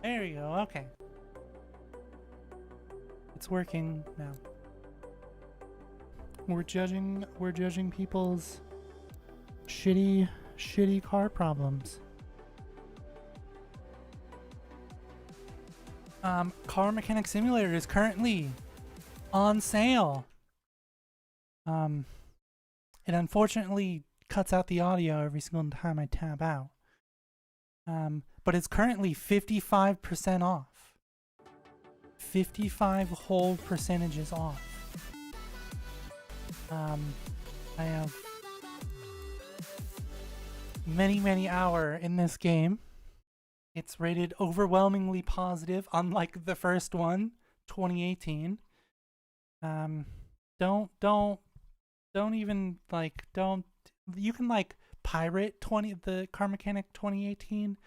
There you go. Okay. It's working now. We're judging people's shitty car problems. Car Mechanic Simulator is currently on sale. It unfortunately cuts out the audio every single time I tab out. But it's currently 55% off. 55 whole percentages off. I have many hour in this game. It's rated overwhelmingly positive, unlike the first one, 2018. Don't even like you can like pirate the Car Mechanic 2018.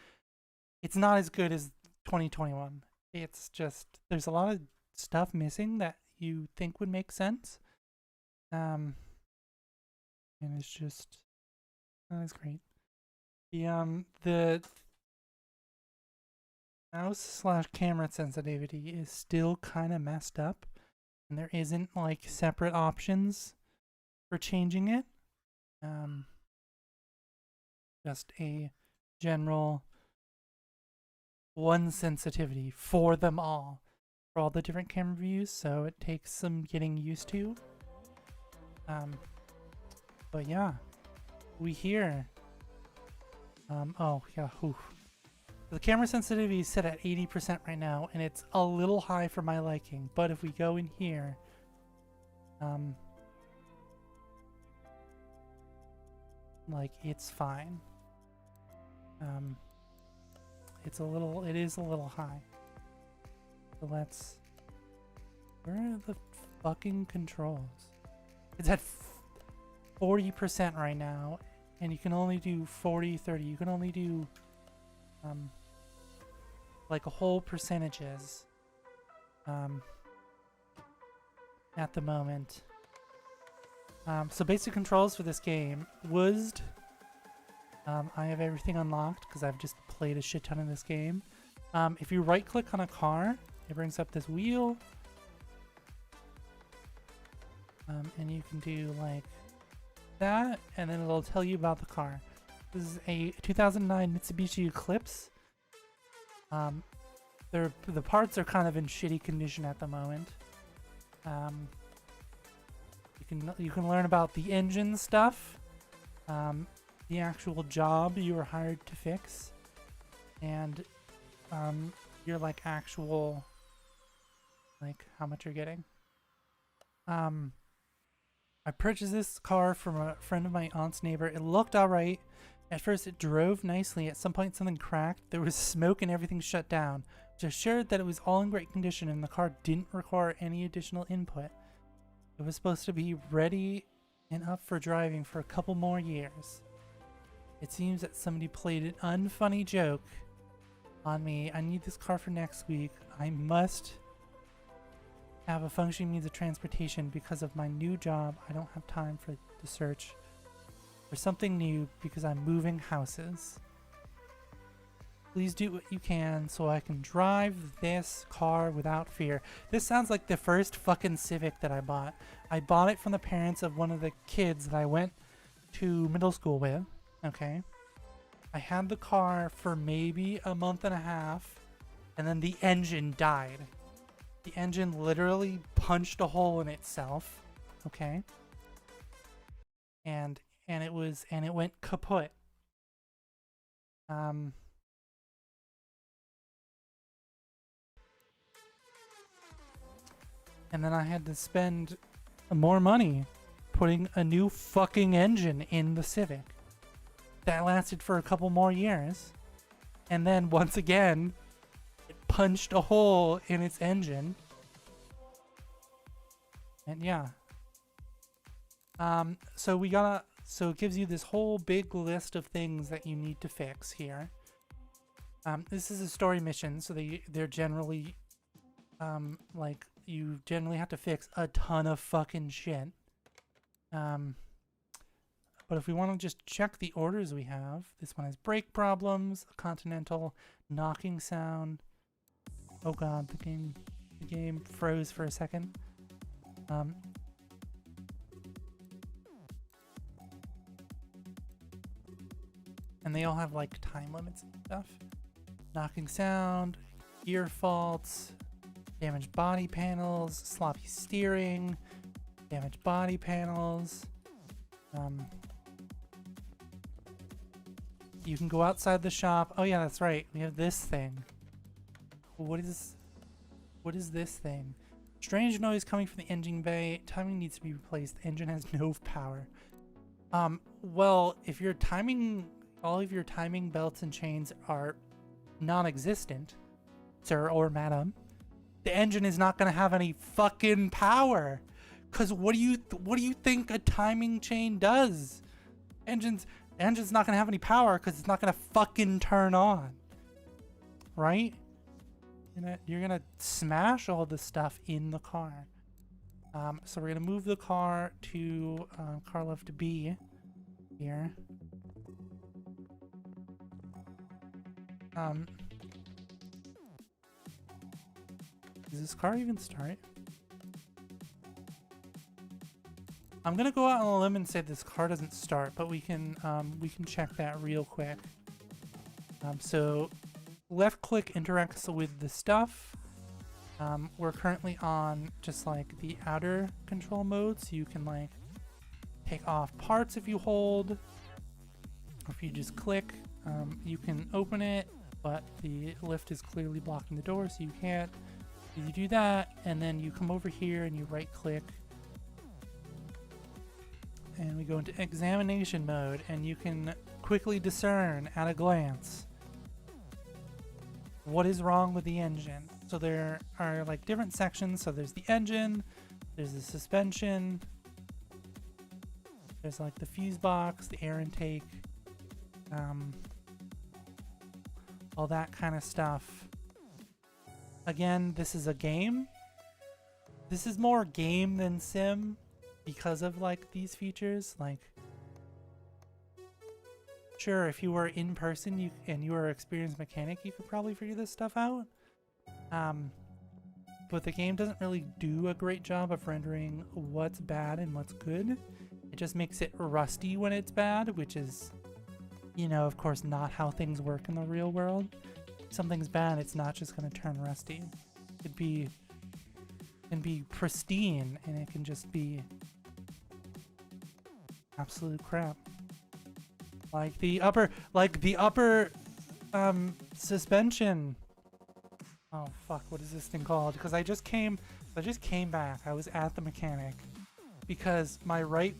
It's not as good as 2021. It's just there's a lot of stuff missing that you think would make sense. And it's just not as great. The mouse/camera sensitivity is still kind of messed up, and there isn't like separate options for changing it. Just a general one sensitivity for them all, for all the different camera views, so it takes some getting used to. But yeah, we here. Oh yeah, whew. The camera sensitivity is set at 80% right now, and it's a little high for my liking. But if we go in here, like it's fine. It is a little high. So let's, where are the fucking controls? It's at 40% right now, and you can only do 40, 30. You can only do, like whole percentages, at the moment. So basic controls for this game, WASD. I have everything unlocked because I've just played a shit ton of this game. If you right click on a car, it brings up this wheel. And you can do like that, and then it'll tell you about the car. This is a 2009 Mitsubishi Eclipse. The parts are kind of in shitty condition at the moment. You can learn about the engine stuff, the actual job you were hired to fix, and your like actual like how much you're getting. I purchased this car from a friend of my aunt's neighbor. It looked alright. At first it drove nicely. At some point something cracked. There was smoke and everything shut down, which assured that it was all in great condition and the car didn't require any additional input. It was supposed to be ready and up for driving for a couple more years. It seems that somebody played an unfunny joke on me. I need this car for next week. I must have a functioning means of transportation because of my new job. I don't have time to search for something new because I'm moving houses. Please do what you can so I can drive this car without fear. This sounds like the first fucking Civic that I bought. I bought it from the parents of one of the kids that I went to middle school with. Okay. I had the car for maybe a month and a half, and then the engine died. The engine literally punched a hole in itself. Okay. And it went kaput. And then I had to spend more money putting a new fucking engine in the Civic. That lasted for a couple more years. And then once again, it punched a hole in its engine. And yeah. So it gives you this whole big list of things that you need to fix here. This is a story mission, so they're generally like you generally have to fix a ton of fucking shit. But if we want to just check the orders we have, this one has brake problems, a continental knocking sound, Oh god, the game froze for a second. And they all have like time limits and stuff. Knocking sound, gear faults, damaged body panels, sloppy steering, damaged body panels. You can go outside the shop. Oh yeah, that's right. We have this thing. What is this thing? Strange noise coming from the engine bay. Timing needs to be replaced. The engine has no power. Well, if your timing, all of your timing belts and chains are non-existent, sir or madam, the engine is not gonna have any fucking power. Cause what do you think a timing chain does? Engine's not gonna have any power because it's not gonna fucking turn on, right? You're gonna smash all the stuff in the car. So we're gonna move the car to car left B here. Does this car even start? I'm gonna go out on a limb and say this car doesn't start, but we can check that real quick. So left click interacts with the stuff. We're currently on just like the outer control mode, so you can like take off parts if you hold, or if you just click. You can open it, but the lift is clearly blocking the door, so you can't. You do that, and then you come over here and you right click. And we go into examination mode, and you can quickly discern at a glance what is wrong with the engine. So there are like different sections. So there's the engine, there's the suspension, there's like the fuse box, the air intake, all that kind of stuff. Again, this is a game. This is more game than sim. Because of like these features, like sure, if you were in person and you were an experienced mechanic, you could probably figure this stuff out. But the game doesn't really do a great job of rendering what's bad and what's good. It just makes it rusty when it's bad, which is, you know, of course, not how things work in the real world. If something's bad, it's not just going to turn rusty. It can be pristine, and it can just be absolute crap. Like the upper suspension. Oh fuck, what is this thing called? Because I just came back. I was at the mechanic because my right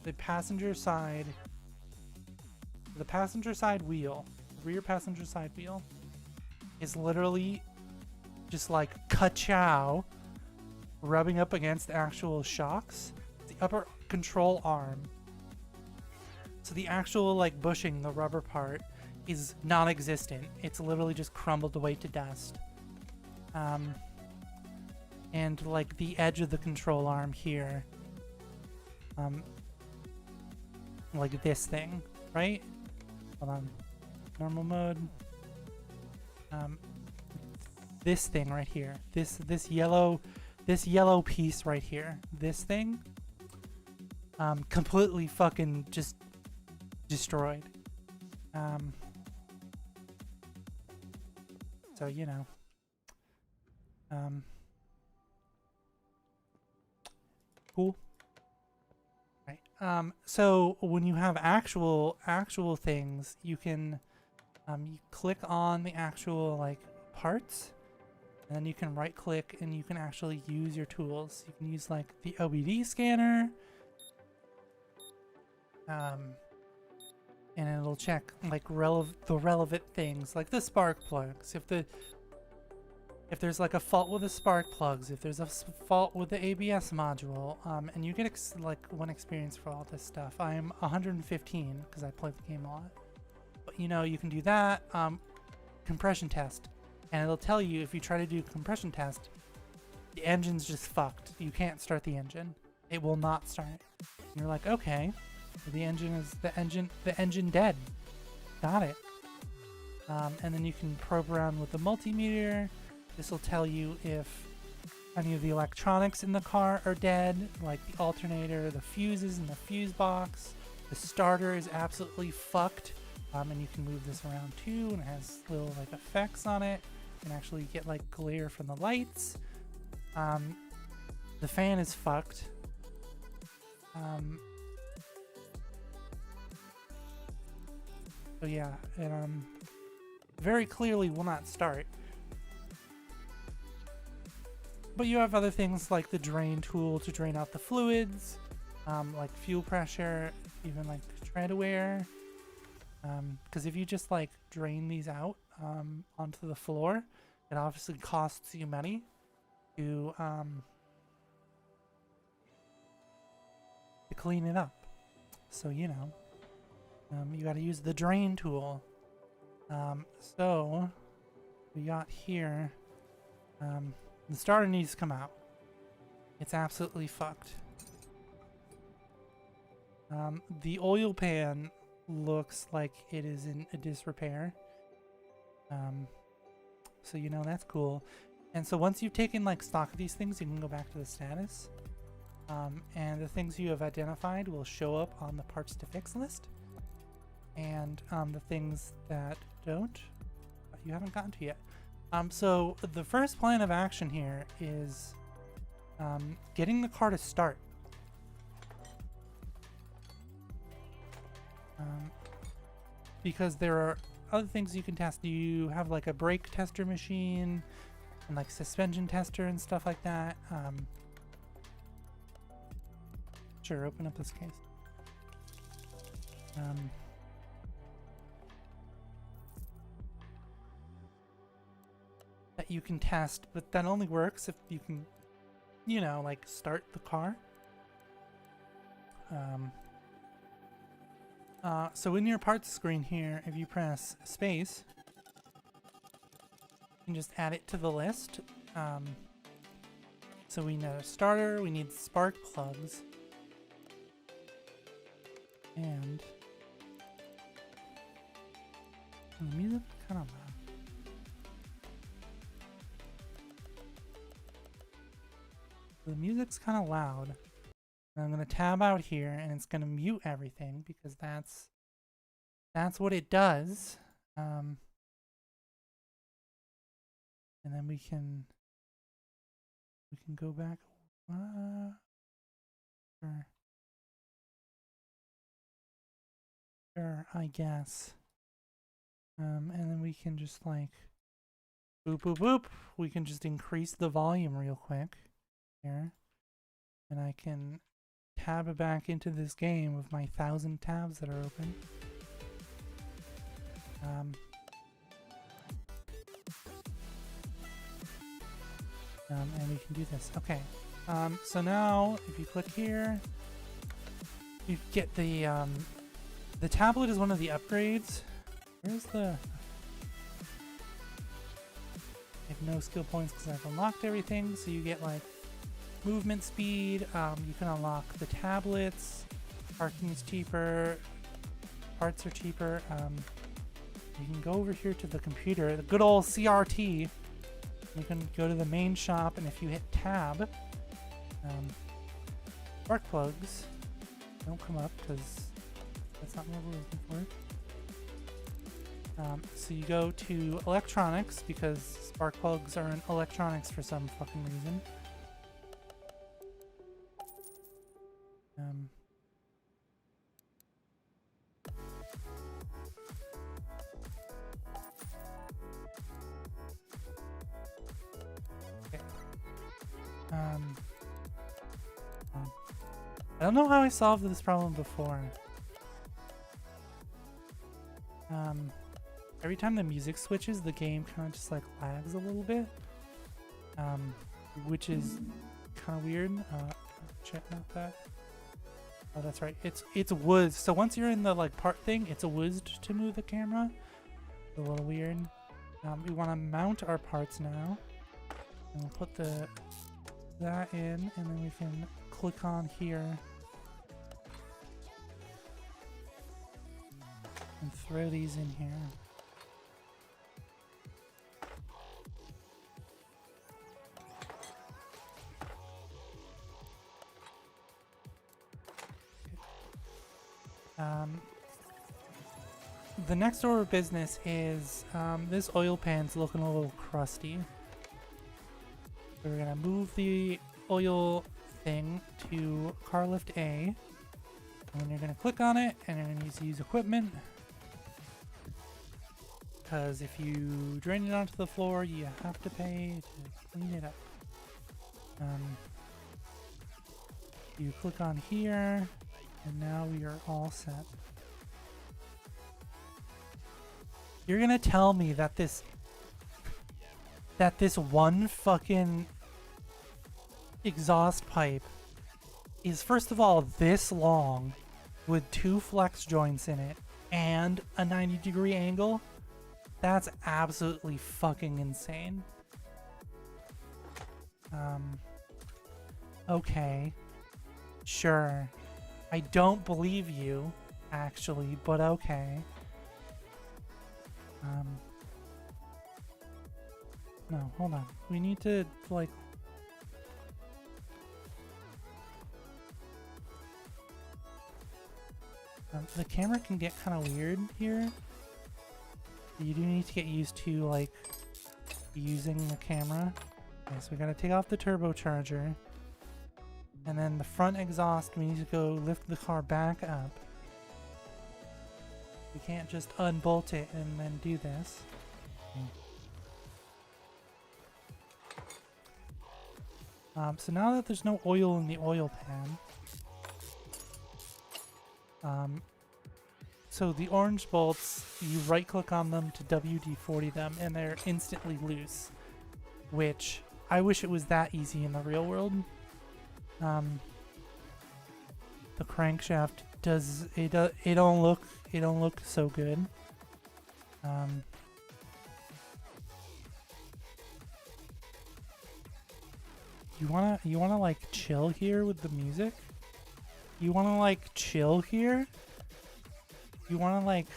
the passenger side wheel, rear passenger side wheel is literally just like ka-chow rubbing up against the actual shocks. The upper control arm, so the actual like bushing, the rubber part, is non-existent. It's literally just crumbled away to dust. And like the edge of the control arm here, like this thing, right? Hold on, normal mode. This thing right here, this yellow piece right here, this thing, completely fucking just destroyed. So you know, cool. Right. So when you have actual things, you can you click on the actual like parts, and then you can right click and you can actually use your tools. You can use like the OBD scanner, and it'll check like the relevant things, like the spark plugs. If there's like a fault with the spark plugs, if there's a fault with the ABS module, and you get like one experience for all this stuff. I'm 115 because I play the game a lot. But you know, you can do that. Compression test, and it'll tell you if you try to do compression test, the engine's just fucked. You can't start the engine. It will not start. And you're like, okay, the engine dead. Got it. And then you can probe around with the multimeter. This will tell you if any of the electronics in the car are dead, like the alternator, the fuses in the fuse box. The starter is absolutely fucked, and you can move this around too, and it has little like effects on it. You can actually get like glare from the lights. The fan is fucked. So yeah, it very clearly will not start. But you have other things like the drain tool to drain out the fluids, like fuel pressure, even like tread wear. Because if you just like drain these out onto the floor, it obviously costs you money to clean it up. So you know, you got to use the drain tool. So we got here. The starter needs to come out. It's absolutely fucked. The oil pan looks like it is in a disrepair. So you know that's cool. And so once you've taken like stock of these things, you can go back to the status. And the things you have identified will show up on the parts to fix list. And the things that don't, you haven't gotten to yet. So the first plan of action here is getting the car to start. Because there are other things you can test. You have like a brake tester machine and like suspension tester and stuff like that. Sure, open up this case. That you can test, but that only works if you can, you know, like start the car. So in your parts screen here, if you press space, you can just add it to the list. So we need a starter, we need spark plugs, and the music kind of loud. The music's kind of loud. And I'm gonna tab out here, and it's gonna mute everything because that's what it does. And then we can go back. Sure, I guess. And then we can just like boop boop boop. We can just increase the volume real quick here, and I can tab back into this game with my 1,000 tabs that are open. And we can do this. Okay. So now, if you click here, you get the tablet is one of the upgrades. Where's the? I have no skill points because I've unlocked everything. So you get like movement speed. You can unlock the tablets. Parking is cheaper. Parts are cheaper. You can go over here to the computer, the good old CRT. You can go to the main shop, and if you hit tab, spark plugs don't come up because that's not what we're looking for. So you go to electronics because spark plugs are in electronics for some fucking reason. I don't know how I solved this problem before. Every time the music switches, the game kind of just like lags a little bit, which is kind of weird. Check out that. Oh, that's right. It's WUSD. So once you're in the like part thing, it's a WUSD to move the camera. It's a little weird. We want to mount our parts now, and we'll put that in, and then we can click on here and throw these in here. The next order of business is this oil pan's looking a little crusty. So we're gonna move the oil thing to car lift A, and then you're gonna click on it, and you're gonna use equipment. Because if you drain it onto the floor, you have to pay to clean it up. You click on here, and now we are all set. You're gonna tell me that this one fucking exhaust pipe is, first of all, this long with 2 flex joints in it and a 90-degree angle? That's absolutely fucking insane. Okay. Sure. I don't believe you, actually, but okay. No, hold on. We need to, like... the camera can get kind of weird here. You do need to get used to, like, using the camera. Okay, so we gotta take off the turbocharger. And then the front exhaust, we need to go lift the car back up. We can't just unbolt it and then do this. So now that there's no oil in the oil pan, so the orange bolts, you right click on them to WD-40 them and they're instantly loose, which I wish it was that easy in the real world. The crankshaft it don't look so good. You wanna like chill here with the music? You wanna like chill here? You wanna like...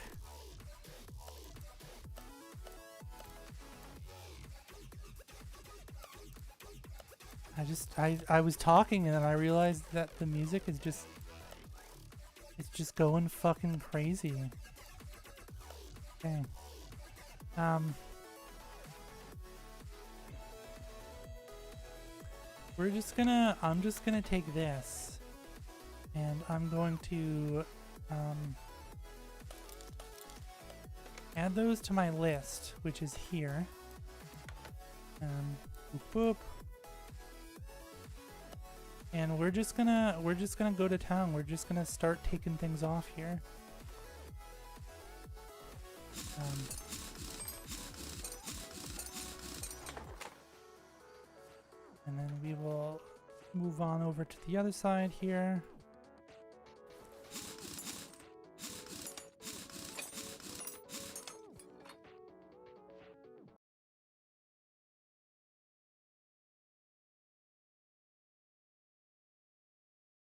I was talking and then I realized that the music is just... it's just going fucking crazy. Okay. I'm just gonna take this and I'm going to add those to my list, which is here. Boop boop. And we're just gonna go to town. We're just gonna start taking things off here. And then we will move on over to the other side here.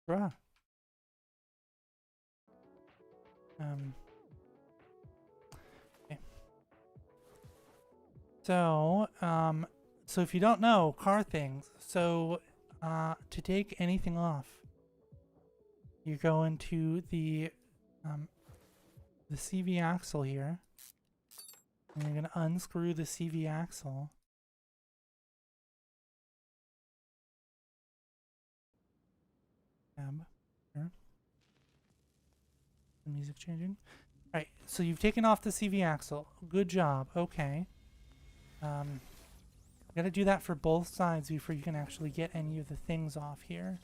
Bruh. Okay. So if you don't know, car things. So, to take anything off, you go into the CV axle here, and you're gonna unscrew the CV axle. Tab. Here. The music changing. Alright, so you've taken off the CV axle. Good job. Okay. You gotta do that for both sides before you can actually get any of the things off here.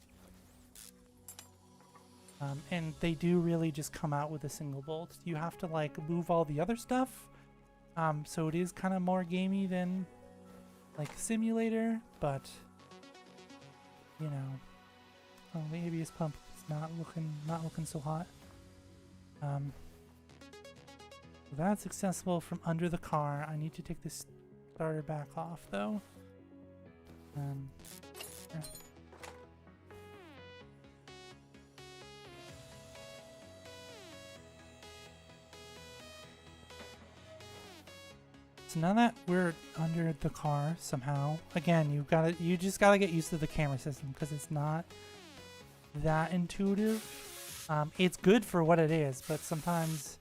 And they do really just come out with a single bolt. You have to like move all the other stuff. So it is kind of more gamey than like simulator, but you know, oh, the ABS pump is not looking so hot. So that's accessible from under the car. I need to take this starter back off though. Yeah. So now that we're under the car somehow, again, you just gotta get used to the camera system because it's not that intuitive. It's good for what it is, but sometimes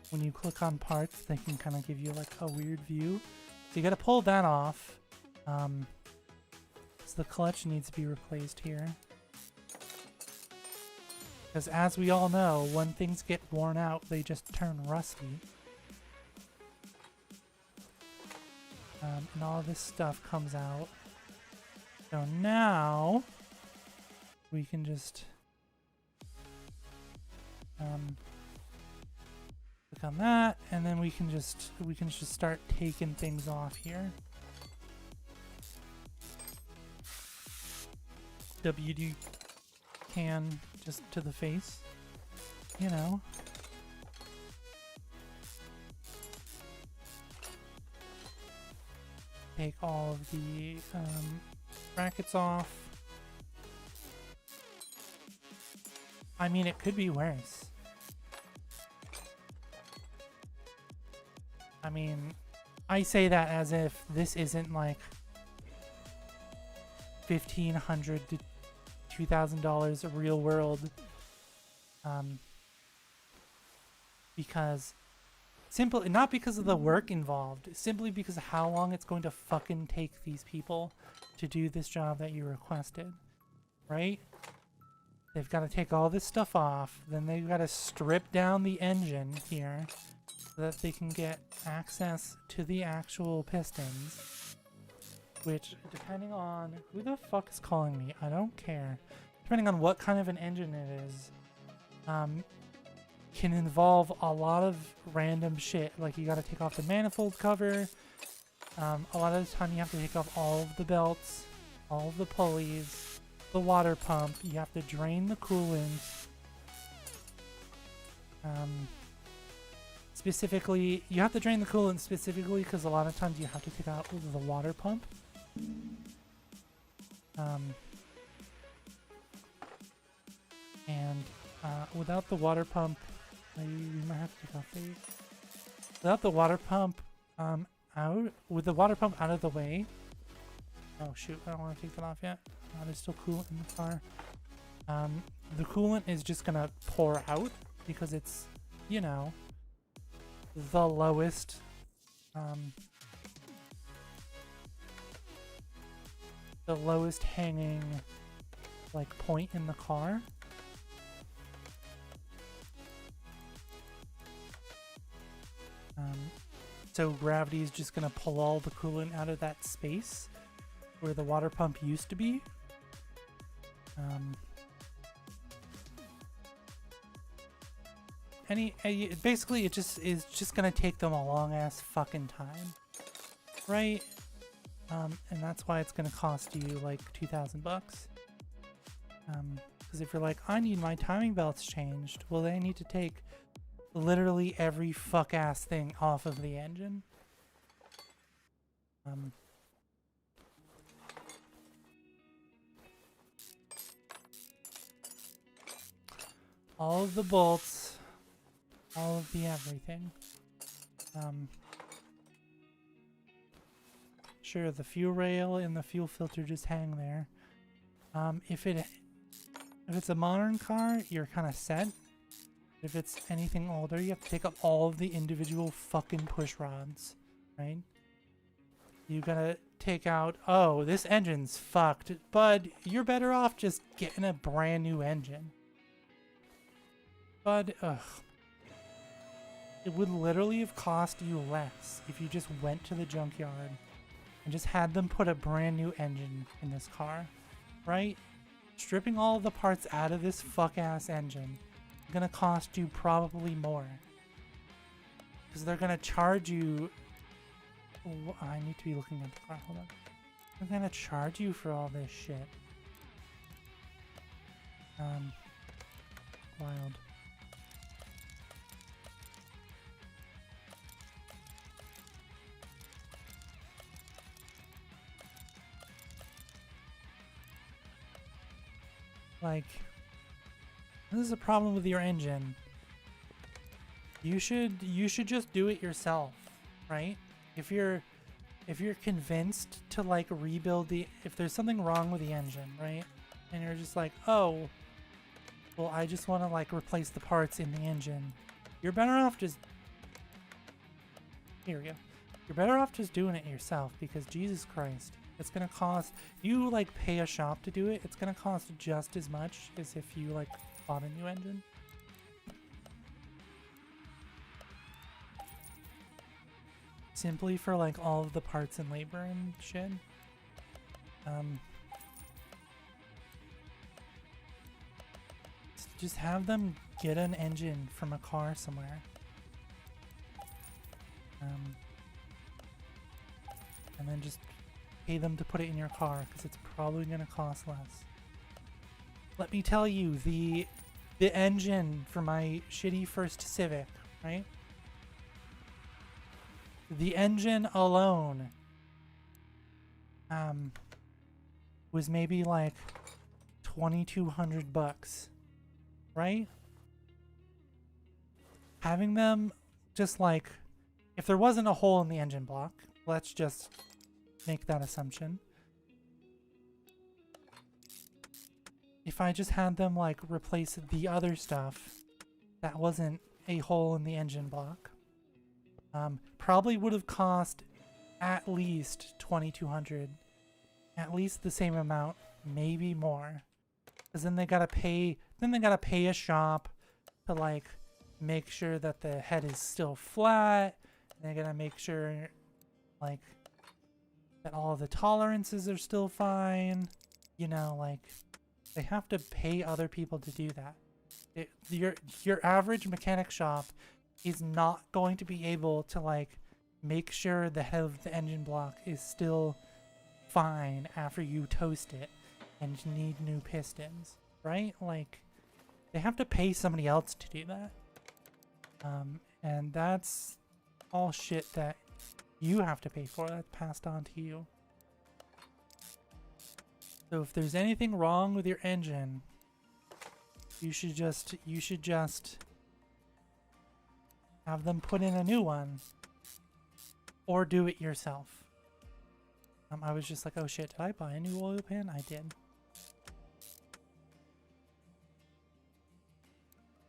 when you click on parts, they can kind of give you like a weird view. So you gotta pull that off. So the clutch needs to be replaced here. Because as we all know, when things get worn out, they just turn rusty. And all this stuff comes out. So now we can just click on that, and then we can just start taking things off here. WD can just to the face, you know. Take all of the brackets off. I mean, it could be worse. I mean, I say that as if this isn't like $1,500 to $2,000 real world, because simply not because of the work involved, simply because of how long it's going to fucking take these people to do this job that you requested, right? They've got to take all this stuff off, then they've got to strip down the engine here so that they can get access to the actual pistons, which, depending on who the fuck is calling me, I don't care, depending on what kind of an engine it is, can involve a lot of random shit. Like, you gotta take off the manifold cover, a lot of the time you have to take off all of the belts, all of the pulleys, the water pump, you have to drain the coolant. Specifically, you have to drain the coolant specifically because a lot of times you have to take out the water pump. Without the water pump, you might have to take off the... Without the water pump out, with the water pump out of the way... Oh shoot, I don't want to take that off yet. There's still coolant in the car. The coolant is just gonna pour out because it's, you know, the lowest hanging like point in the car. So gravity is just gonna pull all the coolant out of that space where the water pump used to be. Basically it just is just gonna take them a long ass fucking time, right? And that's why it's gonna cost you like $2,000 bucks. Because if you're like, I need my timing belts changed, well, they need to take literally every fuck ass thing off of the engine. All of the bolts, all of the everything. Sure, the fuel rail and the fuel filter just hang there. If it's a modern car, you're kind of set. If it's anything older, you have to take up all of the individual fucking push rods, right? You gotta take out, oh, this engine's fucked, bud, you're better off just getting a brand new engine. Bud, ugh. It would literally have cost you less if you just went to the junkyard and just had them put a brand new engine in this car, right? Stripping all the parts out of this fuck-ass engine is gonna cost you probably more. Because they're gonna charge you... Oh, I need to be looking at the car, hold on. They're gonna charge you for all this shit. Wild. Like, this is a problem with your engine. You should just do it yourself, right? If you're convinced to like rebuild if there's something wrong with the engine, right? And you're just like, oh, well, I just want to like replace the parts in the engine. You're better off just... Here we go. You're better off just doing it yourself because Jesus Christ, it's gonna cost... You like pay a shop to do it, it's gonna cost just as much as if you like bought a new engine. Simply for like all of the parts and labor and shit. Just have them get an engine from a car somewhere. And then just pay them to put it in your car because it's probably going to cost less. Let me tell you, the engine for my shitty first Civic, right? The engine alone was maybe like $2,200, right? Having them just like, if there wasn't a hole in the engine block, let's just make that assumption. If I just had them like replace the other stuff that wasn't a hole in the engine block, probably would have cost at least $2,200, at least the same amount, maybe more. Because then they gotta pay a shop to like make sure that the head is still flat. And they gotta make sure like that all the tolerances are still fine. You know, like they have to pay other people to do that. Your average mechanic shop is not going to be able to like make sure the head of the engine block is still fine after you toast it and you need new pistons, right? Like they have to pay somebody else to do that. And that's all shit that you have to pay for. That's passed on to you. So if there's anything wrong with your engine, you should just have them put in a new one or do it yourself. I was just like, oh shit, did I buy a new oil pan? I did.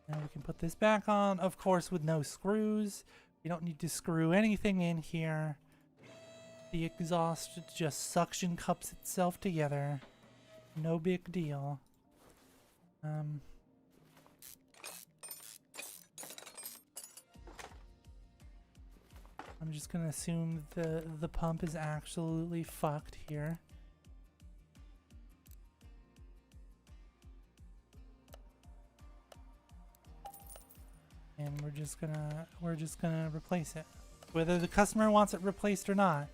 And we can put this back on, of course, with no screws. We don't need to screw anything in here. The exhaust just suction cups itself together. No big deal. I'm just gonna assume the pump is absolutely fucked here. And we're just gonna replace it. Whether the customer wants it replaced or not,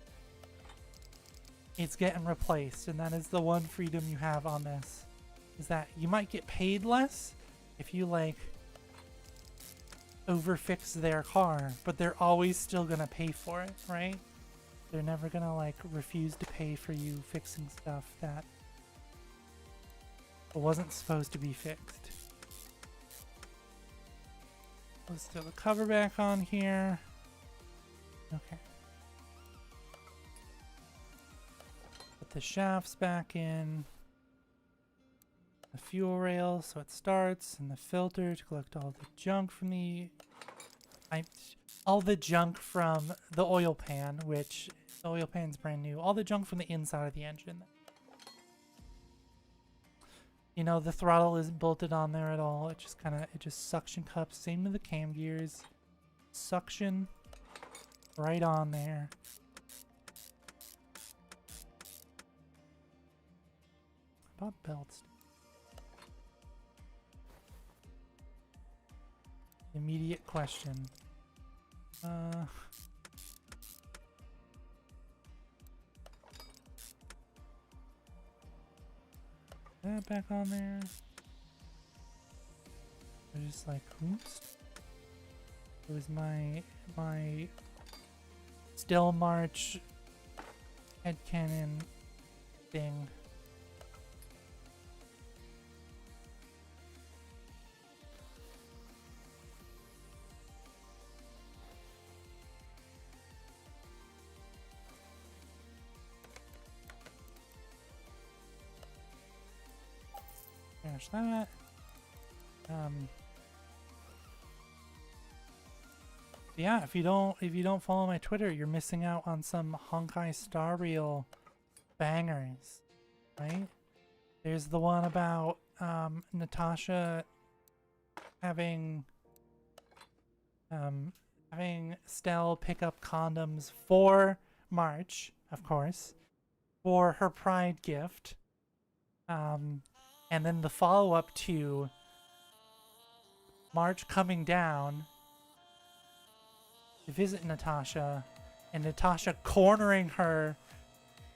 it's getting replaced, and that is the one freedom you have on this. Is that you might get paid less if you like overfix their car, but they're always still gonna pay for it, right? They're never gonna like refuse to pay for you fixing stuff that wasn't supposed to be fixed. Let's throw the cover back on here. Okay. Put the shafts back in. The fuel rail so it starts, and the filter to collect all the junk from the oil pan, which the oil pan's brand new. All the junk from the inside of the engine. You know, the throttle isn't bolted on there at all. It just suction cups. Same with the cam gears. Suction right on there. How about belts? Immediate question. That back on there. I just like, oops. It was my Still March headcanon thing. Finish that. Yeah, if you don't follow my Twitter, you're missing out on some Honkai Star Rail bangers, right? There's the one about Natasha having Stell pick up condoms for March, of course, for her pride gift. And then the follow-up to March coming down to visit Natasha, and Natasha cornering her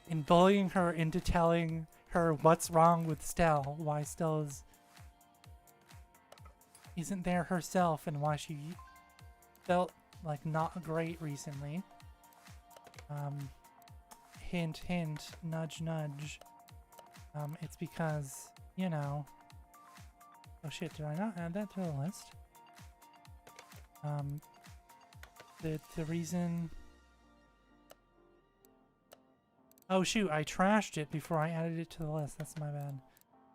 and bullying her into telling her what's wrong with Stell, why Stell isn't there herself, and why she felt like not great recently. Hint, hint, nudge, nudge. It's because, you know... Oh shit, did I not add that to the list? The reason... Oh shoot, I trashed it before I added it to the list. That's my bad.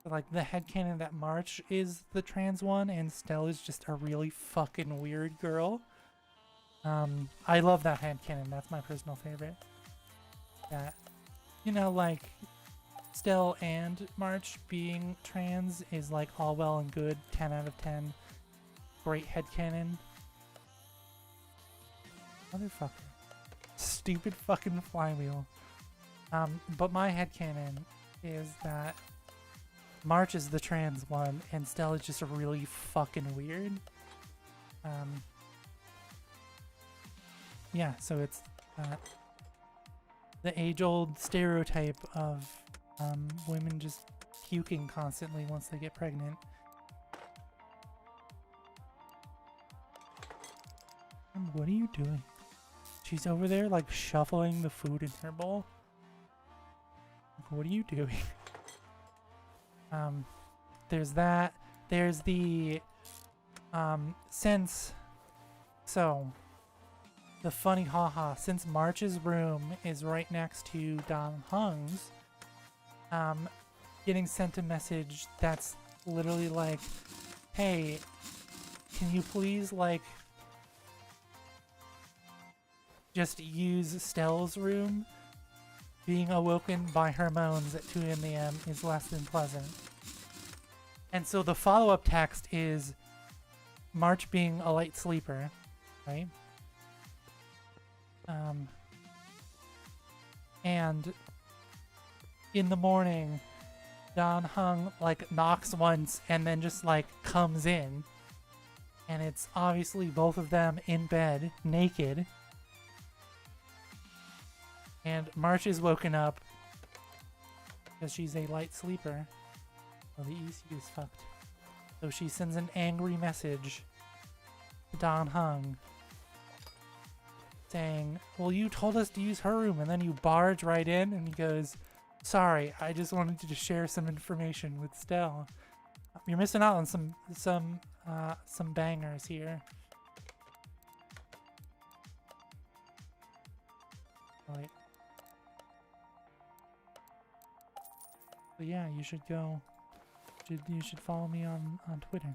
But like, the headcanon that March is the trans one and Stell is just a really fucking weird girl. I love that headcanon. That's my personal favorite. That, you know, like, Stell and March being trans is like all well and good. 10 out of 10. Great headcanon. Motherfucker. Stupid fucking flywheel. But my headcanon is that March is the trans one and Stell is just really fucking weird. Yeah, so it's the age-old stereotype of women just puking constantly once they get pregnant. What are you doing? She's over there like shuffling the food in her bowl. What are you doing? There's that. There's the since the funny haha, since March's room is right next to Don Hung's, getting sent a message that's literally like, hey, can you please like just use Stell's room? Being awoken by her moans at 2 a.m. is less than pleasant. And so the follow-up text is March being a light sleeper, right? And in the morning, Don Hung like knocks once and then just like comes in. And it's obviously both of them in bed, naked. And March is woken up because she's a light sleeper. Well, the ECU is fucked. So she sends an angry message to Don Hung saying, well, you told us to use her room, and then you barge right in, and he goes, sorry, I just wanted to share some information with Stell. You're missing out on some bangers here. Wait. But yeah, you should go. You should follow me on Twitter.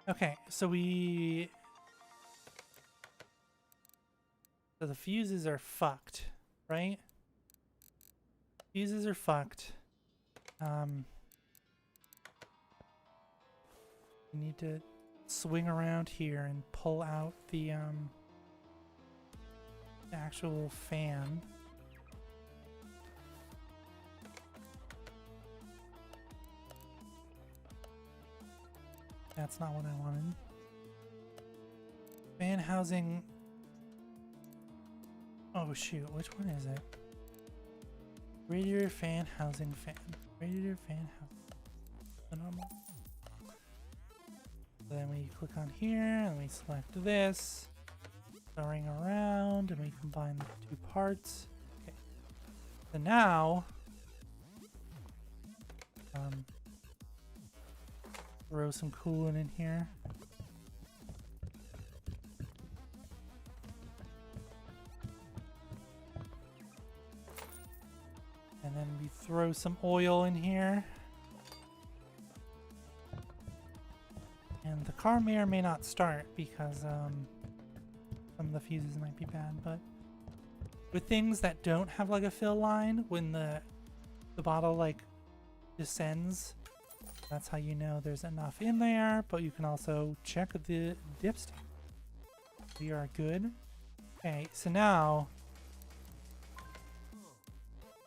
Okay, so the fuses are fucked, right? Fuses are fucked. You need to swing around here and pull out the actual fan. That's not what I wanted. Fan housing. Oh shoot, which one is it? Radiator fan housing fan. Radiator fan housing. The normal. Then we click on here and we select this. Ring around and we combine the two parts. Okay. So now throw some coolant in here. And then we throw some oil in here. And the car may or may not start because some of the fuses might be bad, but with things that don't have like a fill line, when the bottle like descends, that's how you know there's enough in there. But you can also check the dipstick. We are good. Okay, so now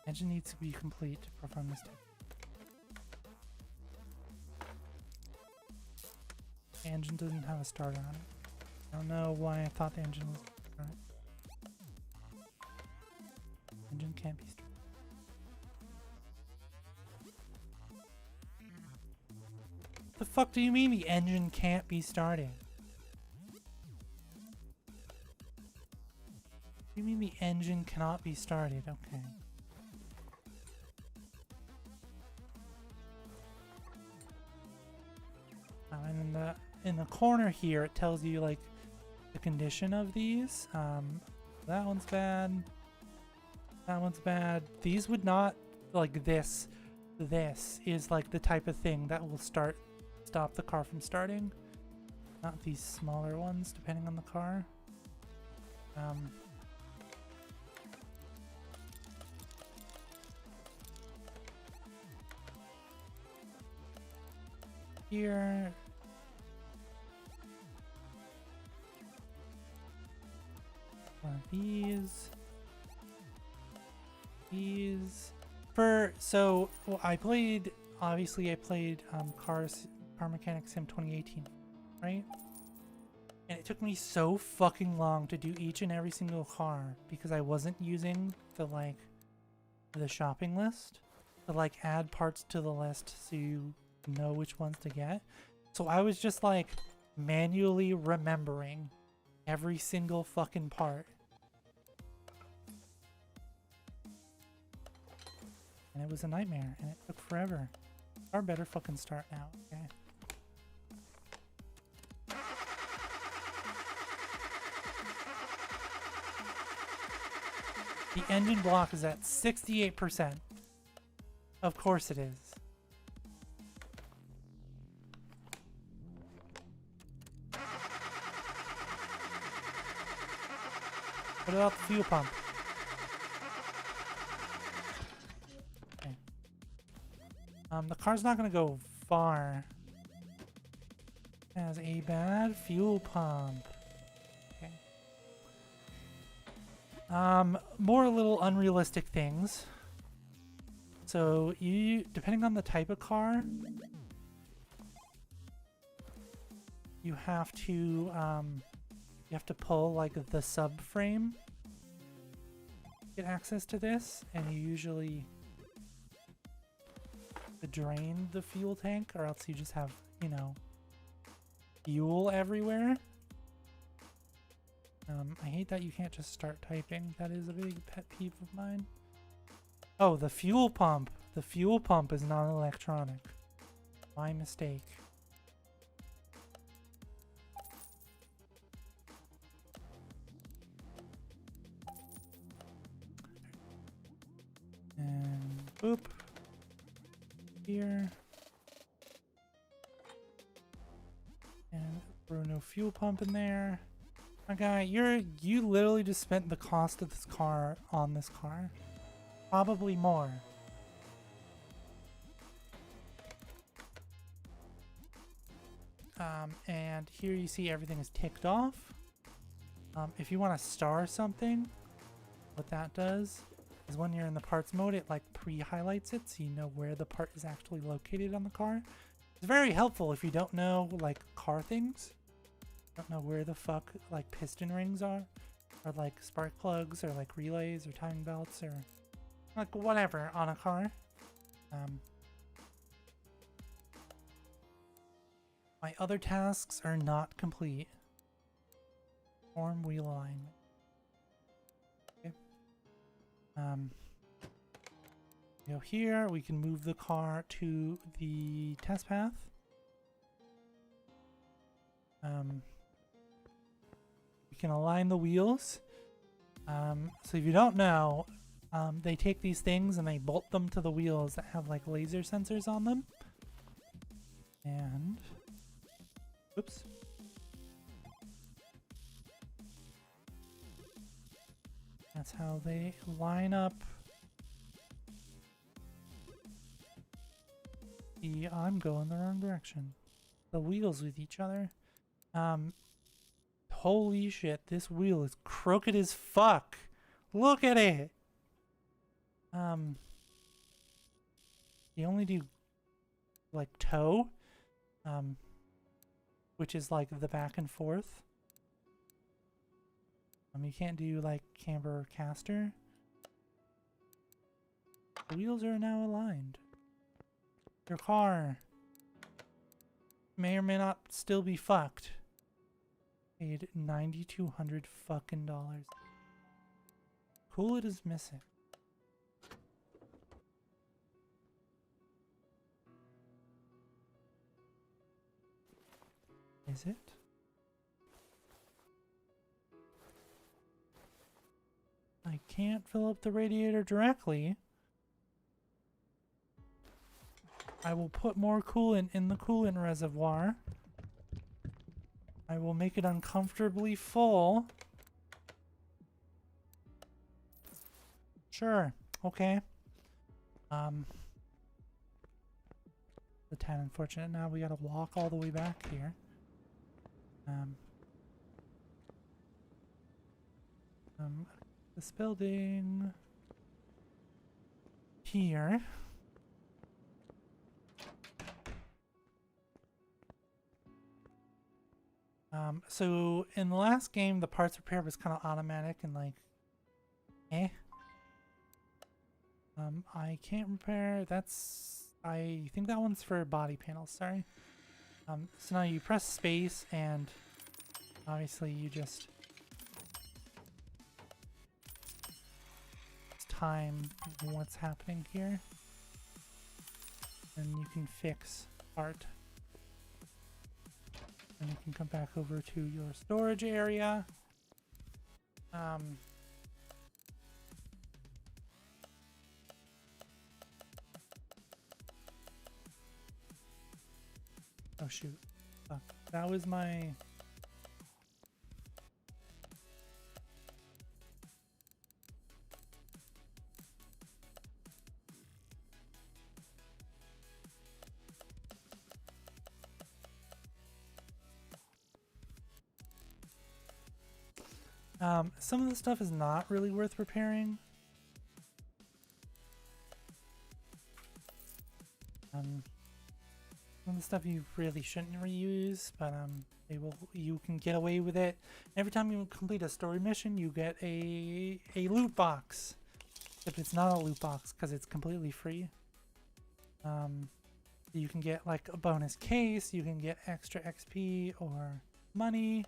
engine needs to be complete to perform this test. The engine doesn't have a starter on it. I don't know why I thought the engine was started. Engine can't be started. The fuck do you mean the engine can't be started? You mean the engine cannot be started? Okay. And in the corner here, it tells you like the condition of these. That one's bad. That one's bad. These would not, like this. This is like the type of thing that will stop the car from starting. Not these smaller ones, depending on the car. Here. One of these. These. So well, I played Car Mechanic Sim 2018, right? And it took me so fucking long to do each and every single car because I wasn't using the shopping list to like add parts to the list so you know which ones to get. So I was just like manually remembering every single fucking part. And it was a nightmare, and it took forever. Our better fucking start now, okay? The engine block is at 68%. Of course it is. What about the fuel pump? The car's not gonna go far. It has a bad fuel pump. Okay. More little unrealistic things. So depending on the type of car, you have to pull like the subframe to get access to this, and you usually drain the fuel tank, or else you just have, you know, fuel everywhere. I hate that you can't just start typing. That is a big pet peeve of mine. Oh, the fuel pump. The fuel pump is not electronic. My mistake. And boop. Here. And throw no fuel pump in there. My guy, you literally just spent the cost of this car on this car. Probably more. And here you see everything is ticked off. If you want to star something, what that does is when you're in the parts mode, it like pre-highlights it so you know where the part is actually located on the car. It's very helpful if you don't know like car things. Don't know where the fuck like piston rings are, or like spark plugs, or like relays, or timing belts, or like whatever on a car. My other tasks are not complete. Form wheel alignment. Okay. Go here. We can move the car to the test path. We can align the wheels. So if you don't know, They take these things and they bolt them to the wheels that have like laser sensors on them. And oops. That's how they line up. I'm going the wrong direction. The wheels with each other. Holy shit, this wheel is crooked as fuck. Look at it. You only do like toe, which is like the back and forth. You can't do like camber or caster. The wheels are now aligned. Your car may or may not still be fucked. Paid $9,200 fucking dollars. Cool, it is missing. Is it? I can't fill up the radiator directly. I will put more coolant in the coolant reservoir. I will make it uncomfortably full. Sure. Okay. The 10 unfortunate. Now we gotta walk all the way back here. This building here. So in the last game, the parts repair was kind of automatic and like, eh. I can't repair. I think that one's for body panels. Sorry. So now you press space and obviously you just time what's happening here, and you can fix art. And you can come back over to your storage area. Oh shoot. Fuck. That was my... some of the stuff is not really worth repairing. Some of the stuff you really shouldn't reuse, but you can get away with it. Every time you complete a story mission, you get a loot box. Except it's not a loot box because it's completely free. You can get like a bonus case, you can get extra XP or money.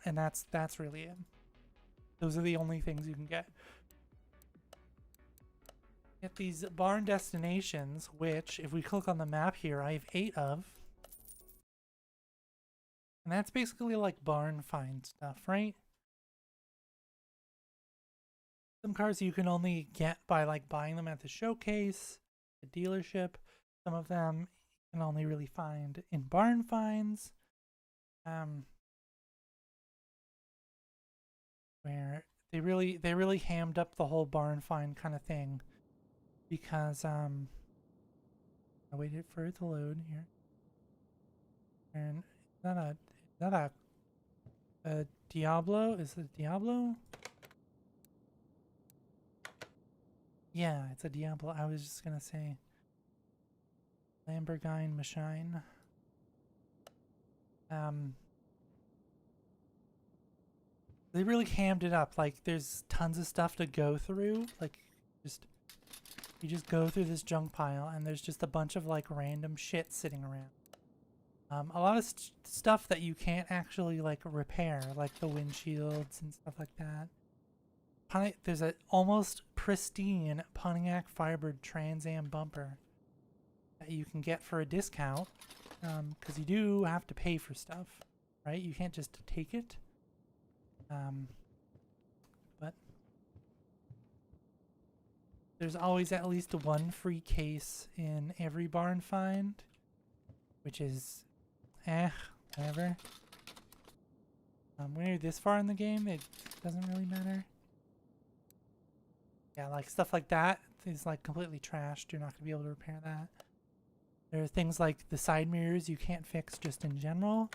And that's really it. Those are the only things you can get. Get these barn destinations, which if we click on the map here, I have 8 of. And that's basically like barn find stuff, right? Some cars you can only get by like buying them at the showcase, the dealership. Some of them you can only really find in barn finds. Where they really hammed up the whole barn find kind of thing, because I waited for it to load here, and is that a Diablo? Is it Diablo? Yeah, it's a Diablo. I was just gonna say Lamborghini machine. They really hammed it up. Like, there's tons of stuff to go through. Like, you just go through this junk pile, and there's just a bunch of like random shit sitting around. A lot of stuff that you can't actually like repair, like the windshields and stuff like that. There's an almost pristine Pontiac Firebird Trans Am bumper that you can get for a discount, because you do have to pay for stuff, right? You can't just take it. But there's always at least one free case in every barn find, which is, whatever. When you're this far in the game, it doesn't really matter. Yeah, like stuff like that is like completely trashed. You're not gonna be able to repair that. There are things like the side mirrors you can't fix just in general,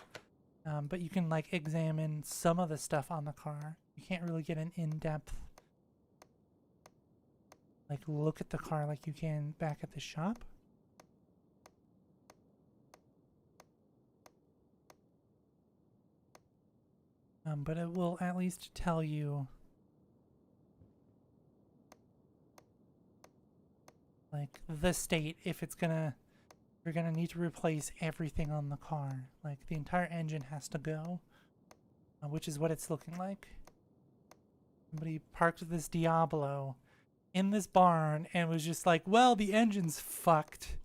but you can like examine some of the stuff on the car. You can't really get an in-depth like look at the car like you can back at the shop. But it will at least tell you like the state if it's gonna, you're gonna need to replace everything on the car. Like the entire engine has to go, which is what it's looking like. Somebody parked this Diablo in this barn and was just like, well, the engine's fucked.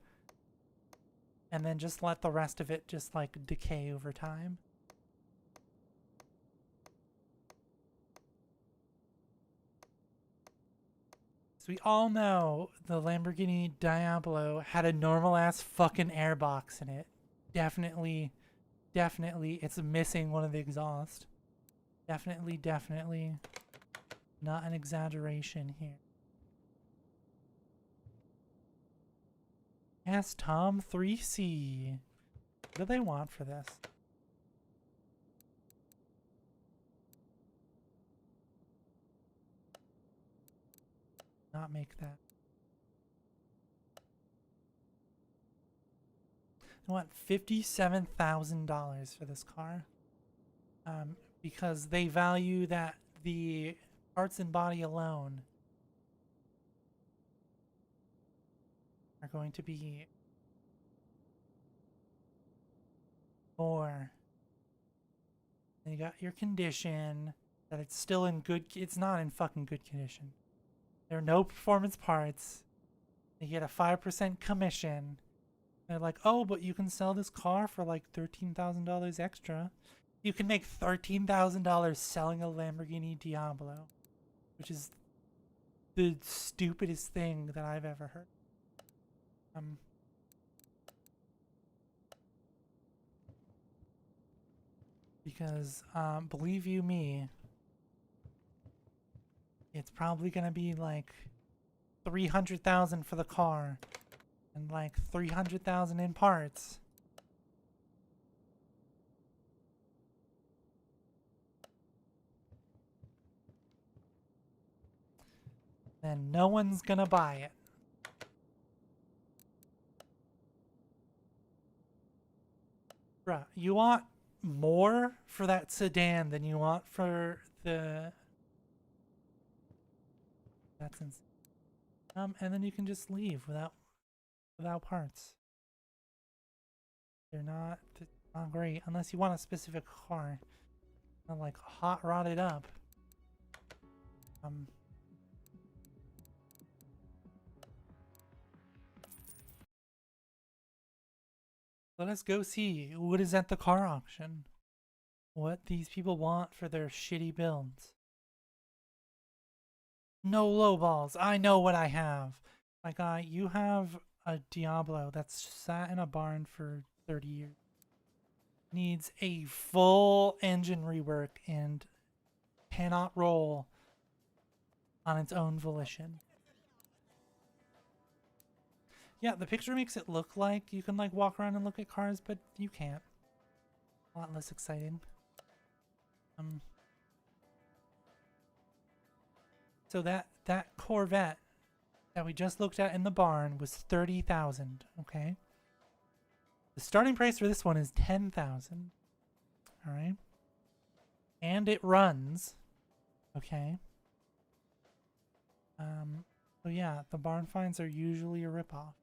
And then just let the rest of it just like decay over time. So we all know the Lamborghini Diablo had a normal ass fucking airbox in it. Definitely, it's missing one of the exhaust. Definitely not an exaggeration here. Yes, Tom 3C. What do they want for this? Not make that. I want $57,000 for this car. Because they value that the parts and body alone are going to be more. And you got your condition, that it's still in good, it's not in fucking good condition. There are no performance parts. They get a 5% commission. They're like, oh, but you can sell this car for like $13,000 extra. You can make $13,000 selling a Lamborghini Diablo, which is the stupidest thing that I've ever heard. Because, believe you me, it's probably gonna be like $300,000 for the car and like $300,000 in parts. And no one's gonna buy it. Bruh, you want more for that sedan than you want for the... That's insane. And then you can just leave without parts. They're not great unless you want a specific car. Not like hot rodded up. Let us go see what is at the car auction. What these people want for their shitty builds. No low balls. I know what I have. My guy, you have a Diablo that's sat in a barn for 30 years. Needs a full engine rework and cannot roll on its own volition. Yeah, the picture makes it look like you can like walk around and look at cars, but you can't. A lot less exciting. So that Corvette that we just looked at in the barn was 30,000, okay? The starting price for this one is 10,000. All right? And it runs, okay? So yeah, the barn finds are usually a ripoff.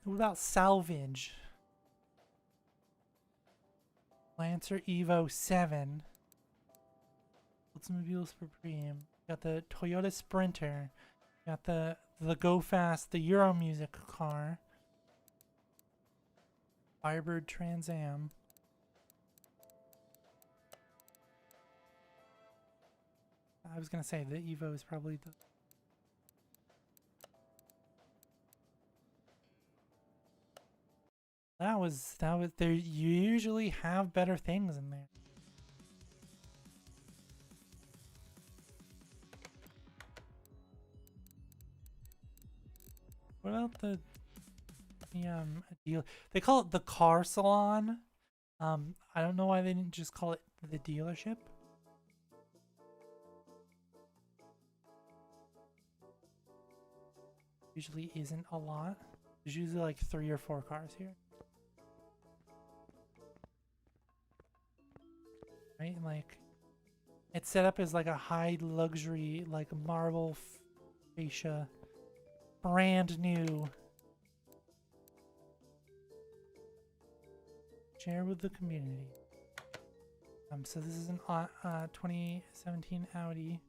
What about salvage? Lancer Evo 7. Oldsmobile Supreme. Got the Toyota Sprinter. Got the Go Fast, the Euro Music car. Firebird Trans Am. I was gonna say the Evo is probably the. That was. There. You usually have better things in there. What about the deal? They call it the car salon. I don't know why they didn't just call it the dealership. Usually isn't a lot. There's usually like 3 or 4 cars here. Right? Like, it's set up as like a high luxury, like marble fascia, brand new. Share with the community. So this is an 2017 Audi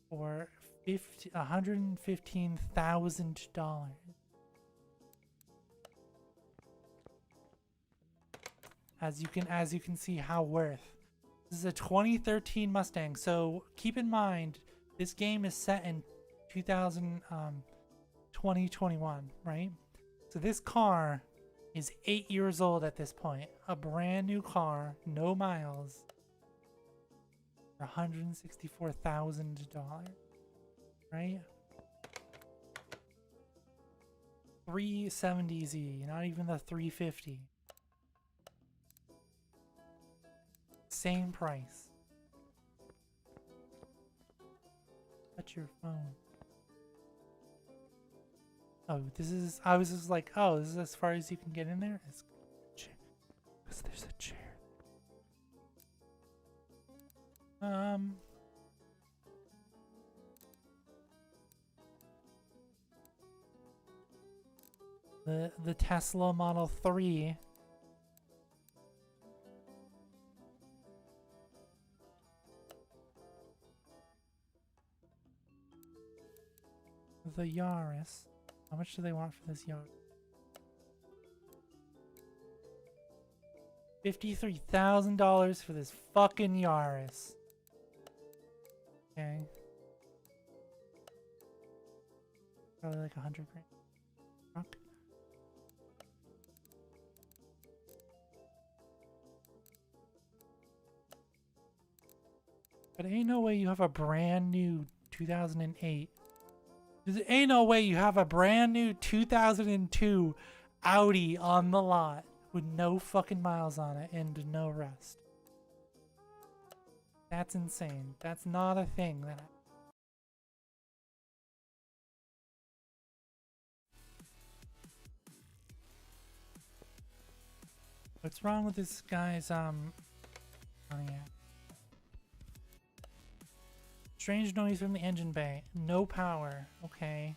for $115,000. As you can see how worth. This is a 2013 Mustang. So keep in mind, this game is set in 2021, right? So this car is 8 years old at this point. A brand new car, no miles, for $164,000, right? 370Z, not even the 350. Same price. Touch your phone. Oh, this is. I was just like, oh, this is as far as you can get in there? Because there's a chair. The Tesla Model 3. The Yaris. How much do they want for this Yaris? $53,000 for this fucking Yaris. Okay. Probably like 100 grand. Fuck. But ain't no way you have a brand new 2008. There ain't no way you have a brand new 2002 Audi on the lot with no fucking miles on it and no rust. That's insane. That's not a thing. What's wrong with this guy's oh yeah. Strange noise from the engine bay. No power. Okay.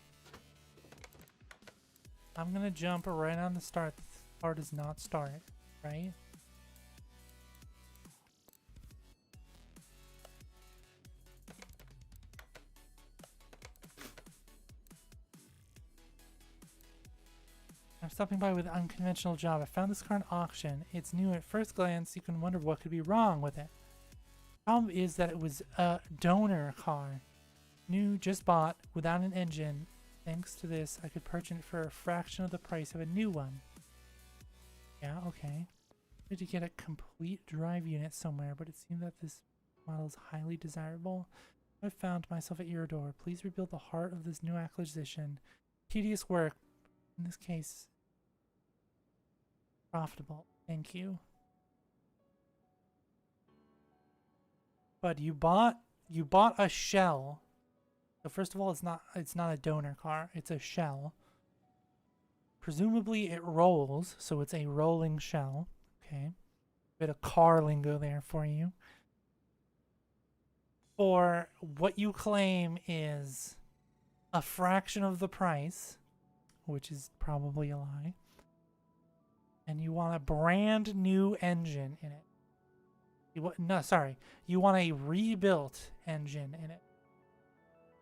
I'm gonna jump right on the start. The car does not start, right? I'm stopping by with an unconventional job. I found this car in auction. It's new at first glance. You can wonder what could be wrong with it. Problem is that it was a donor car. New, just bought, without an engine. Thanks to this, I could purchase it for a fraction of the price of a new one. Yeah, okay. I had to get a complete drive unit somewhere, but it seemed that this model is highly desirable. I found myself at your door. Please rebuild the heart of this new acquisition. Tedious work. In this case, profitable. Thank you. But you bought a shell. So first of all, it's not a donor car, it's a shell. Presumably it rolls, so it's a rolling shell. Okay. Bit of car lingo there for you. For what you claim is a fraction of the price, which is probably a lie. And you want a brand new engine in it. You want a rebuilt engine in it,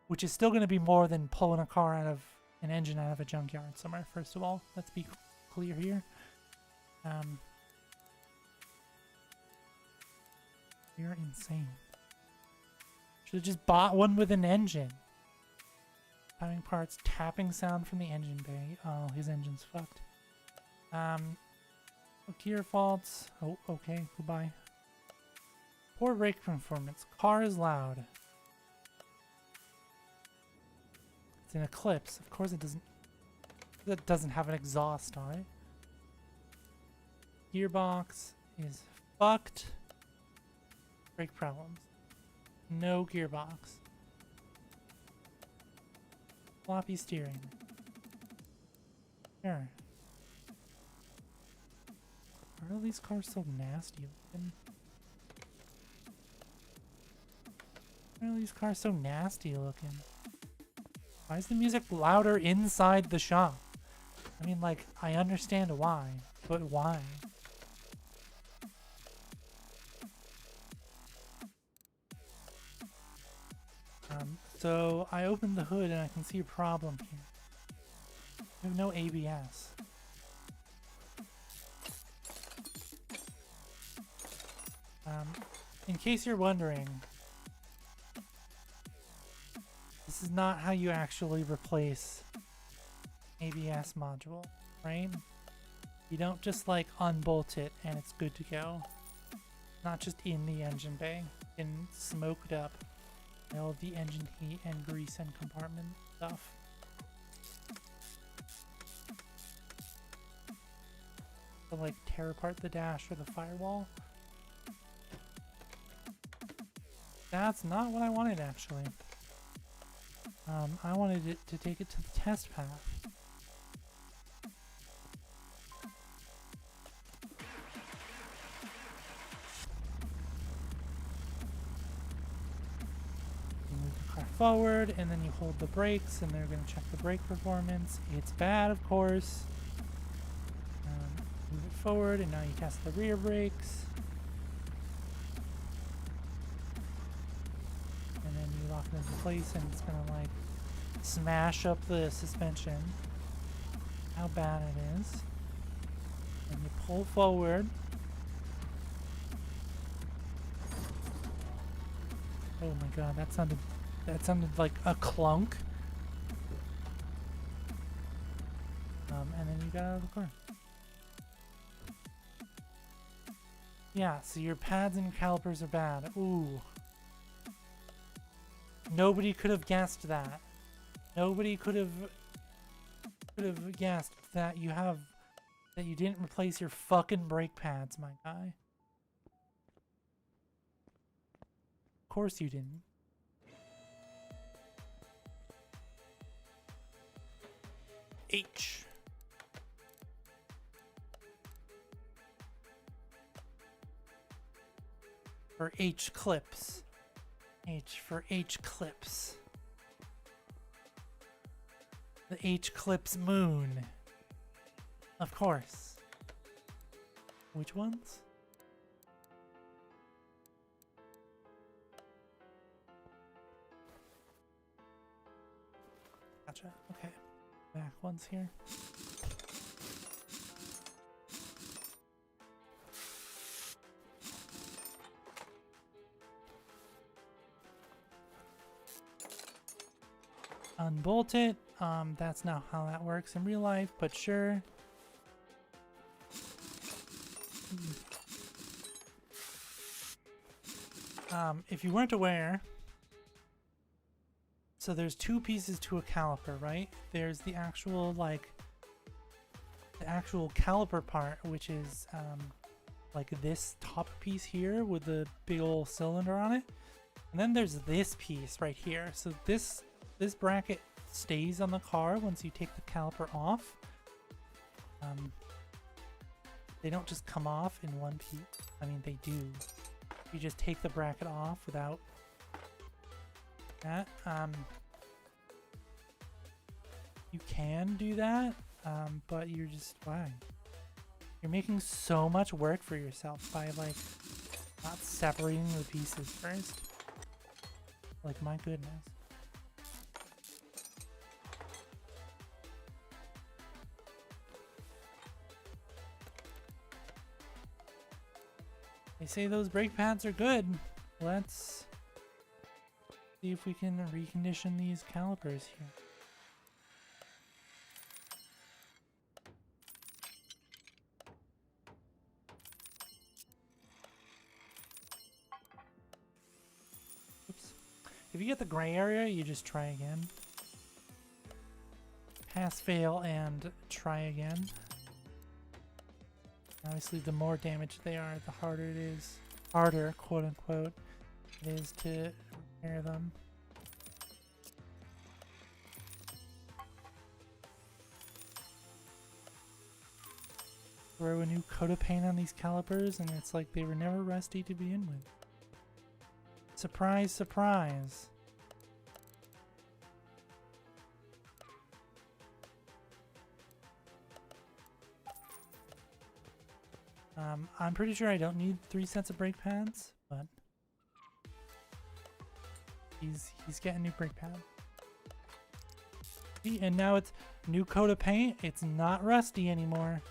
which is still going to be more than pulling an engine out of a junkyard somewhere. First of all, let's be clear here. Um, you're insane. Should have just bought one with an engine. Timing parts, tapping sound from the engine bay. Oh, his engine's fucked. Gear faults. Oh, okay, goodbye. Poor brake performance. Car is loud. It's an Eclipse. Of course it doesn't. That doesn't have an exhaust on it. Gearbox is fucked. Brake problems. No gearbox. Floppy steering. Sure. Why are these cars so nasty looking? Why are these cars so nasty looking? Why is the music louder inside the shop? I mean, like, I understand why, but why? So I opened the hood and I can see a problem here. We have no ABS. In case you're wondering, this is not how you actually replace ABS module, right? You don't just like unbolt it and it's good to go. Not just in the engine bay and smoked up all of the engine heat and grease and compartment stuff. To like tear apart the dash or the firewall. That's not what I wanted actually. I wanted it to take it to the test path. Forward, and then you hold the brakes, and they're going to check the brake performance. It's bad, of course. Move it forward, and now you test the rear brakes. And then you lock it into place, and it's going to, like, smash up the suspension. How bad it is. And you pull forward. Oh my god, that sounded like a clunk. And then you got out of the car. Yeah, so your pads and calipers are bad. Ooh. Nobody could have guessed that. Nobody could have guessed that you didn't replace your fucking brake pads, my guy. Of course you didn't. H. For H clips. H for H clips. The H clips moon. Of course. Which ones? Gotcha. Okay. Back ones here. Unbolt it. That's not how that works in real life, but sure. If you weren't aware, so there's two pieces to a caliper, right? There's the actual, like, the actual caliper part, which is, like this top piece here with the big old cylinder on it. And then there's this piece right here. So this bracket stays on the car once you take the caliper off. They don't just come off in one piece. I mean, they do. You just take the bracket off without that. You can do that, but you're just, why? You're making so much work for yourself by, like, not separating the pieces first. Like, my goodness. They say those brake pads are good. Let's see if we can recondition these calipers here. Oops. If you get the gray area, you just try again. Pass, fail, and try again. Obviously, the more damage they are, the harder it is. Harder, quote unquote, it is to repair them. Throw a new coat of paint on these calipers, and it's like they were never rusty to begin with. Surprise, surprise. I'm pretty sure I don't need 3 sets of brake pads, but he's getting new brake pad. See, and now it's new coat of paint. It's not rusty anymore.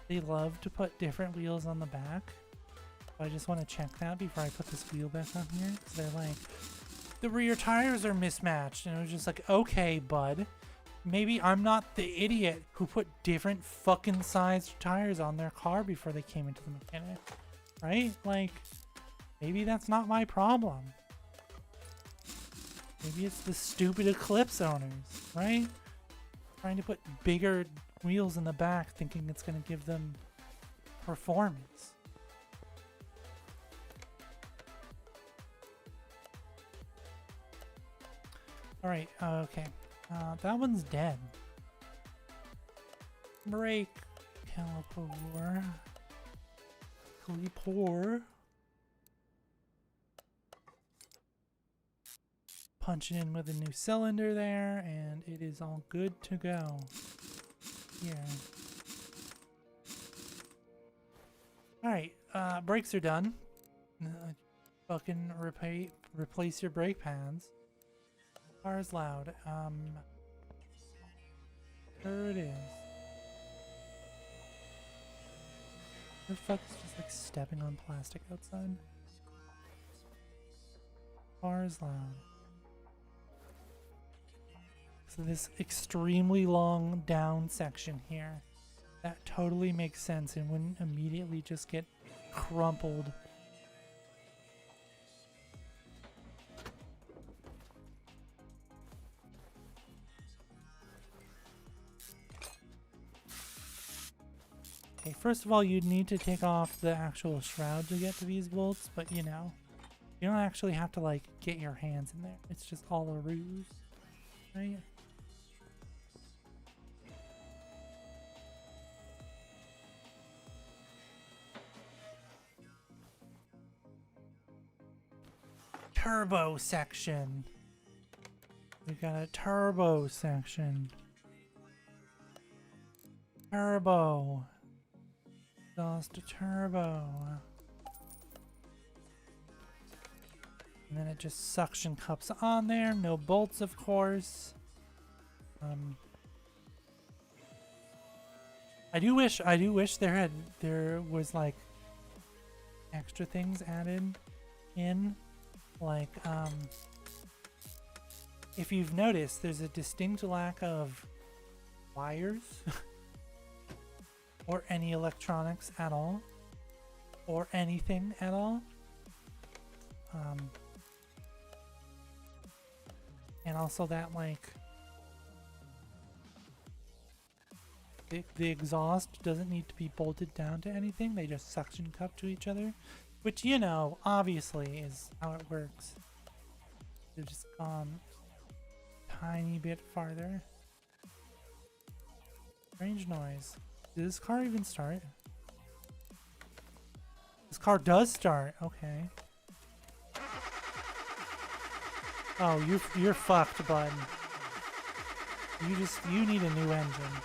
They love to put different wheels on the back. So I just want to check that before I put this wheel back on here. Because they're like, the rear tires are mismatched. And I was just like, okay, bud. Maybe I'm not the idiot who put different fucking sized tires on their car before they came into the mechanic. Right? Like, maybe that's not my problem. Maybe it's the stupid Eclipse owners, right? Trying to put bigger wheels in the back thinking it's going to give them performance. Alright, okay. That one's dead. Brake caliper. Caliper. Punch it in with a new cylinder there, and it is all good to go. Here. Alright, brakes are done. Fucking replace your brake pads. Car is loud. There it is. The fuck is just like stepping on plastic outside? Car is loud. So this extremely long down section here, that totally makes sense and wouldn't immediately just get crumpled. Okay, first of all, you'd need to take off the actual shroud to get to these bolts, but you know, you don't actually have to like get your hands in there. It's just all a ruse, right? Turbo section. We got a turbo section. Turbo. Exhaust to turbo. And then it just suction cups on there. No bolts, of course. I do wish there was like extra things added in. Like, if you've noticed, there's a distinct lack of wires or any electronics at all, or anything at all. And also that, like, the exhaust doesn't need to be bolted down to anything. They just suction cup to each other. Which, you know, obviously is how it works. They've just gone a tiny bit farther. Strange noise. Did this car even start? This car does start. Okay. Oh, you're fucked, bud. You need a new engine.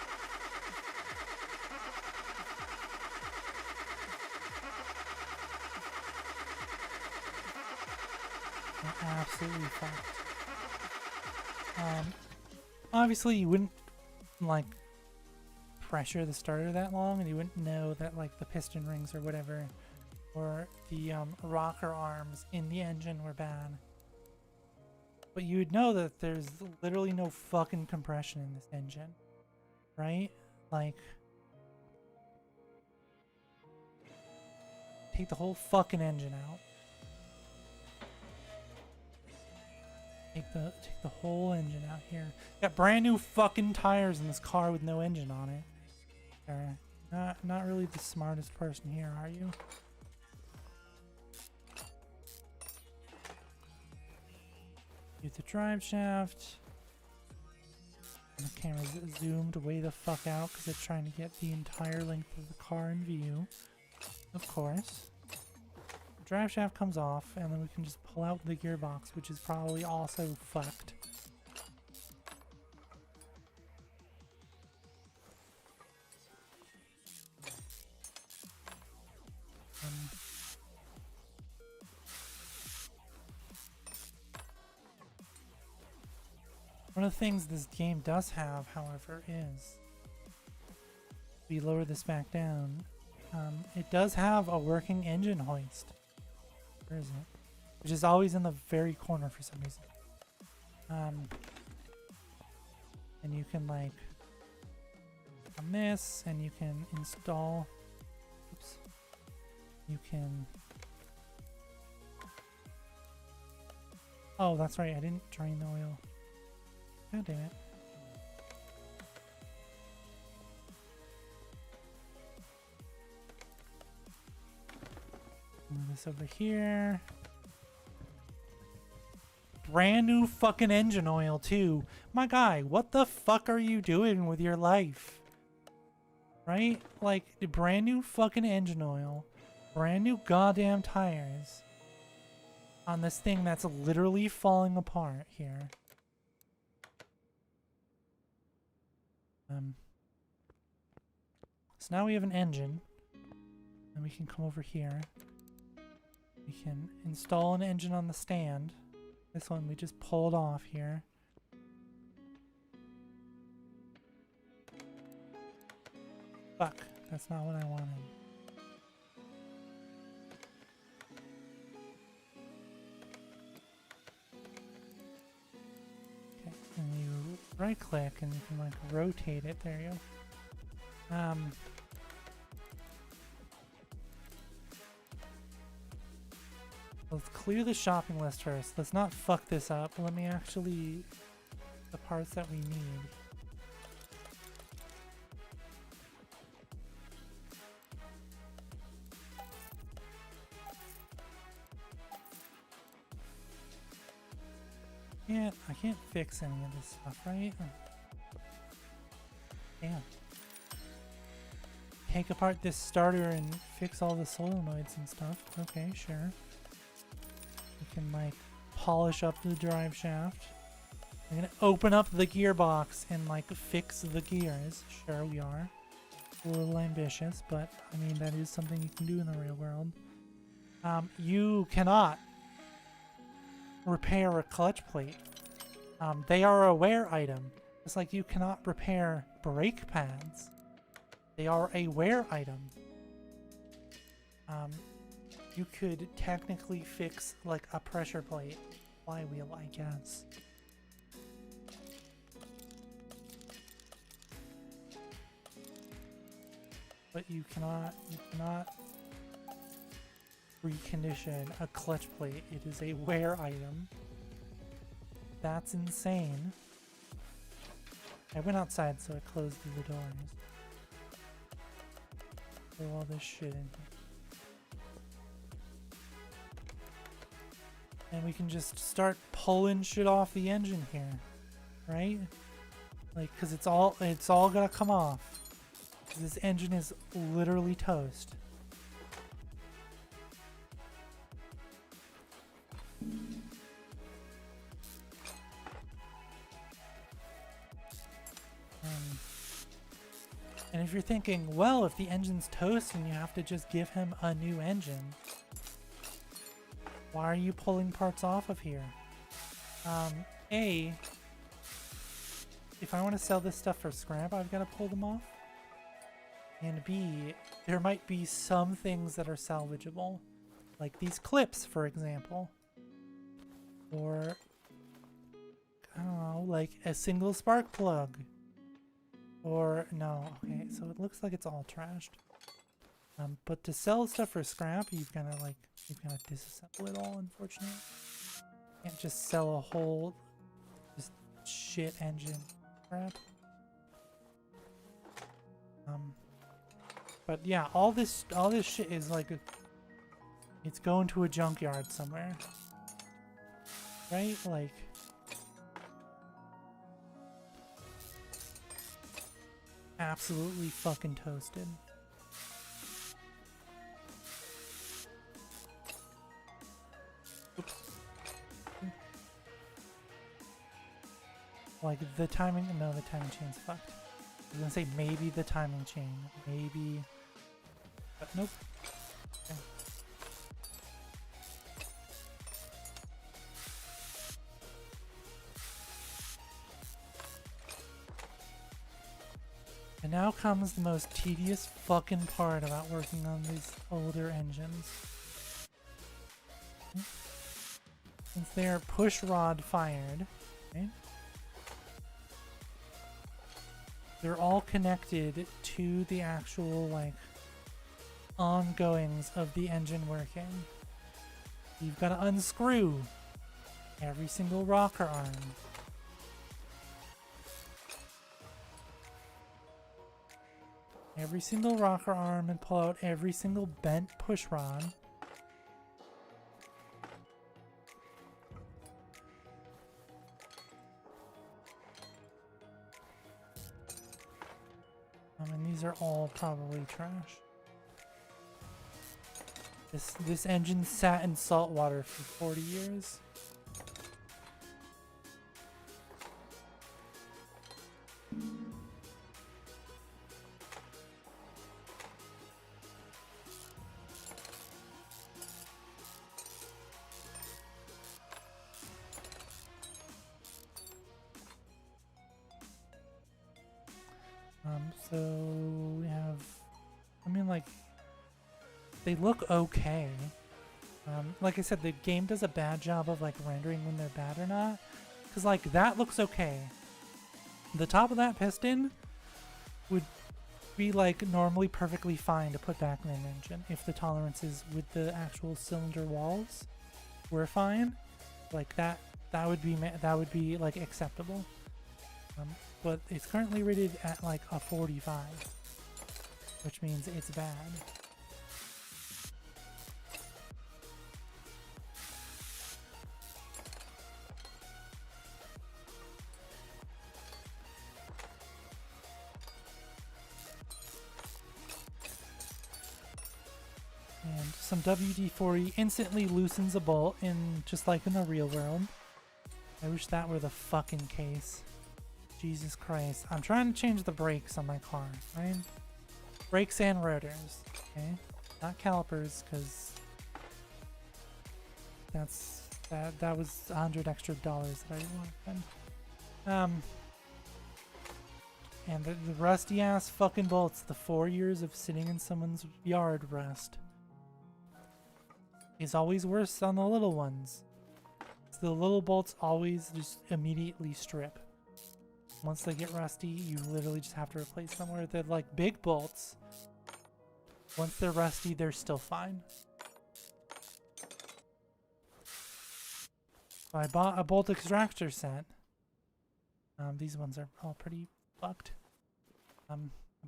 Absolutely fucked. Obviously you wouldn't like pressure the starter that long, and you wouldn't know that like the piston rings or whatever, or the rocker arms in the engine were bad. But you would know that there's literally no fucking compression in this engine, right? Like, take the whole fucking engine out. Take the whole engine out here. Got brand new fucking tires in this car with no engine on it. Not really the smartest person here, are you? Use the drive shaft. And the camera's zoomed way the fuck out because it's trying to get the entire length of the car in view. Of course. Drive shaft comes off, and then we can just pull out the gearbox, which is probably also fucked. One of the things this game does have, however, is we lower this back down. It does have a working engine hoist. Where is it? Which is always in the very corner for some reason. And you can like on this, and you can install. Oops. You can. Oh, that's right. I didn't drain the oil. God damn it. Move this over here. Brand new fucking engine oil too. My guy, what the fuck are you doing with your life? Right? Like, the brand new fucking engine oil. Brand new goddamn tires. On this thing that's literally falling apart here. So now we have an engine. And we can come over here. We can install an engine on the stand. This one we just pulled off here. Fuck, that's not what I wanted. Okay, and you right click and you can like rotate it. There you go. Let's clear the shopping list first. Let's not fuck this up. Let me actually... the parts that we need. I can't fix any of this stuff, right? Damn. Take apart this starter and fix all the solenoids and stuff. Okay, sure. We can like polish up the drive shaft. We're gonna open up the gearbox and like fix the gears. Sure, we are. A little ambitious, but I mean that is something you can do in the real world. You cannot repair a clutch plate. They are a wear item. Just like you cannot repair brake pads. They are a wear item. You could technically fix like a pressure plate flywheel, I guess. But you cannot recondition a clutch plate. It is a wear item. That's insane. I went outside, so I closed the doors. Throw all this shit in here. And we can just start pulling shit off the engine here, right? Like, cause it's all gonna come off. This engine is literally toast. And if you're thinking, well, if the engine's toast and you have to just give him a new engine, why are you pulling parts off of here? A, if I want to sell this stuff for scrap, I've got to pull them off. And B, there might be some things that are salvageable. Like these clips, for example. Or, I don't know, like a single spark plug. Or, no, okay, so it looks like it's all trashed. But to sell stuff for scrap, you've gotta disassemble it all, unfortunately. Can't just sell a whole, just shit engine crap. But yeah, all this shit is like it's going to a junkyard somewhere. Right? Like, absolutely fucking toasted. Oops. Like the timing, no, the timing chain's fucked. I was gonna say maybe the timing chain, maybe, but nope. Okay. And now comes the most tedious fucking part about working on these older engines. Since they are push rod fired, okay, they're all connected to the actual, like, ongoings of the engine working. You've got to unscrew every single rocker arm. Every single rocker arm and pull out every single bent push rod. And these are all probably trash. This engine sat in salt water for 40 years. So we have, I mean, like, they look okay. Like I said, the game does a bad job of like rendering when they're bad or not. Cause like that looks okay. The top of that piston would be like normally perfectly fine to put back in an engine if the tolerances with the actual cylinder walls were fine. Like that would be like acceptable. But it's currently rated at like a 45, which means it's bad. And some WD-40 instantly loosens a bolt just like in the real world. I wish that were the fucking case. Jesus Christ. I'm trying to change the brakes on my car, right? Brakes and rotors, okay? Not calipers, because that was $100 extra that I didn't want to spend. And the rusty ass fucking bolts, the 4 years of sitting in someone's yard rust is always worse on the little ones. The little bolts always just immediately strip. Once they get rusty, you literally just have to replace them. Where they're like big bolts, once they're rusty, they're still fine. So I bought a bolt extractor set. These ones are all pretty fucked. I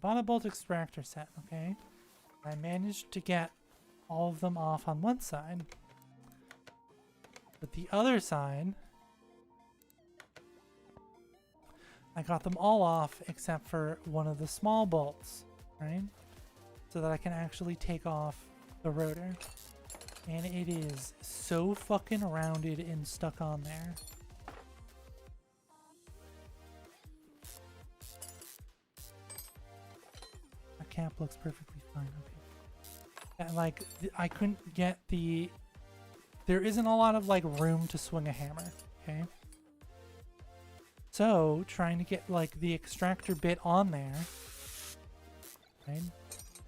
bought a bolt extractor set, okay? I managed to get all of them off on one side. But the other side, I got them all off except for one of the small bolts, right? So that I can actually take off the rotor. And it is so fucking rounded and stuck on there. The cap looks perfectly fine, okay. And like, I couldn't get there isn't a lot of like room to swing a hammer, okay? So, trying to get like the extractor bit on there, right?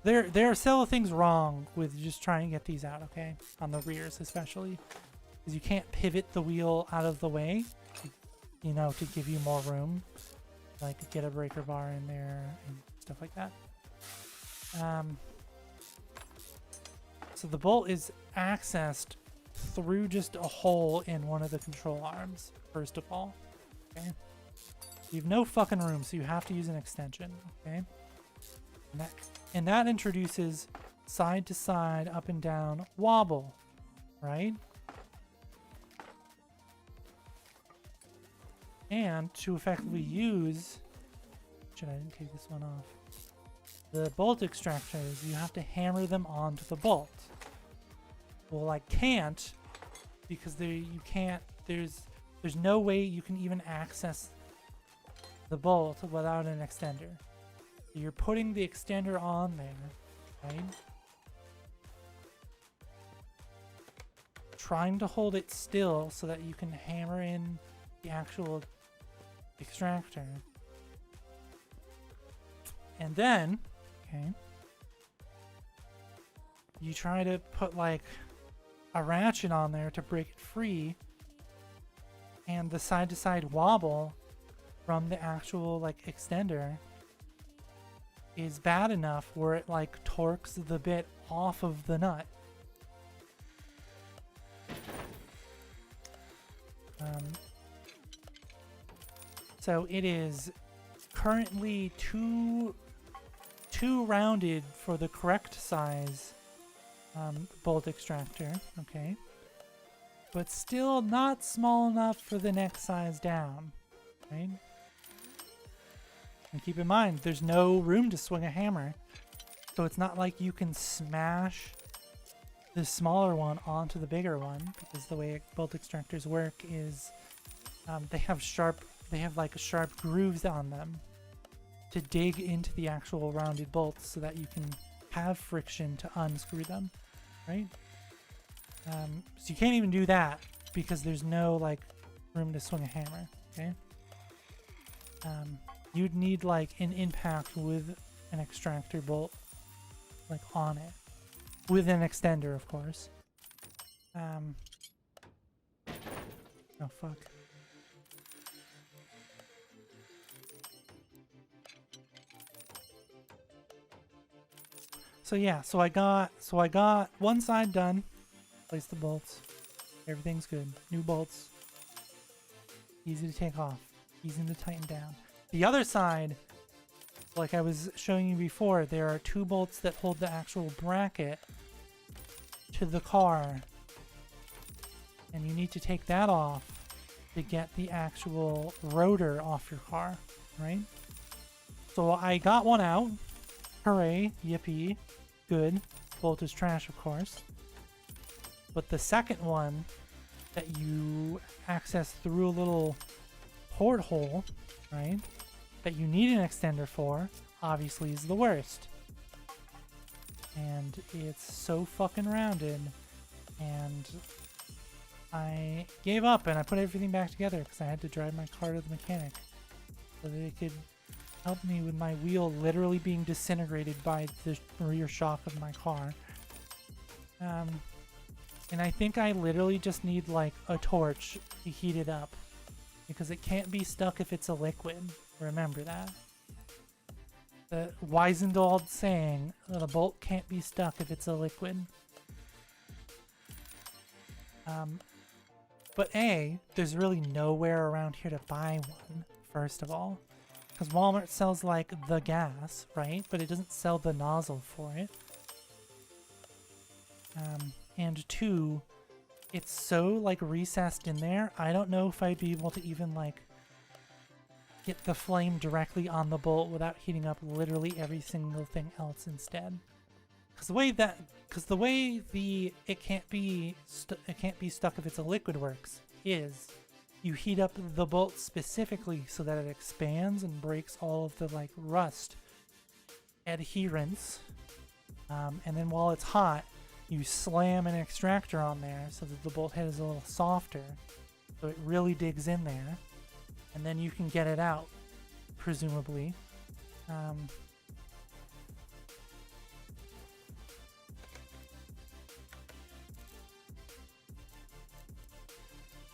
There are several things wrong with just trying to get these out, okay? On the rears especially. Because you can't pivot the wheel out of the way, you know, to give you more room. Like get a breaker bar in there and stuff like that. So the bolt is accessed through just a hole in one of the control arms, first of all. Okay? You have no fucking room, so you have to use an extension, okay? And that introduces side to side, up and down wobble, right? And to effectively use, shit, I didn't take this one off. The bolt extractors, you have to hammer them onto the bolt. Well, I can't because there's no way you can even access the bolt without an extender. You're putting the extender on there, right? Trying to hold it still so that you can hammer in the actual extractor. And then, okay, you try to put like a ratchet on there to break it free, and the side to side wobble from the actual like extender is bad enough where it like torques the bit off of the nut. So it is currently too rounded for the correct size bolt extractor, okay, but still not small enough for the next size down, right? And keep in mind, there's no room to swing a hammer, so it's not like you can smash the smaller one onto the bigger one, because the way bolt extractors work is they have like sharp grooves on them to dig into the actual rounded bolts so that you can have friction to unscrew them, right? So you can't even do that because there's no like room to swing a hammer, okay? You'd need like an impact with an extractor bolt like on it, with an extender, of course. Oh fuck. So yeah, so I got one side done. Place the bolts. Everything's good. New bolts. Easy to take off. Easy to tighten down. The other side, like I was showing you before, there are two bolts that hold the actual bracket to the car. And you need to take that off to get the actual rotor off your car, right? So I got one out. Hooray, yippee, good. Bolt is trash, of course. But the second one that you access through a little porthole, right, that you need an extender for, obviously is the worst. And it's so fucking rounded, and I gave up and I put everything back together because I had to drive my car to the mechanic so that it could help me with my wheel literally being disintegrated by the rear shock of my car. And I think I literally just need like a torch to heat it up because it can't be stuck if it's a liquid. Remember that. The Weissendold saying that a bolt can't be stuck if it's a liquid. But there's really nowhere around here to buy one, first of all. Because Walmart sells like the gas, right? But it doesn't sell the nozzle for it. And two, it's so like recessed in there, I don't know if I'd be able to even like get the flame directly on the bolt without heating up literally every single thing else instead. Because the way it can't be stuck if it's a liquid works is you heat up the bolt specifically so that it expands and breaks all of the like rust adherence, and then while it's hot you slam an extractor on there so that the bolt head is a little softer so it really digs in there, and then you can get it out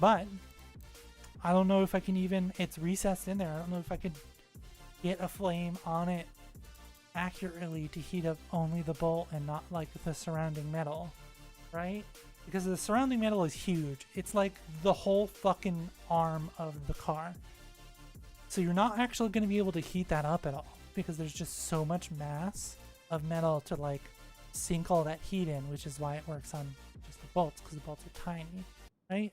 But I don't know if I can even, it's recessed in there. I don't know if I could get a flame on it accurately to heat up only the bolt and not like the surrounding metal, right? Because the surrounding metal is huge. It's like the whole fucking arm of the car. So you're not actually going to be able to heat that up at all because there's just so much mass of metal to like sink all that heat in, which is why it works on just the bolts, because the bolts are tiny, right?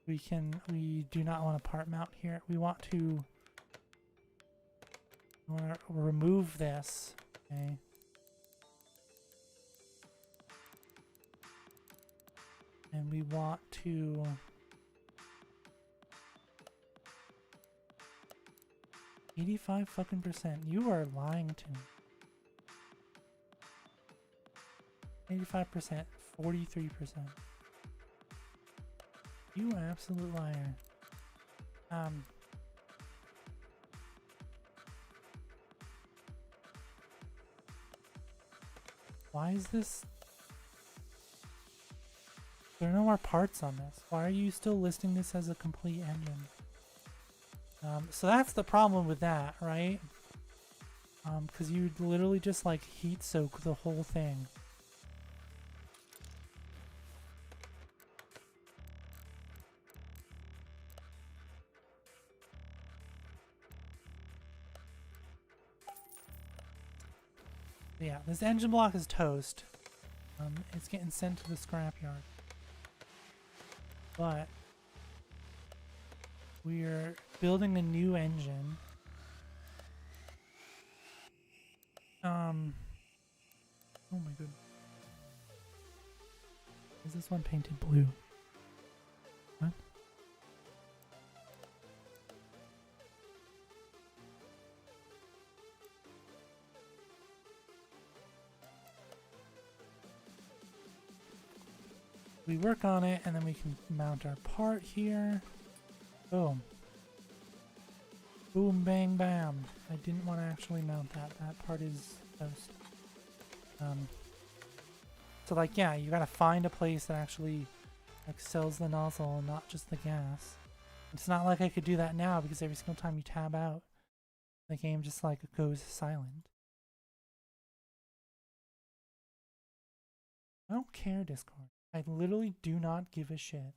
We do not want to part mount here. We want to remove this, okay? And we want to 85 fucking %. You are lying to me. 85%, 43%. You absolute liar. Why is this? There are no more parts on this. Why are you still listing this as a complete engine? So that's the problem with that, right? Because you literally just like heat soak the whole thing. Yeah, this engine block is toast. It's getting sent to the scrapyard. But we're building a new engine. Oh my goodness. Is this one painted blue? What? We work on it and then we can mount our part here. Boom. Boom, bang, bam. I didn't want to actually mount that. That part is toast. So like, yeah, you gotta find a place that actually like sells the nozzle and not just the gas. It's not like I could do that now because every single time you tab out, the game just like goes silent. I don't care, Discord. I literally do not give a shit.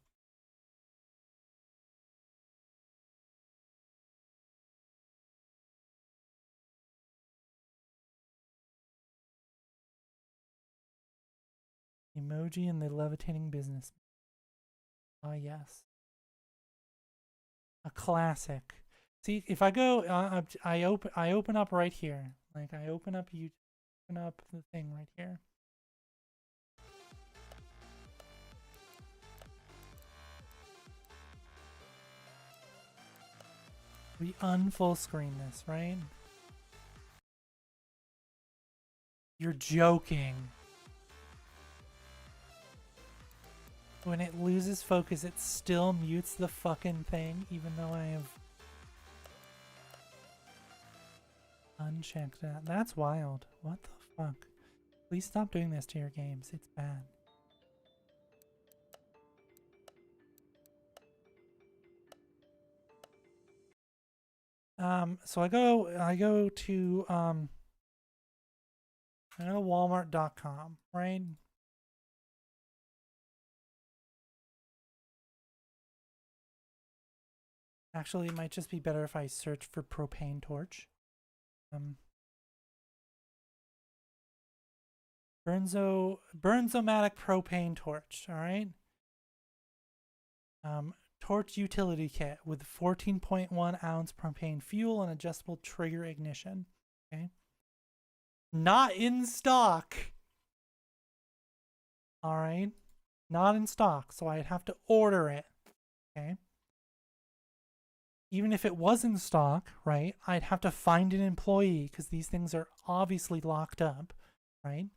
Emoji and the levitating business. Ah, yes. A classic. See, if I go, I open up right here. Like I open up the thing right here. We unfull screen this, right? You're joking. When it loses focus, it still mutes the fucking thing, even though I have unchecked that. That's wild. What the fuck? Please stop doing this to your games. It's bad. So I go to Walmart.com, right? Actually, it might just be better if I search for propane torch. Burnzomatic propane torch, all right? Torch utility kit with 14.1 ounce propane fuel and adjustable trigger ignition. Okay. Not in stock. All right. Not in stock, so I'd have to order it. Okay. Even if it was in stock, right, I'd have to find an employee because these things are obviously locked up, right?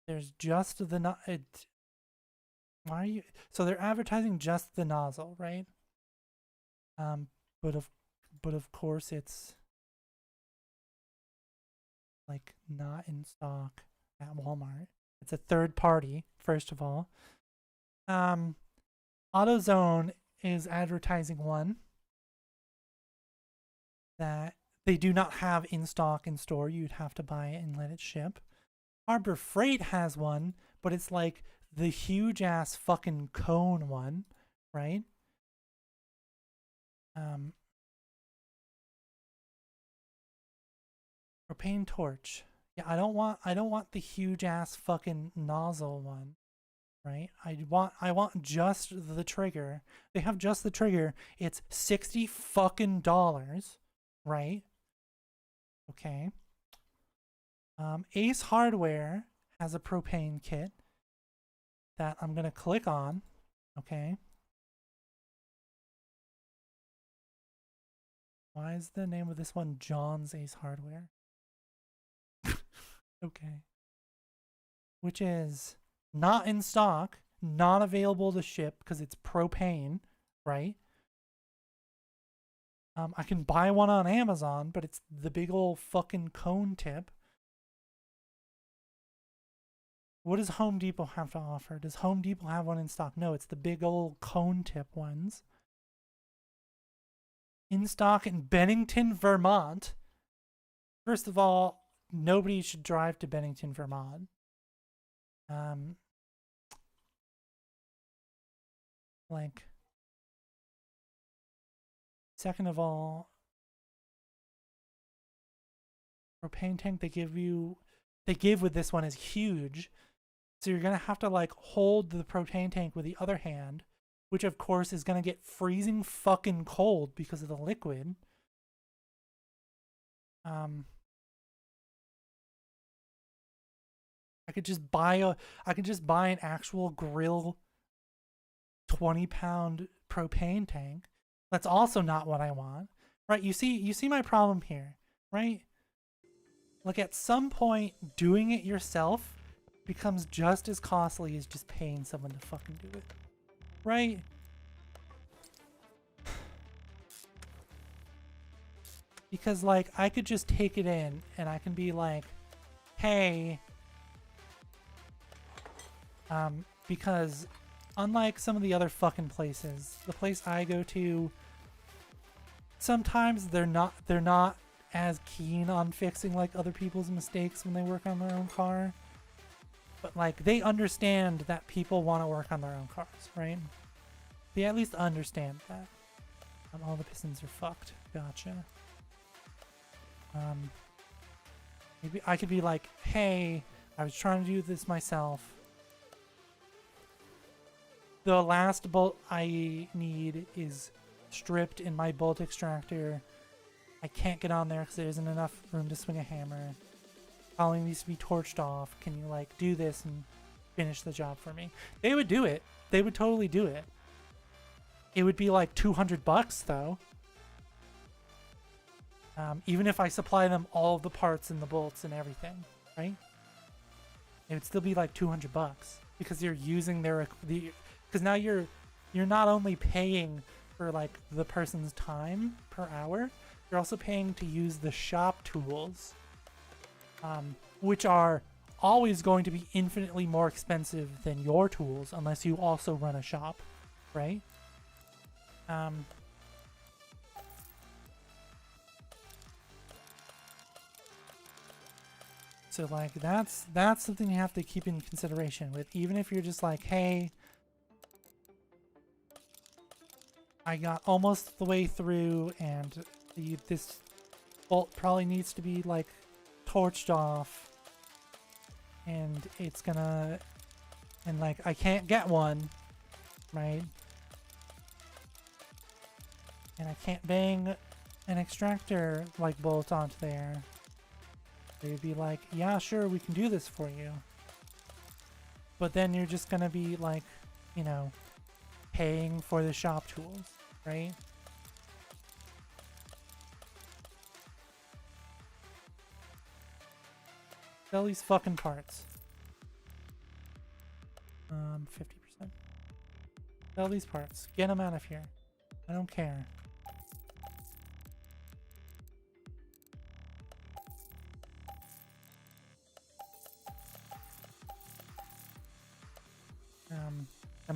There's just the why are you? So they're advertising just the nozzle, right? But of course it's like not in stock at Walmart. It's a third party, first of all. AutoZone is advertising one that they do not have in stock in store. You'd have to buy it and let it ship. Harbor Freight has one, but it's like the huge ass fucking cone one, right? Propane torch. Yeah, I don't want the huge ass fucking nozzle one, right? I want just the trigger. They have just the trigger. It's $60 fucking dollars, right? Okay. Ace Hardware has a propane kit that I'm gonna click on. Okay. Why is the name of this one John's Ace Hardware? Okay. Which is not in stock, not available to ship because it's propane, right? I can buy one on Amazon, but it's the big old fucking cone tip. What does Home Depot have to offer? Does Home Depot have one in stock? No, it's the big old cone tip ones. In stock in Bennington, Vermont. First of all, nobody should drive to Bennington, Vermont. Like, second of all, propane tank they give with this one is huge. So you're going to have to like hold the propane tank with the other hand, which of course is going to get freezing fucking cold because of the liquid. I could just buy an actual grill 20-pound propane tank. That's also not what I want. Right? You see my problem here, right? Like at some point doing it yourself becomes just as costly as just paying someone to fucking do it. Right? Because like I could just take it in and I can be like, hey, because unlike some of the other fucking places, the place I go to, sometimes they're not as keen on fixing like other people's mistakes when they work on their own car. But like they understand that people want to work on their own cars, right? They at least understand that. All the pistons are fucked. Gotcha. Maybe I could be like, hey, I was trying to do this myself. The last bolt I need is stripped in my bolt extractor. I can't get on there because there isn't enough room to swing a hammer. Probably needs to be torched off. Can you like do this and finish the job for me? They would do it. They would totally do it. It would be like $200 though. Even if I supply them all of the parts and the bolts and everything, right? It would still be like $200 because you're using because now you're not only paying for like the person's time per hour, you're also paying to use the shop tools, which are always going to be infinitely more expensive than your tools unless you also run a shop, right? So like that's something you have to keep in consideration with, even if you're just like, hey, I got almost the way through and this bolt probably needs to be like torched off and it's gonna, and like I can't get one, right? And I can't bang an extractor like bolt onto there. They'd be like, yeah, sure, we can do this for you. But then you're just gonna be like, you know, paying for the shop tools, right? Sell these fucking parts. 50%. Sell these parts. Get them out of here. I don't care.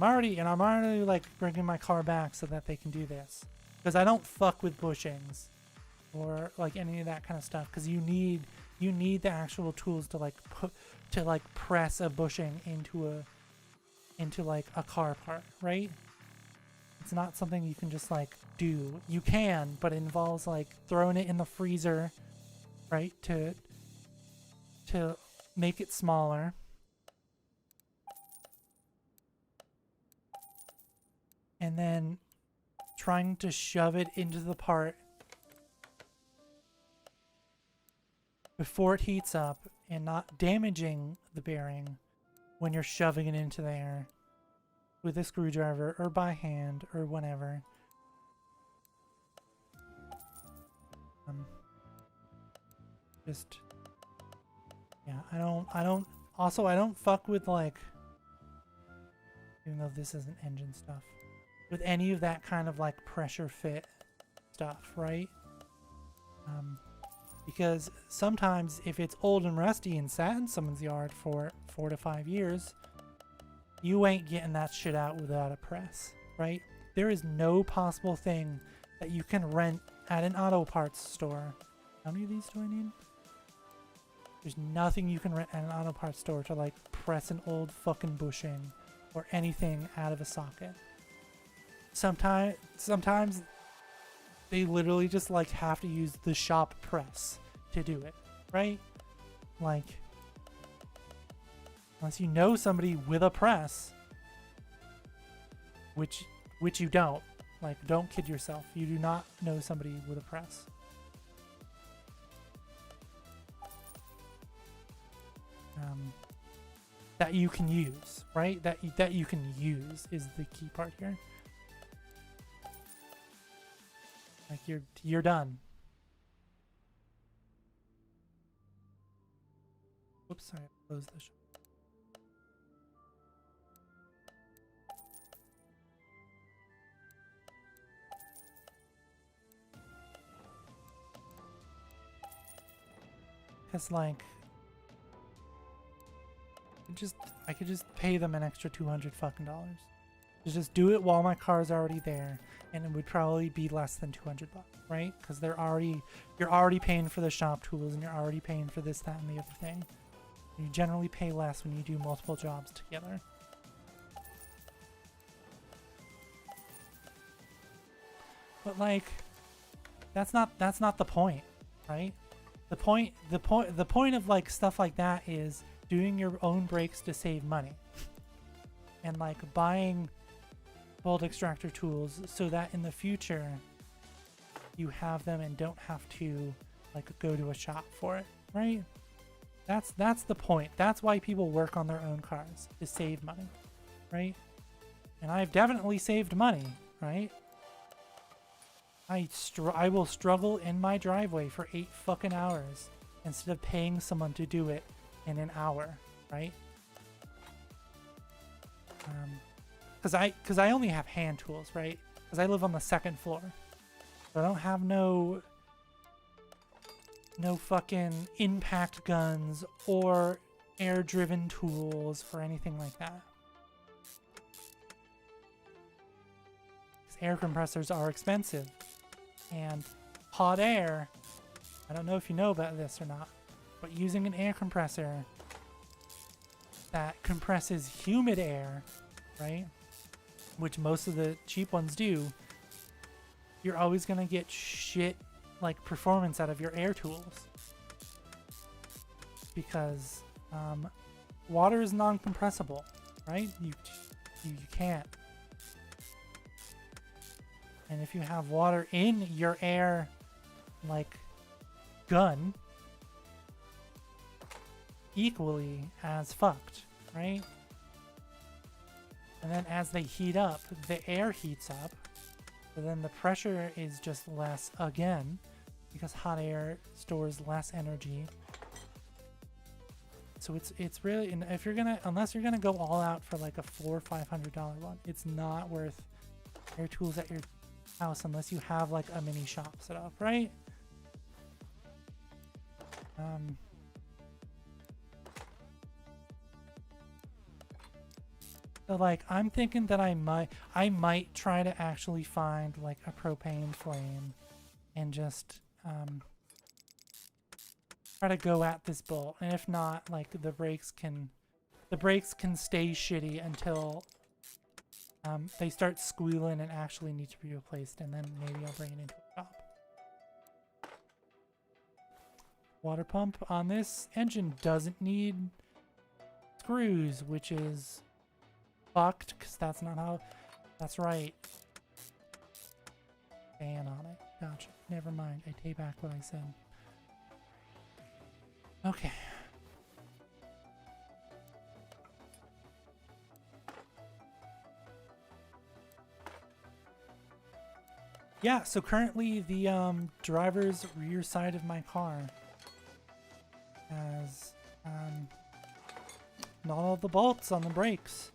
I'm already like bringing my car back so that they can do this, because I don't fuck with bushings or like any of that kind of stuff, because you need the actual tools to like press a bushing into like a car part, right? It's not something you can just like do. You can, but it involves like throwing it in the freezer, right, to make it smaller. And then trying to shove it into the part before it heats up and not damaging the bearing when you're shoving it into there with a screwdriver or by hand or whatever. Just, yeah, I don't fuck with like, even though this isn't engine stuff, with any of that kind of like pressure fit stuff, right? Because sometimes if it's old and rusty and sat in someone's yard for 4 to 5 years, you ain't getting that shit out without a press, right? There is no possible thing that you can rent at an auto parts store. How many of these do I need? There's nothing you can rent at an auto parts store to like press an old fucking bushing or anything out of a socket. Sometimes they literally just like have to use the shop press to do it, right? Like, unless you know somebody with a press, which you don't. Like, don't kid yourself. You do not know somebody with a press. That you can use, right? That you can use is the key part here. Like, you're done. Whoops, I closed the shop. Because like, I could just pay them an extra $200 fucking dollars to just do it while my car's already there, and it would probably be less than $200, right? Because you're already paying for the shop tools, and you're already paying for this, that, and the other thing. You generally pay less when you do multiple jobs together. But like, that's not the point, right? The point of like stuff like that is doing your own brakes to save money, and like buying bolt extractor tools so that in the future you have them and don't have to like go to a shop for it, right? That's the point. That's why people work on their own cars, to save money, right? And I've definitely saved money, right? I will struggle in my driveway for 8 fucking hours instead of paying someone to do it in an hour, right? Because I only have hand tools, right? Because I live on the 2nd floor, so I don't have no fucking impact guns or air-driven tools or anything like that. Because air compressors are expensive, and hot air, I don't know if you know about this or not, but using an air compressor that compresses humid air, right, which most of the cheap ones do, you're always going to get shit like performance out of your air tools, because water is non-compressible, right? You can't. And if you have water in your air like gun, equally as fucked, right? And then as they heat up, the air heats up, so then the pressure is just less again, because hot air stores less energy. So it's really, and if you're gonna, unless you're gonna go all out for like a $400 or $500 one, it's not worth air tools at your house unless you have like a mini shop set up, right? So like I'm thinking that I might try to actually find like a propane flame and just try to go at this bolt. And if not, like the brakes can stay shitty until they start squealing and actually need to be replaced, and then maybe I'll bring it into a shop. Water pump on this engine doesn't need screws, which is fucked, because that's not how... That's right. Fan on it. Gotcha. Never mind. I take back what I said. Okay. Yeah, so currently the driver's rear side of my car has not all the bolts on the brakes.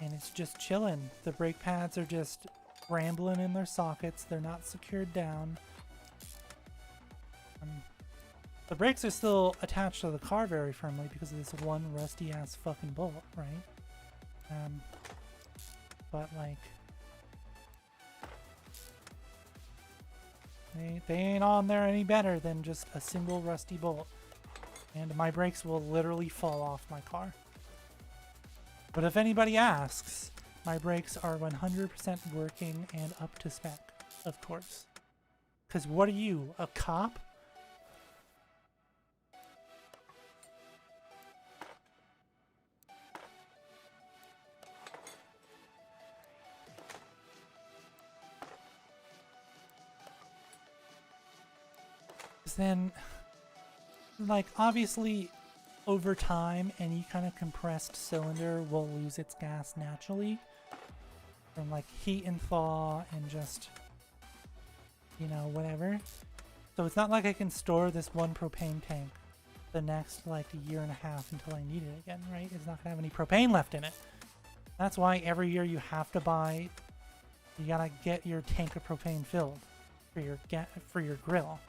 And it's just chilling. The brake pads are just rambling in their sockets. They're not secured down. The brakes are still attached to the car very firmly because of this one rusty ass fucking bolt, right? But like, they ain't on there any better than just a single rusty bolt. And my brakes will literally fall off my car. But if anybody asks, my brakes are 100% working and up to spec, of course. Because what are you, a cop? Then, like, obviously, over time, any kind of compressed cylinder will lose its gas naturally from, like, heat and thaw and just, you know, whatever. So it's not like I can store this one propane tank the next, like, a year and a half until I need it again, right? It's not gonna have any propane left in it. That's why every year you have to buy, you gotta get your tank of propane filled for your grill.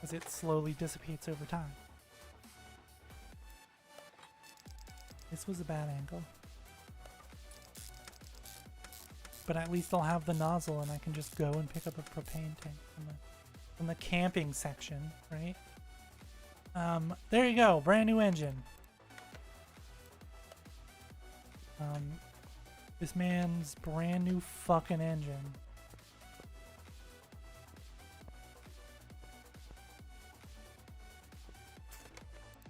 As it slowly dissipates over time. This was a bad angle. But at least I'll have the nozzle and I can just go and pick up a propane tank from the camping section, right? There you go, brand new engine. This man's brand new fucking engine.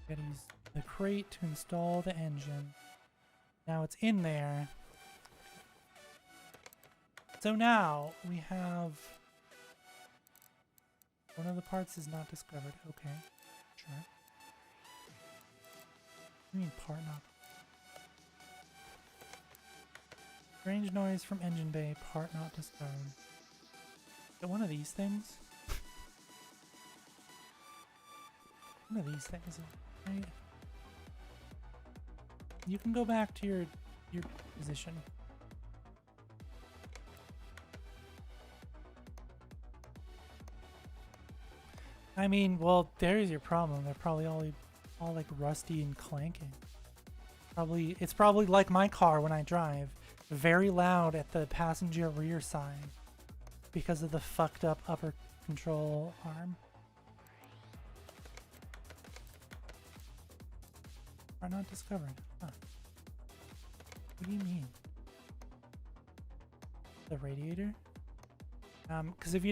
Gotta use the crate to install the engine. Now it's in there. So now we have... One of the parts is not discovered. Okay, sure. I mean part not. Strange noise from engine bay, part not discovered. Get one of these things. One of these things. Right. You can go back to your position. I mean, well, there's your problem. They're probably all like rusty and clanking. It's probably like my car when I drive, very loud at the passenger rear side because of the fucked up upper control arm. Are not discovered. Huh. What do you mean? The radiator? Because if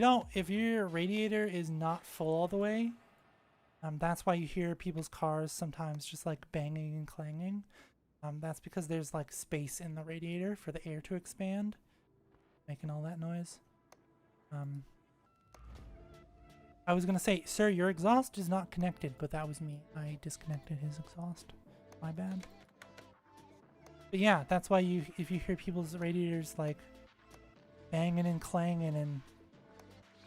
your radiator is not full all the way, that's why you hear people's cars sometimes just like banging and clanging. That's because there's like space in the radiator for the air to expand, making all that noise. I was gonna say, sir, your exhaust is not connected, but that was me. I disconnected his exhaust. My bad. But yeah, that's why if you hear people's radiators like banging and clanging and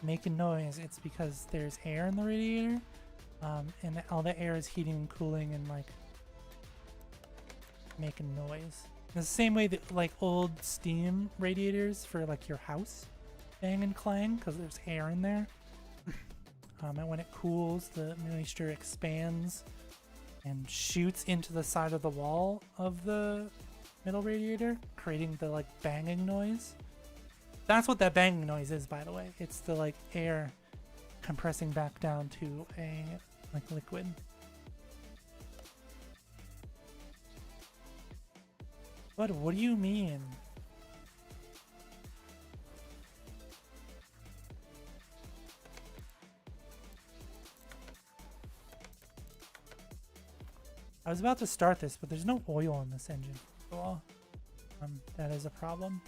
making noise, it's because there's air in the radiator, and all the air is heating and cooling and like making noise. It's the same way that like old steam radiators for like your house bang and clang because there's air in there. And when it cools, the moisture expands and shoots into the side of the wall of the middle radiator, creating the like banging noise. That's what that banging noise is, by the way. It's the like air compressing back down to a like liquid. But what do you mean? I was about to start this, but there's no oil in this engine. Well, that is a problem.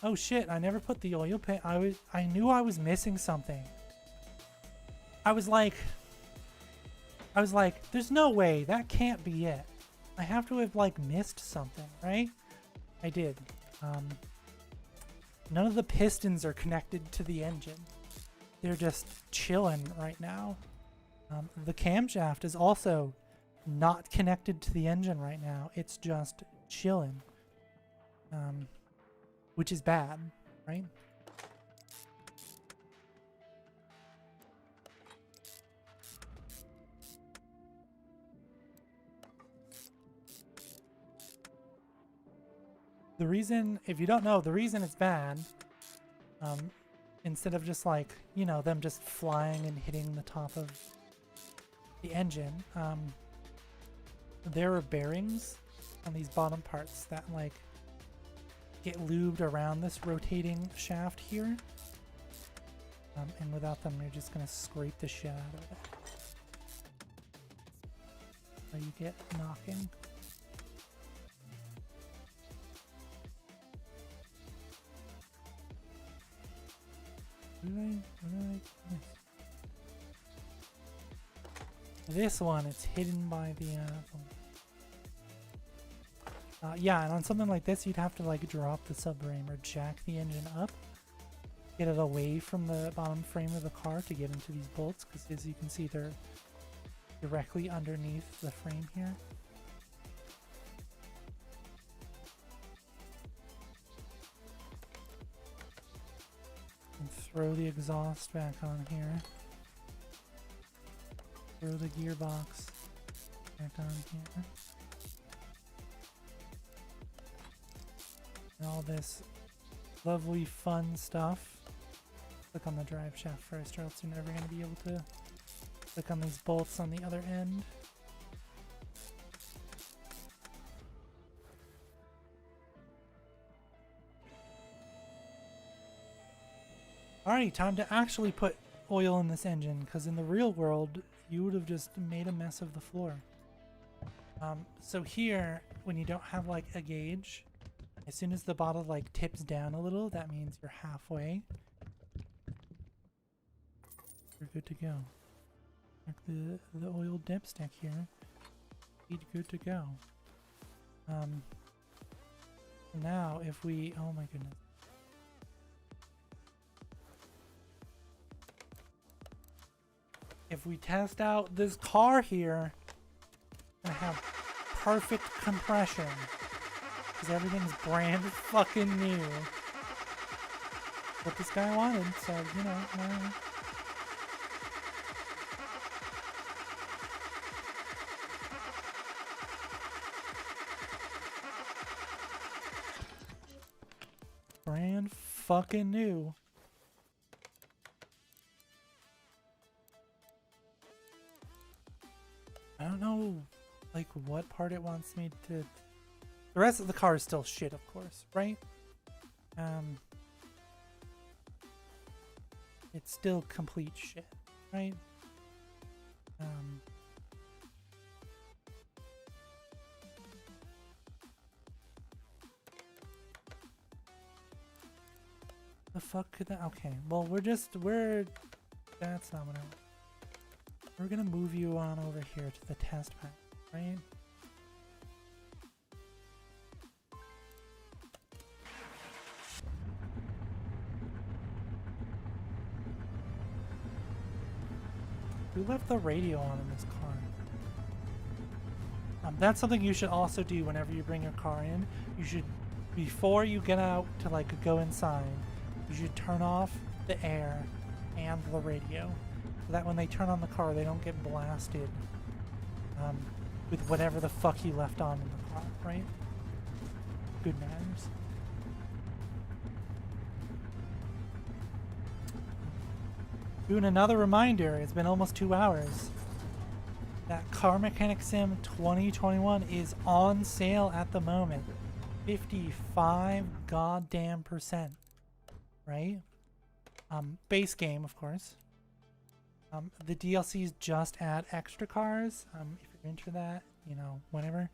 Oh shit, I never put the oil pan. I knew I was missing something. I was like, there's no way, that can't be it. I have to have like missed something, right? I did. None of the pistons are connected to the engine. They're just chilling right now. The camshaft is also not connected to the engine right now. It's just chilling. Which is bad, right? The reason, if you don't know, the reason it's bad, instead of just like, you know, them just flying and hitting the top of the engine, there are bearings on these bottom parts that like get lubed around this rotating shaft here, and without them you're just gonna scrape the shit out of it, so you get knocking. What did I miss? This one, it's hidden by the yeah, and on something like this you'd have to like drop the subframe or jack the engine up, get it away from the bottom frame of the car to get into these bolts, because as you can see they're directly underneath the frame here. And throw the exhaust back on here. Throw the gearbox back on here. And all this lovely fun stuff. Click on the drive shaft first, or else you're never going to be able to click on these bolts on the other end. Alright, time to actually put oil in this engine, because in the real world you would have just made a mess of the floor. So here, when you don't have like a gauge, as soon as the bottle like tips down a little, that means you're halfway. You're good to go. Check the oil dipstick here. Be good to go. Now if we, oh my goodness. If we test out this car here, it's gonna have perfect compression, because everything's brand fucking new. What this guy wanted, so you know. Brand fucking new. I don't know, like, what part it wants me to... The rest of the car is still shit, of course, right? It's still complete shit, right? The fuck could that... Okay, well, that's not what I want. We're gonna move you on over here to the test pack, right? We left the radio on in this car. That's something you should also do whenever you bring your car in. You should, before you get out to like go inside, you should turn off the air and the radio, so that when they turn on the car, they don't get blasted with whatever the fuck you left on in the car, right? Good manners. Doing another reminder, it's been almost 2 hours. That Car Mechanic Sim 2021 is on sale at the moment. 55 goddamn %. Right? Base game, of course. The DLCs just add extra cars. If you're into that, you know, whatever.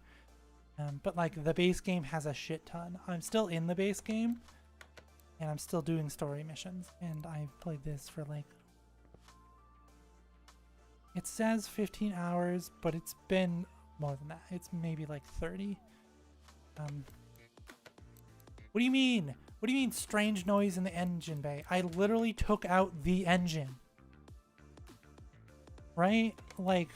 But like the base game has a shit ton. I'm still in the base game, and I'm still doing story missions. And I've played this for like, it says 15 hours, but it's been more than that. It's maybe like 30. What do you mean? What do you mean strange noise in the engine bay? I literally took out the engine. Right? Like...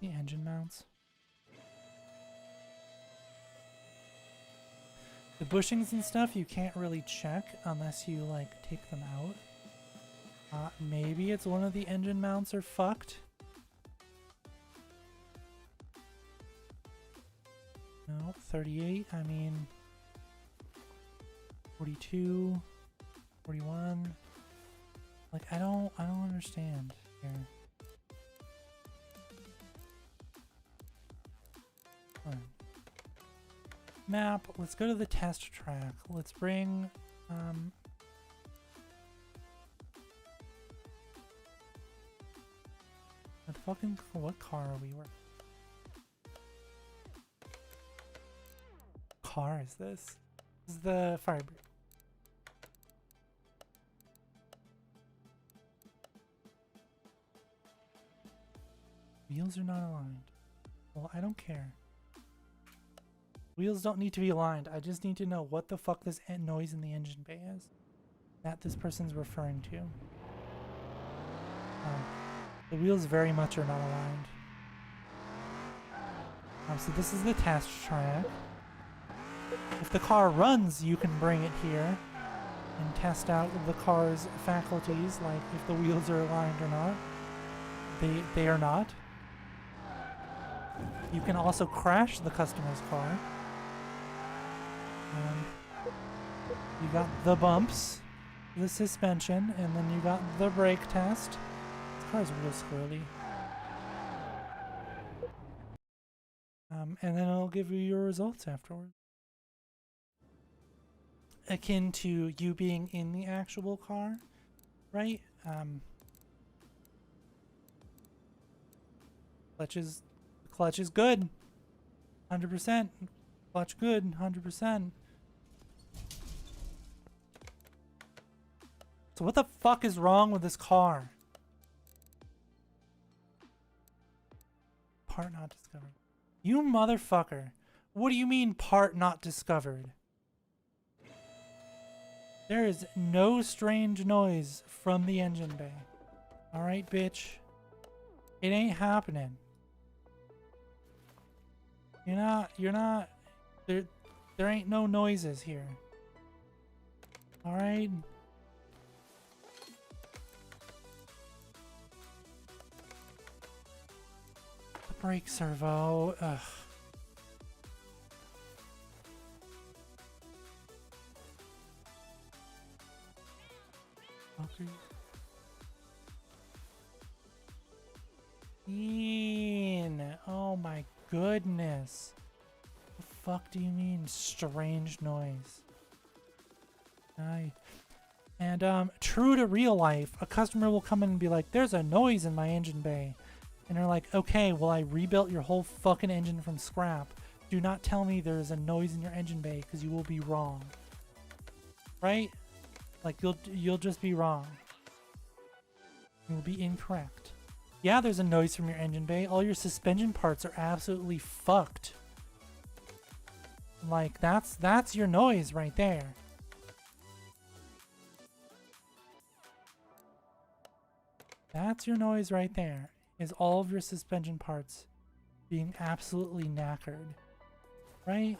the engine mounts. The bushings and stuff you can't really check unless you like take them out. Maybe it's one of the engine mounts are fucked. No, 38, I mean 42, 41. Like I don't understand here. Hold on. Map, let's go to the test track. Let's bring what car are we working? Car is this? This is the Firebird. Wheels are not aligned. Well, I don't care. Wheels don't need to be aligned. I just need to know what the fuck this noise in the engine bay is that this person's referring to. The wheels very much are not aligned. So this is the test track. If the car runs, you can bring it here and test out the car's faculties, like if the wheels are aligned or not. They are not. You can also crash the customer's car. You got the bumps, the suspension, and then you got the brake test. This car's real squirrely. And then it'll give you your results afterwards. Akin to you being in the actual car, right? Clutch is good. 100%. Clutch good, 100%. So what the fuck is wrong with this car? Part not discovered. You motherfucker. What do you mean part not discovered? There is no strange noise from the engine bay. Alright, bitch. It ain't happening. You're not, there ain't no noises here. Alright? The brake servo, ugh. Okay. Oh my goodness. The fuck do you mean strange noise? And true to real life, a customer will come in and be like, there's a noise in my engine bay. And they're like, okay, well I rebuilt your whole fucking engine from scrap. Do not tell me there's a noise in your engine bay because you will be wrong. Right? Like you'll just be wrong. You'll be incorrect. Yeah, there's a noise from your engine bay. All your suspension parts are absolutely fucked. Like that's your noise right there. That's your noise right there. Is all of your suspension parts being absolutely knackered, right?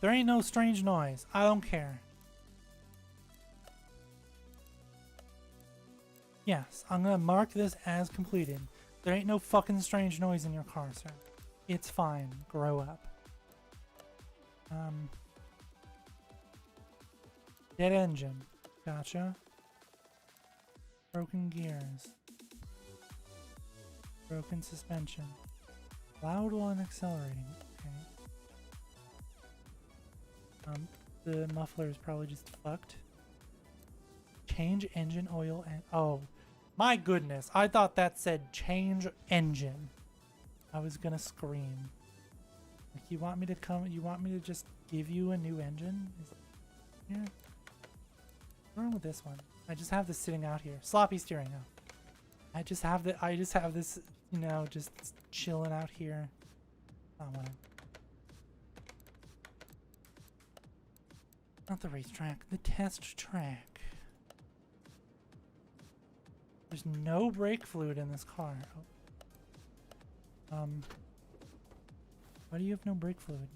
There ain't no strange noise. I don't care. Yes, I'm gonna mark this as completed. There ain't no fucking strange noise in your car, sir. It's fine. Grow up. Dead engine. Gotcha. Broken gears. Broken suspension. Loud while accelerating. Okay. The muffler is probably just fucked. Change engine oil and oh my goodness, I thought that said change engine. I was gonna scream. Like, you want me to just give you a new engine? Yeah. What's wrong with this one? I just have this sitting out here. Sloppy steering now. I just have this, you know, just chilling out here. Not the racetrack, the test track. There's no brake fluid in this car. Oh. Why do you have no brake fluid?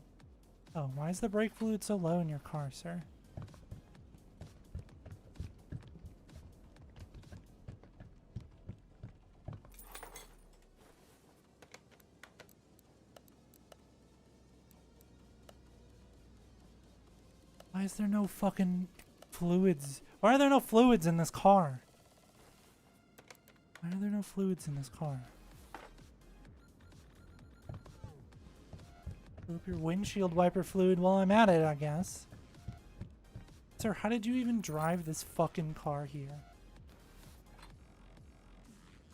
Oh, why is the brake fluid so low in your car, sir? Why is there no fucking fluids? Why are there no fluids in this car? Why are there no fluids in this car? Fill up your windshield wiper fluid while I'm at it, I guess. Sir, how did you even drive this fucking car here?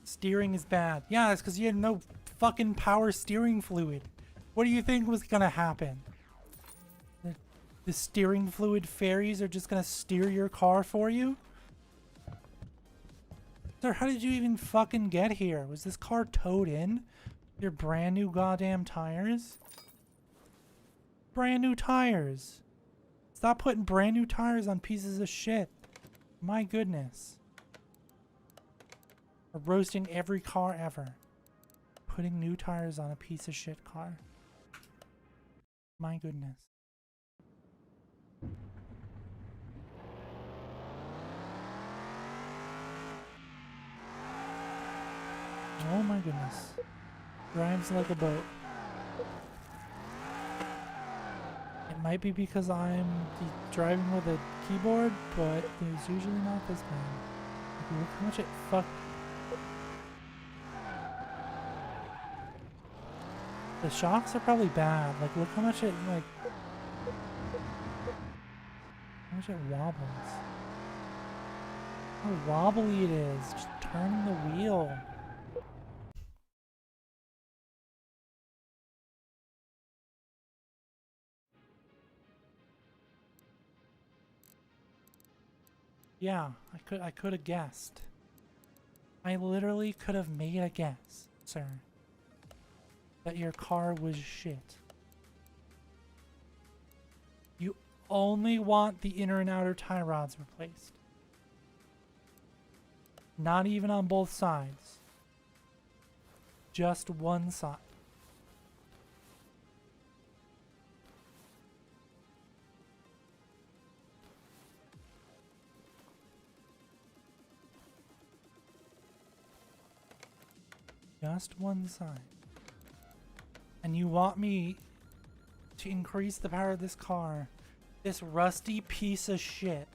Steering is bad. Yeah, that's because you had no fucking power steering fluid. What do you think was gonna happen? The steering fluid fairies are just gonna steer your car for you? Sir, how did you even fucking get here? Was this car towed in? Your brand new goddamn tires? Brand new tires. Stop putting brand new tires on pieces of shit. My goodness. We're roasting every car ever. Putting new tires on a piece of shit car. My goodness. Oh my goodness. Drives like a boat. It might be because I'm driving with a keyboard, but it's usually not this bad. Like, look how much it fucked. The shocks are probably bad. Like, look how much it, like... How much it wobbles. How wobbly it is. Just turning the wheel. Yeah, I could have guessed. I literally could have made a guess, sir, that your car was shit. You only want the inner and outer tie rods replaced. Not even on both sides. Just one side. Just one side. And you want me to increase the power of this car, this rusty piece of shit.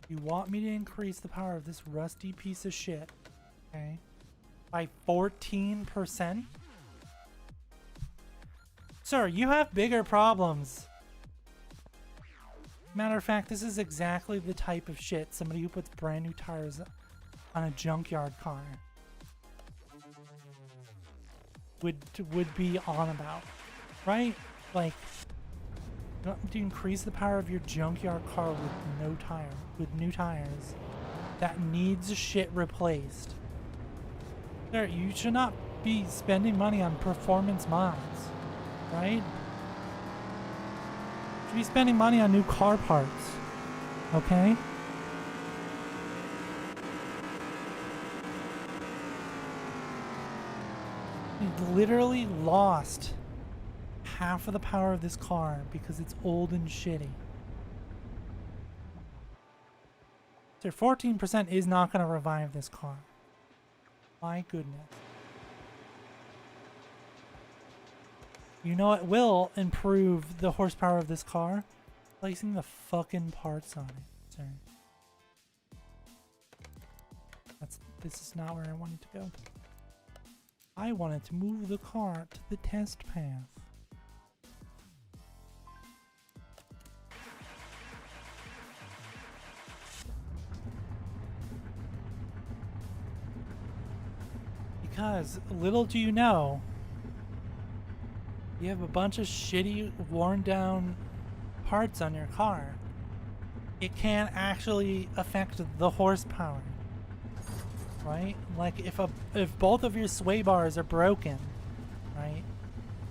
You want me to increase the power of this rusty piece of shit, okay, by 14%? Sir, you have bigger problems. Matter of fact, this is exactly the type of shit somebody who puts brand new tires on a junkyard car would be on about. right? Like, you want to increase the power of your junkyard car with new tires that needs shit replaced. Sir, you should not be spending money on performance mods, right? You should be spending money on new car parts, okay? You literally lost half of the power of this car because it's old and shitty. So 14% is not going to revive this car. My goodness. You know it will improve the horsepower of this car? Placing the fucking parts on it, sir. This is not where I wanted to go. I wanted to move the car to the test path. Because, little do you know, you have a bunch of shitty, worn down parts on your car. It can actually affect the horsepower. Right? Like if both of your sway bars are broken, right?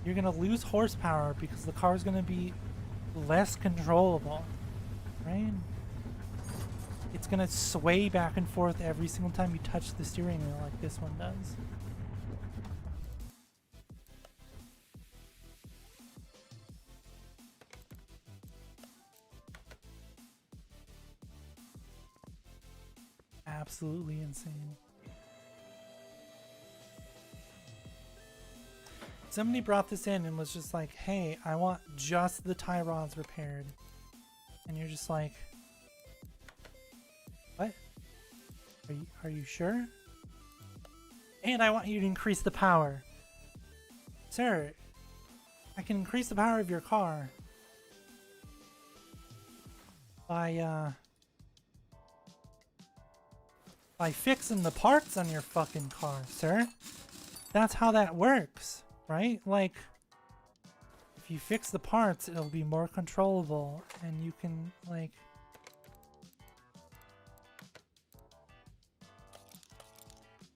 You're gonna lose horsepower because the car's gonna be less controllable. Right? It's gonna sway back and forth every single time you touch the steering wheel like this one does. Absolutely insane. Somebody brought this in and was just like, hey, I want just the tie rods repaired. And you're just like, what? Are you sure? And I want you to increase the power. Sir, I can increase the power of your car by fixing the parts on your fucking car, sir. That's how that works, right? Like, if you fix the parts, it'll be more controllable, and you can, like...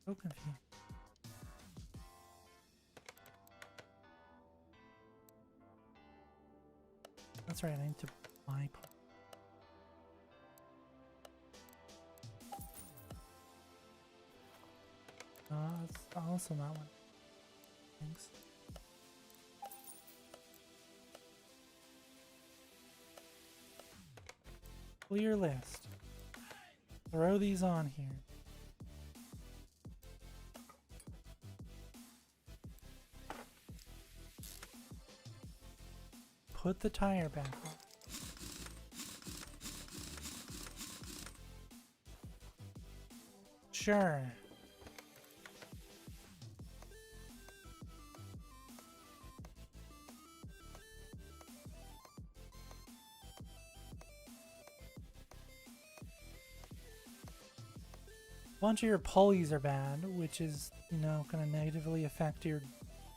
So confused. That's right, I need to buy parts. It's also not one. Thanks. Clear list. Throw these on here. Put the tire back on. Sure. A bunch of your pulleys are bad, which is, you know, going to negatively affect your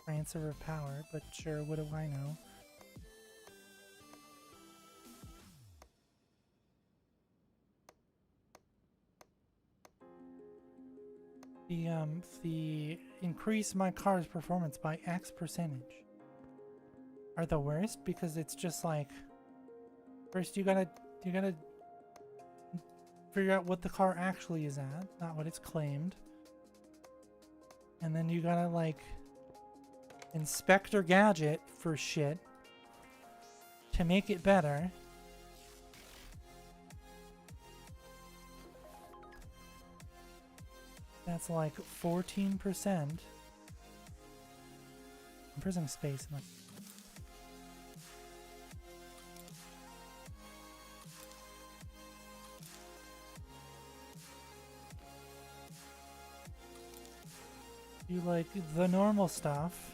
transfer of power, but sure, what do I know? The increase my car's performance by X percentage are the worst because it's just like, first you gotta figure out what the car actually is at, not what it's claimed. And then you gotta like Inspector Gadget for shit to make it better. That's like 14%. I'm prison space. Like you like the normal stuff.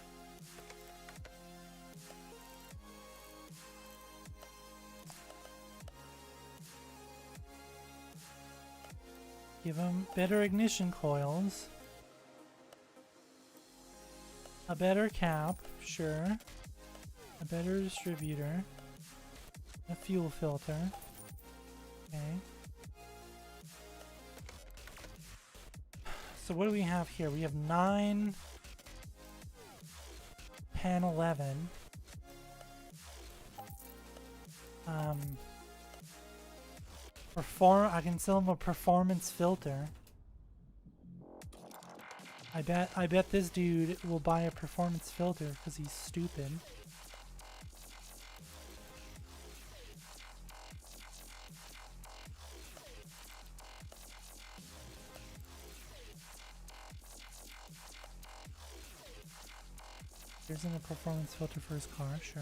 Give them better ignition coils. A better cap, sure. A better distributor. A fuel filter. Okay. So what do we have here? We have 9, 10, 11. I can sell him a performance filter. I bet this dude will buy a performance filter because he's stupid. Here's a performance filter for his car, sure.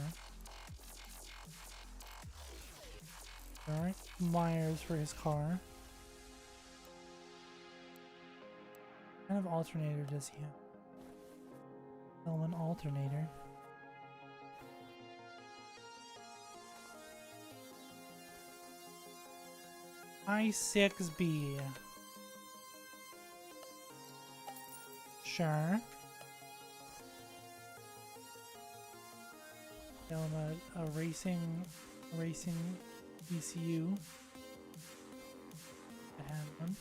Alright, wires for his car. What kind of alternator does he have? Element alternator. I6B. Sure. A racing ECU. I have one.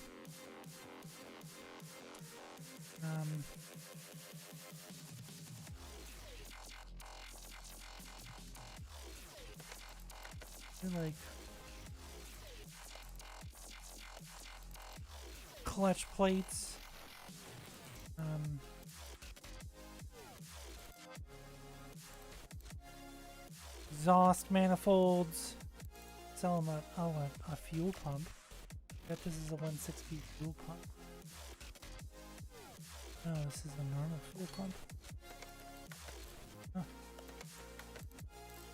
They're like clutch plates. Exhaust manifolds. Sell them a fuel pump. I bet this is a 1.6B fuel pump. No, this is a normal fuel pump. Huh.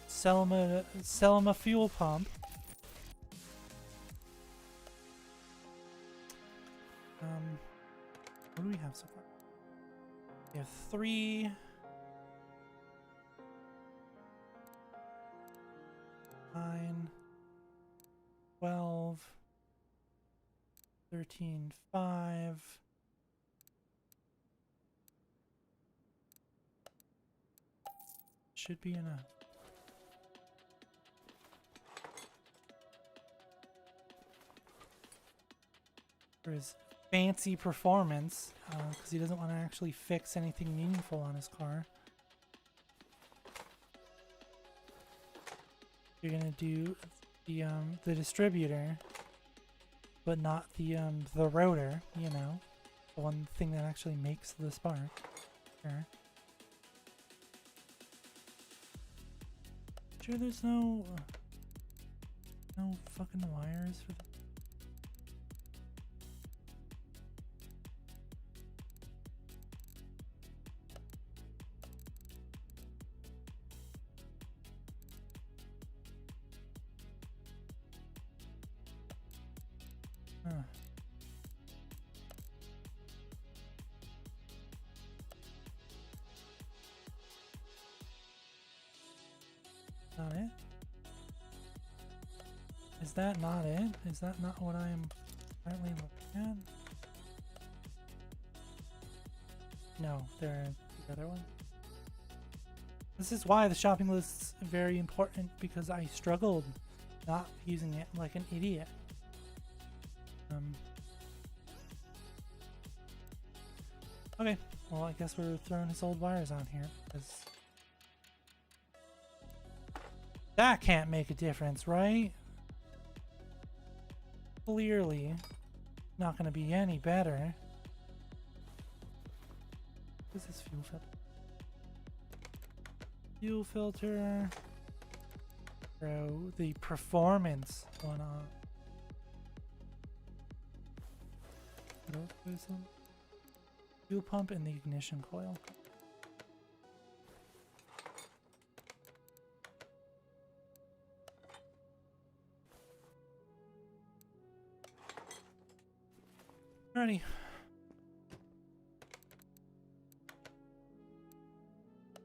Sell them a fuel pump. What do we have so far? We have 3. 9, 12, 13, 5. Should be enough. For his fancy performance, because he doesn't want to actually fix anything meaningful on his car. You're gonna do the distributor, but not the rotor. You know, the one thing that actually makes the spark. Sure. Sure, there's no fucking wires for the. Huh. Not it? Is that not it? Is that not what I am currently looking at? No, they're the other one. This is why the shopping list's very important, because I struggled not using it like an idiot. Okay, well I guess we're throwing his old wires on here, because that can't make a difference, right? Clearly not going to be any better. What is this fuel filter? Fuel filter. Throw the performance one on. Fuel pump and the ignition coil. Alrighty.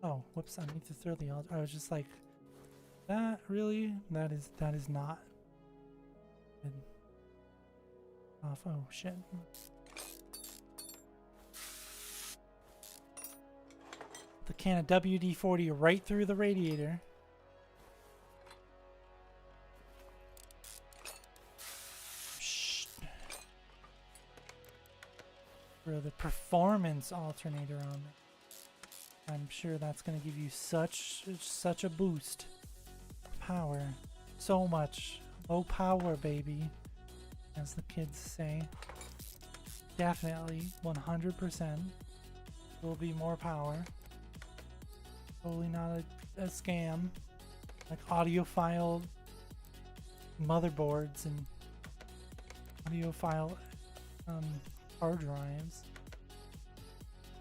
Oh, whoops! I need to throw the altar. I was just like, that really? That is not good. Off. Oh shit. The can of WD-40 right through the radiator. Throw the performance alternator on it. I'm sure that's gonna give you such a boost. Power. So much. Low power, baby. As the kids say. Definitely 100% will be more power. Totally not a scam. Like audiophile motherboards and audiophile hard drives.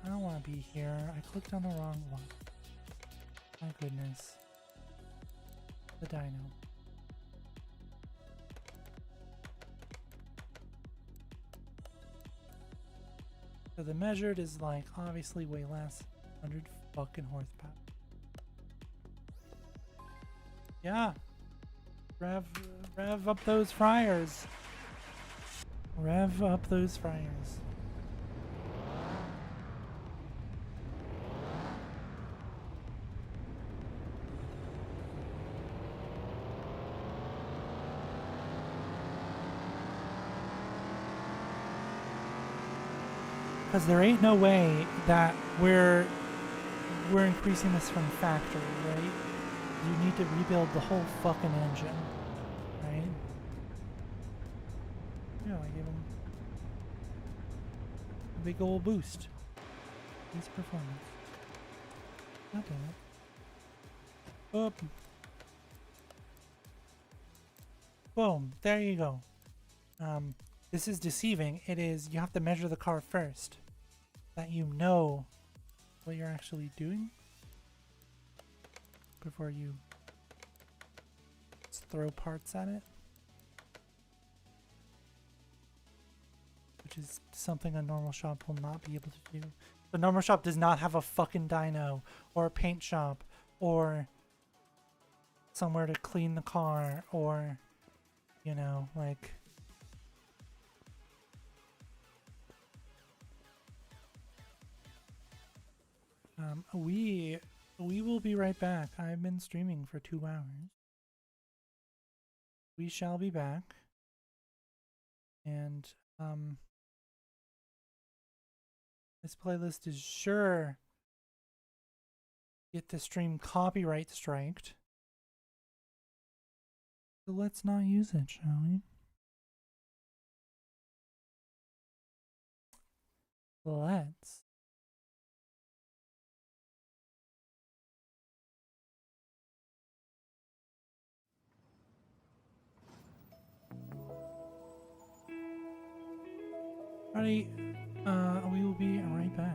I don't want to be here. I clicked on the wrong one. My goodness. The dino. So the measured is like obviously way less. 100 fucking horsepower. Yeah. Rev up those fryers. Rev up those fryers. Because there ain't no way that we're increasing this from factory, right? You need to rebuild the whole fucking engine, right? Yeah, I give him a big old boost. His performance. God damn it. Up. Boom. There you go. This is deceiving. It is, you have to measure the car first. That you know what you're actually doing. Before you just throw parts at it. Which is something a normal shop will not be able to do. The normal shop does not have a fucking dyno, or a paint shop, or somewhere to clean the car, or, you know, like... we will be right back. I've been streaming for 2 hours. We shall be back. And, this playlist is sure get the stream copyright striked. So let's not use it, shall we? Let's. Alright, we will be right back.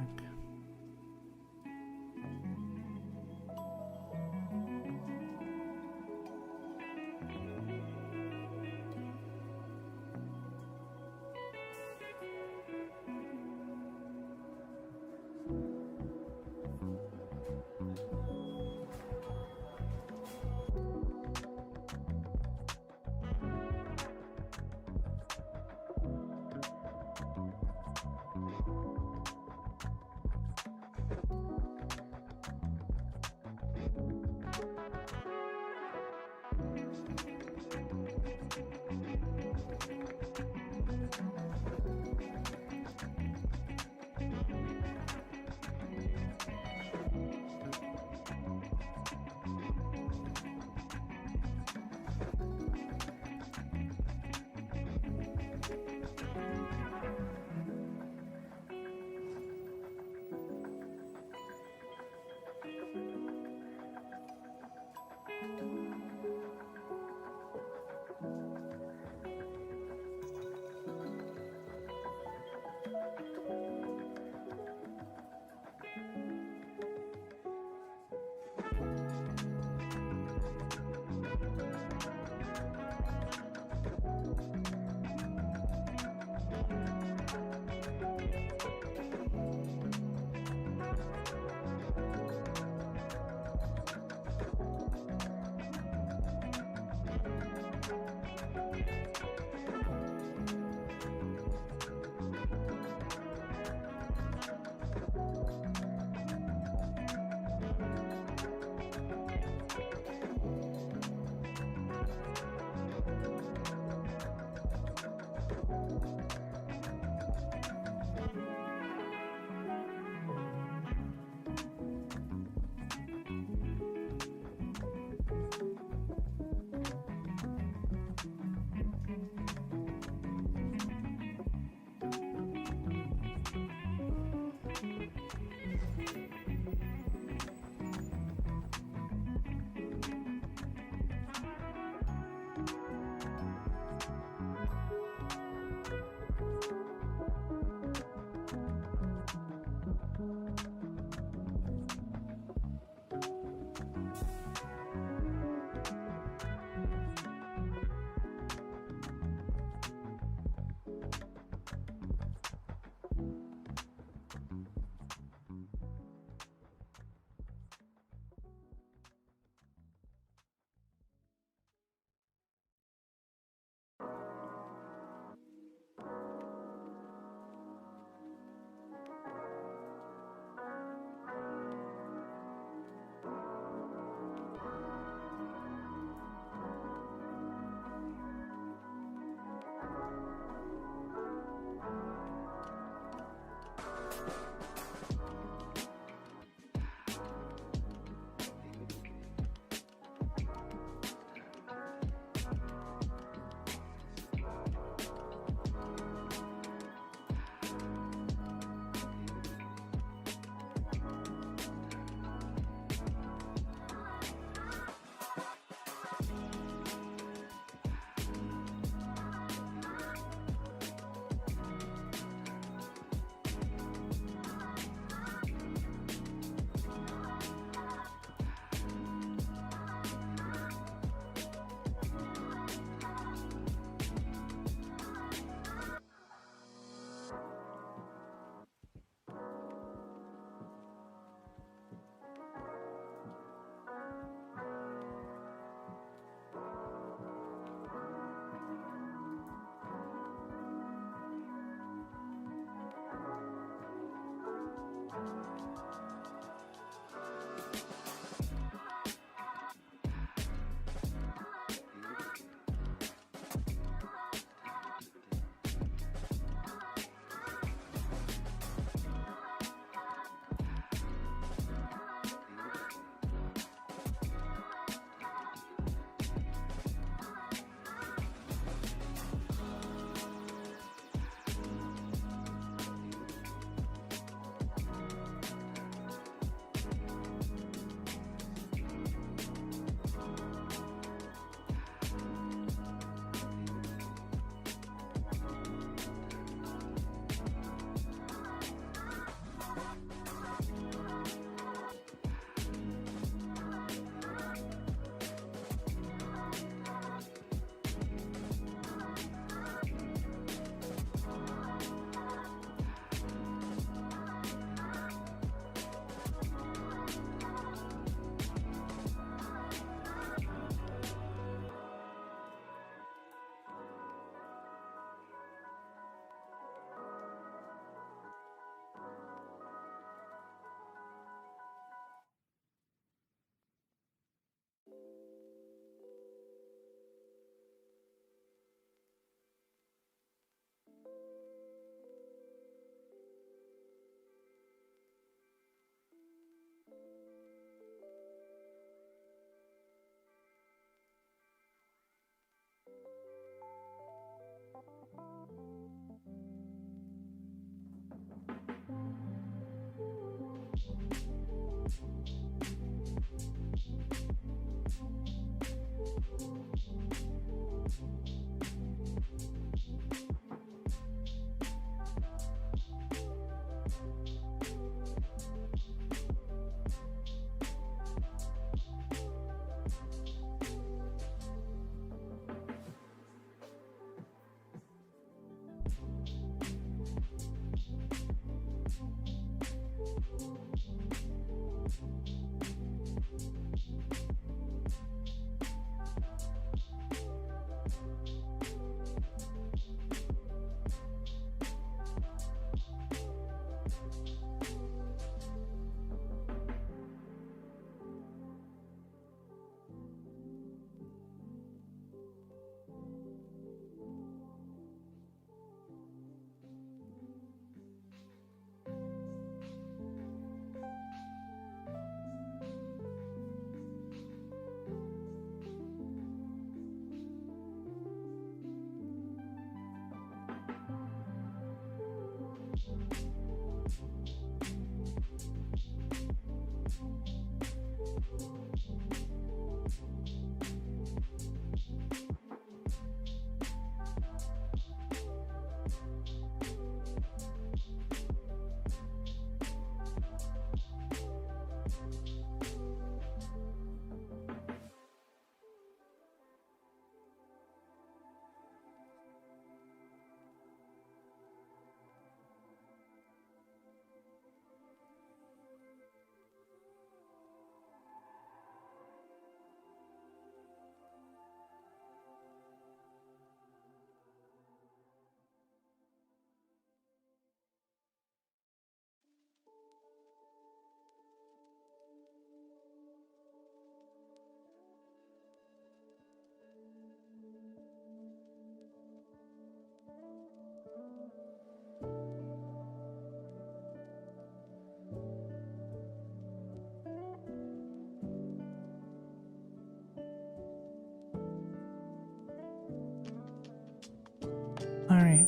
Alright.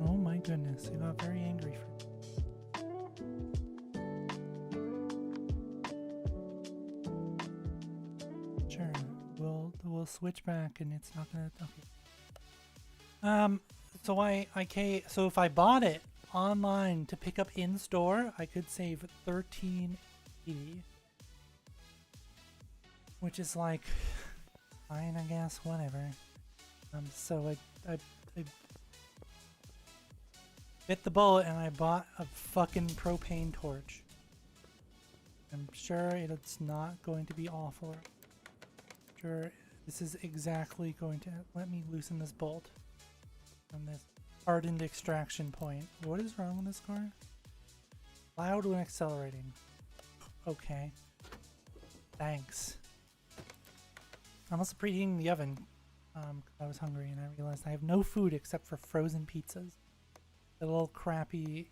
Oh my goodness, I got very angry for Sure. We'll switch back and it's not gonna okay. So if I bought it online to pick up in store, I could save $13.80. Which is like fine, I guess, whatever. So I bit the bullet and I bought a fucking propane torch. I'm sure it's not going to be awful. I'm sure this is exactly going to let me loosen this bolt from this hardened extraction point. What is wrong with this car? Loud when accelerating. Okay. Thanks. I'm also preheating the oven. 'Cause I was hungry and I realized I have no food except for frozen pizzas. The little crappy,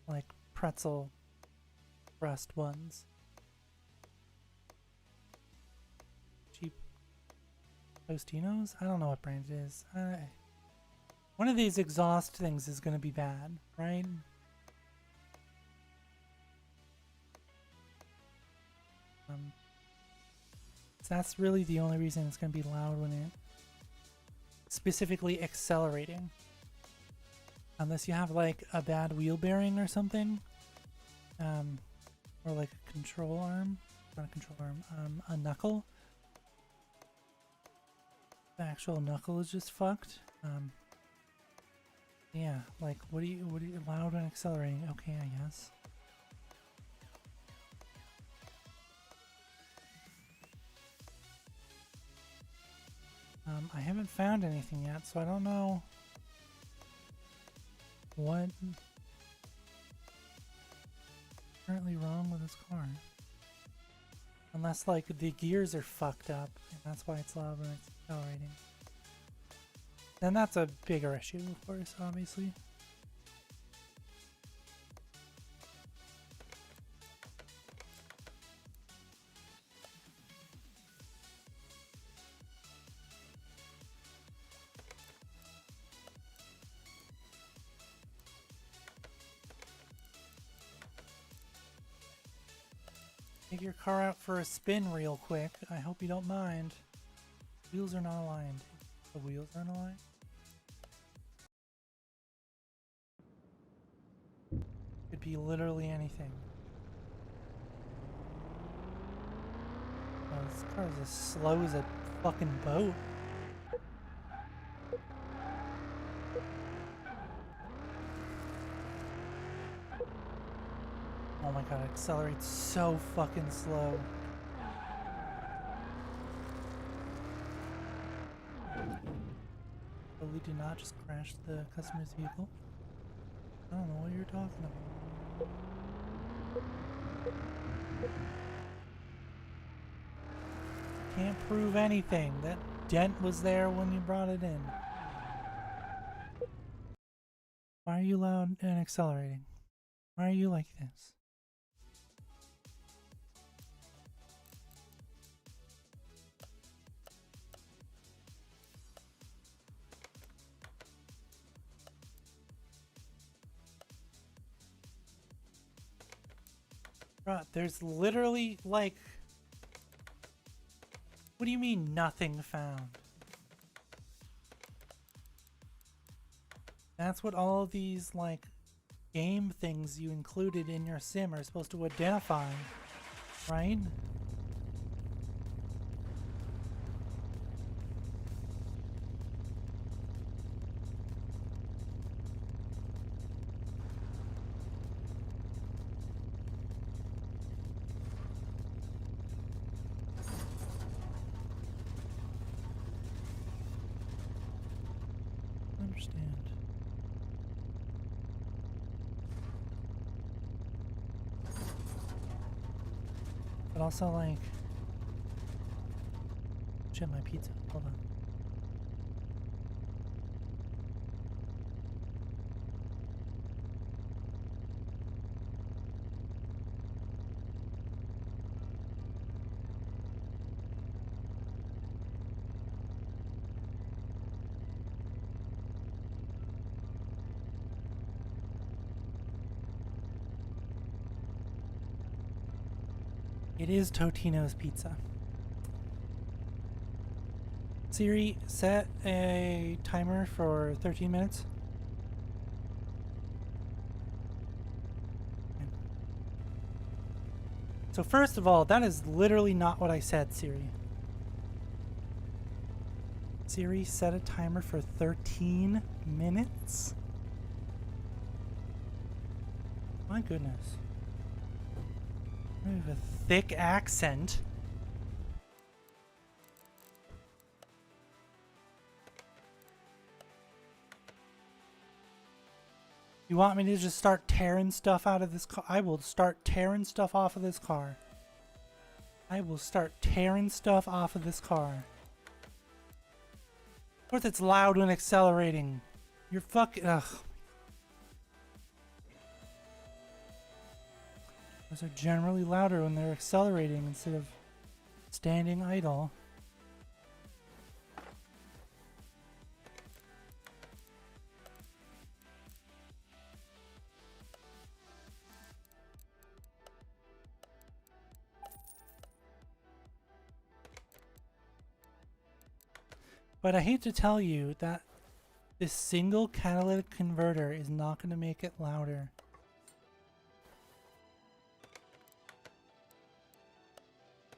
like, pretzel crust ones. Cheap Tostinos? I don't know what brand it is. One of these exhaust things is going to be bad, right? So that's really the only reason it's going to be loud when it specifically accelerating. Unless you have like a bad wheel bearing or something. Or like a control arm. Not a control arm, a knuckle. The actual knuckle is just fucked. Yeah, like what do you loud when accelerating? Okay, I guess. I haven't found anything yet, so I don't know what currently wrong with this car. Unless like the gears are fucked up and that's why it's loud when it's accelerating. Then that's a bigger issue, of course, obviously. Take your car out for a spin real quick. I hope you don't mind. Wheels are not aligned. The wheels aren't aligned? Could be literally anything. Oh, this car is as slow as a fucking boat. Oh my god, it accelerates so fucking slow. Totally did not just crash the customer's vehicle. I don't know what you're talking about. Can't prove anything. That dent was there when you brought it in. Why are you loud and accelerating? Why are you like this? Bruh, there's literally like... What do you mean nothing found? That's what all of these like game things you included in your sim are supposed to identify, right? I understand. But also like... Shit, my pizza. Hold on. It is Totino's Pizza. Siri, set a timer for 13 minutes. Okay. So first of all, that is literally not what I said, Siri. Siri, set a timer for 13 minutes? My goodness. I have a thick accent. You want me to just start tearing stuff out of this car? I will start tearing stuff off of this car. I will start tearing stuff off of this car. Of course it's loud when accelerating. You're fucking... Ugh. Those are generally louder when they're accelerating instead of standing idle. But I hate to tell you that this single catalytic converter is not going to make it louder.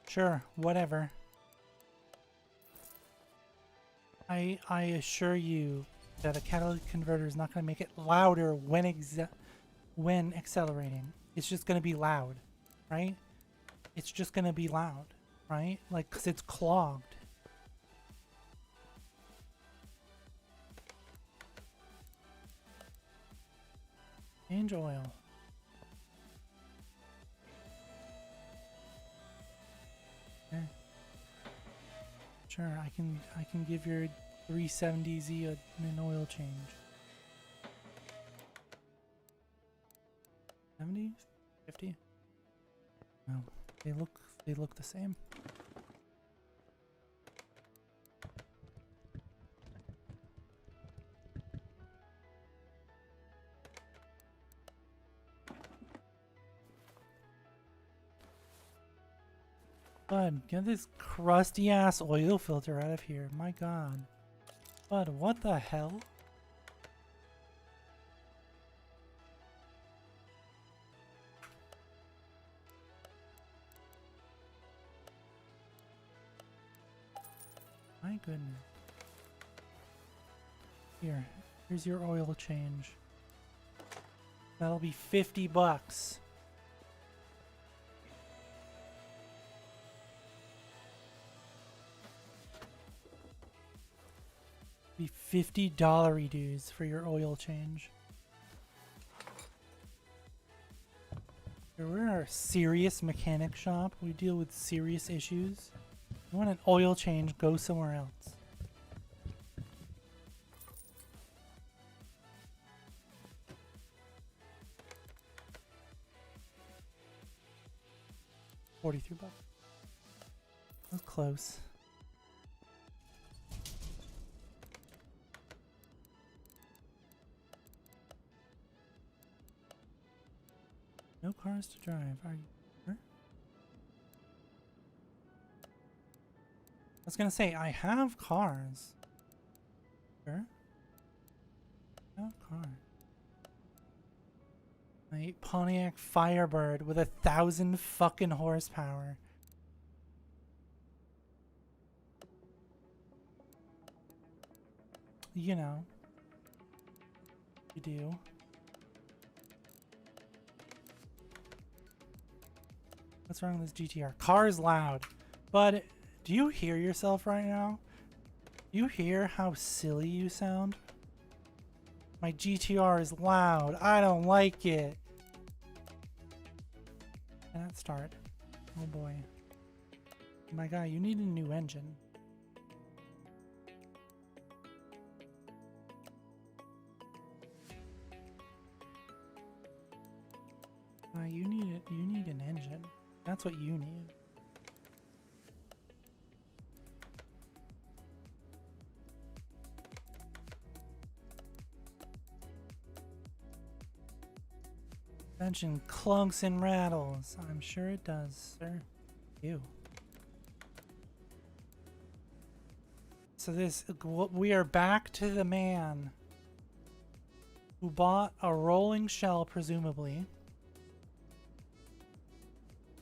Sure, whatever. I assure you that a catalytic converter is not going to make it louder when accelerating. It's just going to be loud, right? It's just going to be loud, right? Like, 'cause it's clogged. Change oil. Okay. Sure, I can give your 370Z an oil change. 70? 50? No, they look the same. Bud, get this crusty ass oil filter out of here. My god. Bud, what the hell? My goodness. Here's your oil change. That'll be 50 bucks. Be $50 dues for your oil change. We're a serious mechanic shop. We deal with serious issues. You want an oil change, go somewhere else. $43. That's close. No cars to drive. Are you sure? I was gonna say, I have cars. Sure? I have cars. A Pontiac Firebird with 1,000 fucking horsepower. You know. You do. What's wrong with this GTR? Car's loud. But do you hear yourself right now? Do you hear how silly you sound? My GTR is loud. I don't like it. Cannot start. Oh boy. My guy, you need a new engine. You need an engine. That's what you need. Engine clunks and rattles. I'm sure it does, sir. Ew. So we are back to the man who bought a rolling shell, presumably,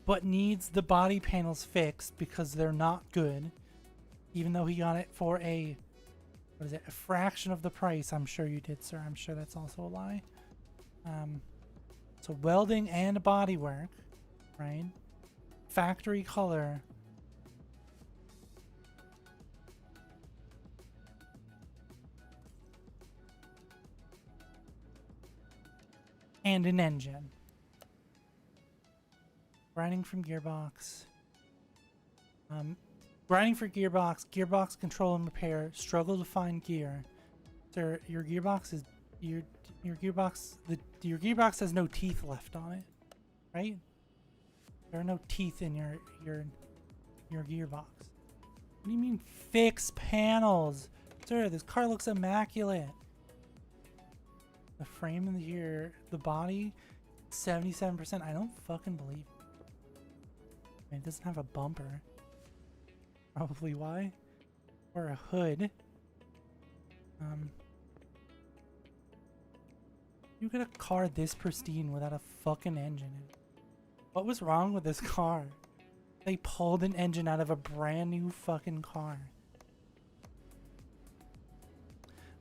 but needs the body panels fixed because they're not good, even though he got it for a fraction of the price. I'm sure you did, sir. I'm sure that's also a lie. So welding and body work, right? Factory color. and an engine. Grinding from gearbox. Grinding for gearbox. Gearbox control and repair. Struggle to find gear. Sir, your gearbox is your gearbox has no teeth left on it, right? There are no teeth in your gearbox. What do you mean fix panels? Sir, this car looks immaculate. The frame and the body, 77%. I don't fucking believe it. I mean, it doesn't have a bumper. Probably why. Or a hood. You get a car this pristine without a fucking engine in it. What was wrong with this car? They pulled an engine out of a brand new fucking car.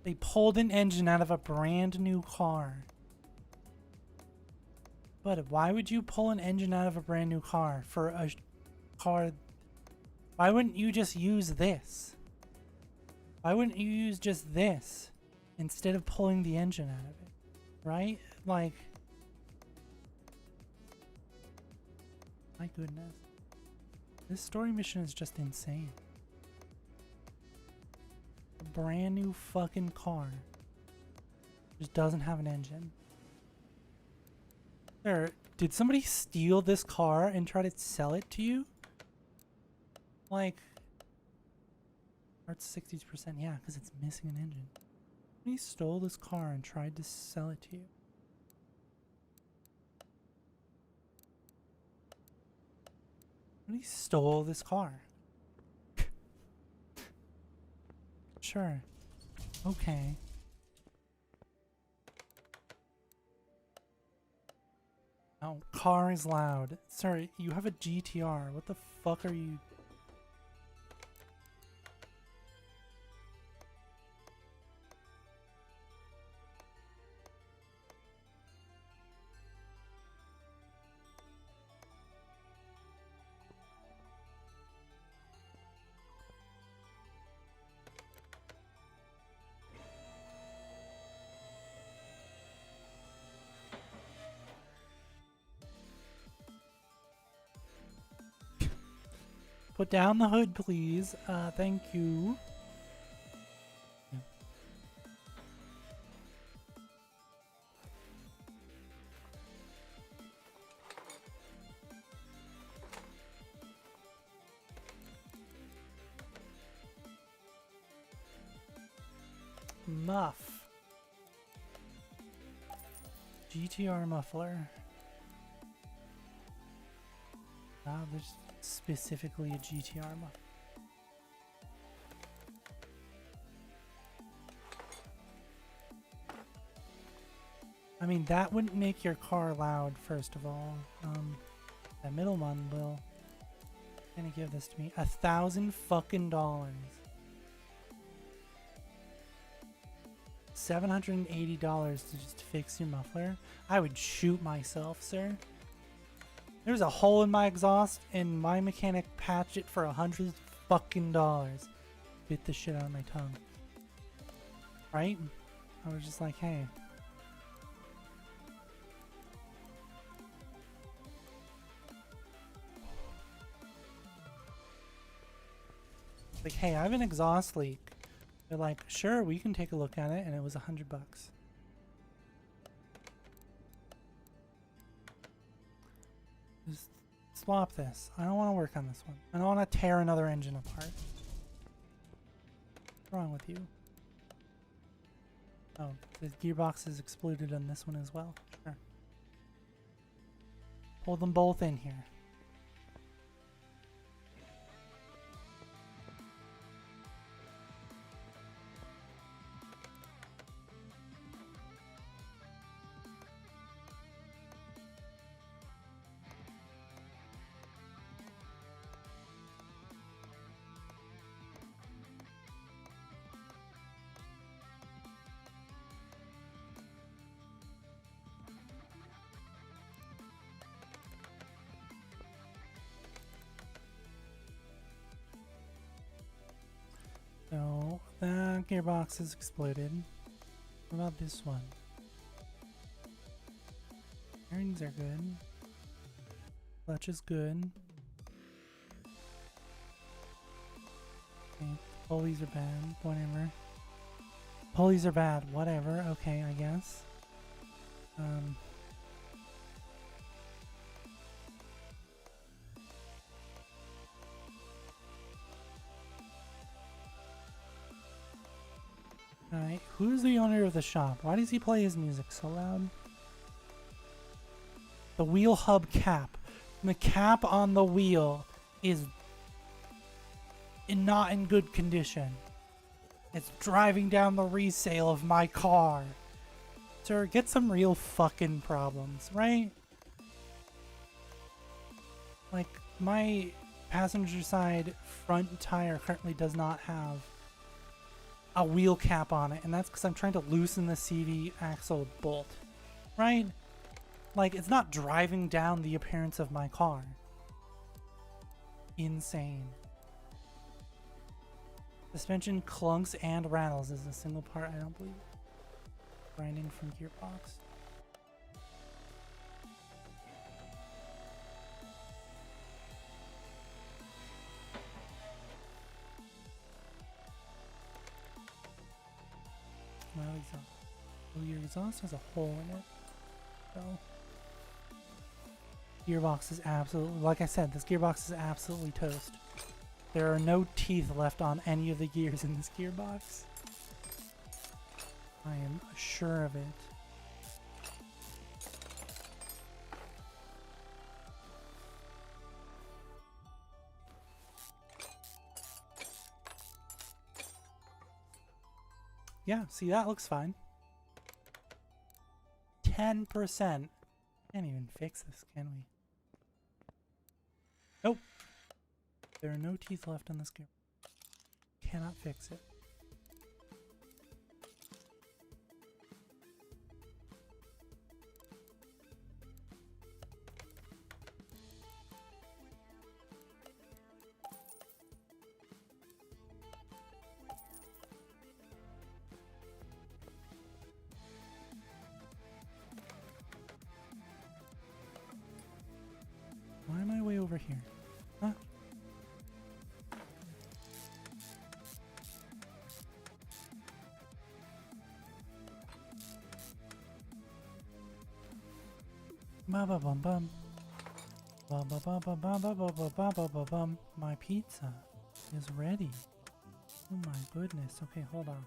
They pulled an engine out of a brand new car. But why would you pull an engine out of a brand new car for a car? Why wouldn't you just use this? Why wouldn't you use just this instead of pulling the engine out of it? Right? Like, my goodness. This story mission is just insane. A brand new fucking car just doesn't have an engine. Sir, did somebody steal this car and try to sell it to you? Like, parts 60%, yeah, because it's missing an engine. Somebody stole this car and tried to sell it to you. Somebody stole this car. Sure. Okay. Oh, car is loud. Sorry, you have a GTR. What the fuck are you... Put down the hood, please. Thank you. Muff. GTR muffler. Wow, there's specifically a GTR muffler. I mean, that wouldn't make your car loud, first of all. That middle one will. Gonna give this to me. $1,000 fucking dollars. $780 to just fix your muffler. I would shoot myself, sir. There's a hole in my exhaust, and my mechanic patched it for $100 fucking dollars. Bit the shit out of my tongue. Right? I was just like, hey. Like, hey, I have an exhaust leak. They're like, sure, we can take a look at it, and it was $100. Just swap this. I don't want to work on this one. I don't want to tear another engine apart. What's wrong with you? Oh, the gearbox is exploded on this one as well. Sure. Pull them both in here. So, that gearbox is exploded. What about this one? Bearings are good. Clutch is good. Okay, pulleys are bad. Whatever. Pulleys are bad. Whatever. Okay, I guess. Alright, who's the owner of the shop? Why does he play his music so loud? The wheel hub cap. The cap on the wheel is not in good condition. It's driving down the resale of my car. Sir, get some real fucking problems, right? Like, my passenger side front tire currently does not have a wheel cap on it, and that's because I'm trying to loosen the CV axle bolt, right? Like, it's not driving down the appearance of my car. Insane. Suspension clunks and rattles is a single part, I don't believe. Grinding from gearbox. Well, exhaust. Oh, your exhaust has a hole in it. So, gearbox is absolutely, like I said, this gearbox is absolutely toast. There are no teeth left on any of the gears in this gearbox. I am sure of it. Yeah, see, that looks fine. 10%. Can't even fix this, can we? Nope. There are no teeth left on this gear. Cannot fix it. Why am I way over here? Huh? Ba ba bum bum. Ba ba ba ba ba ba ba ba ba ba ba bum. My pizza is ready. Oh my goodness. Okay, hold on.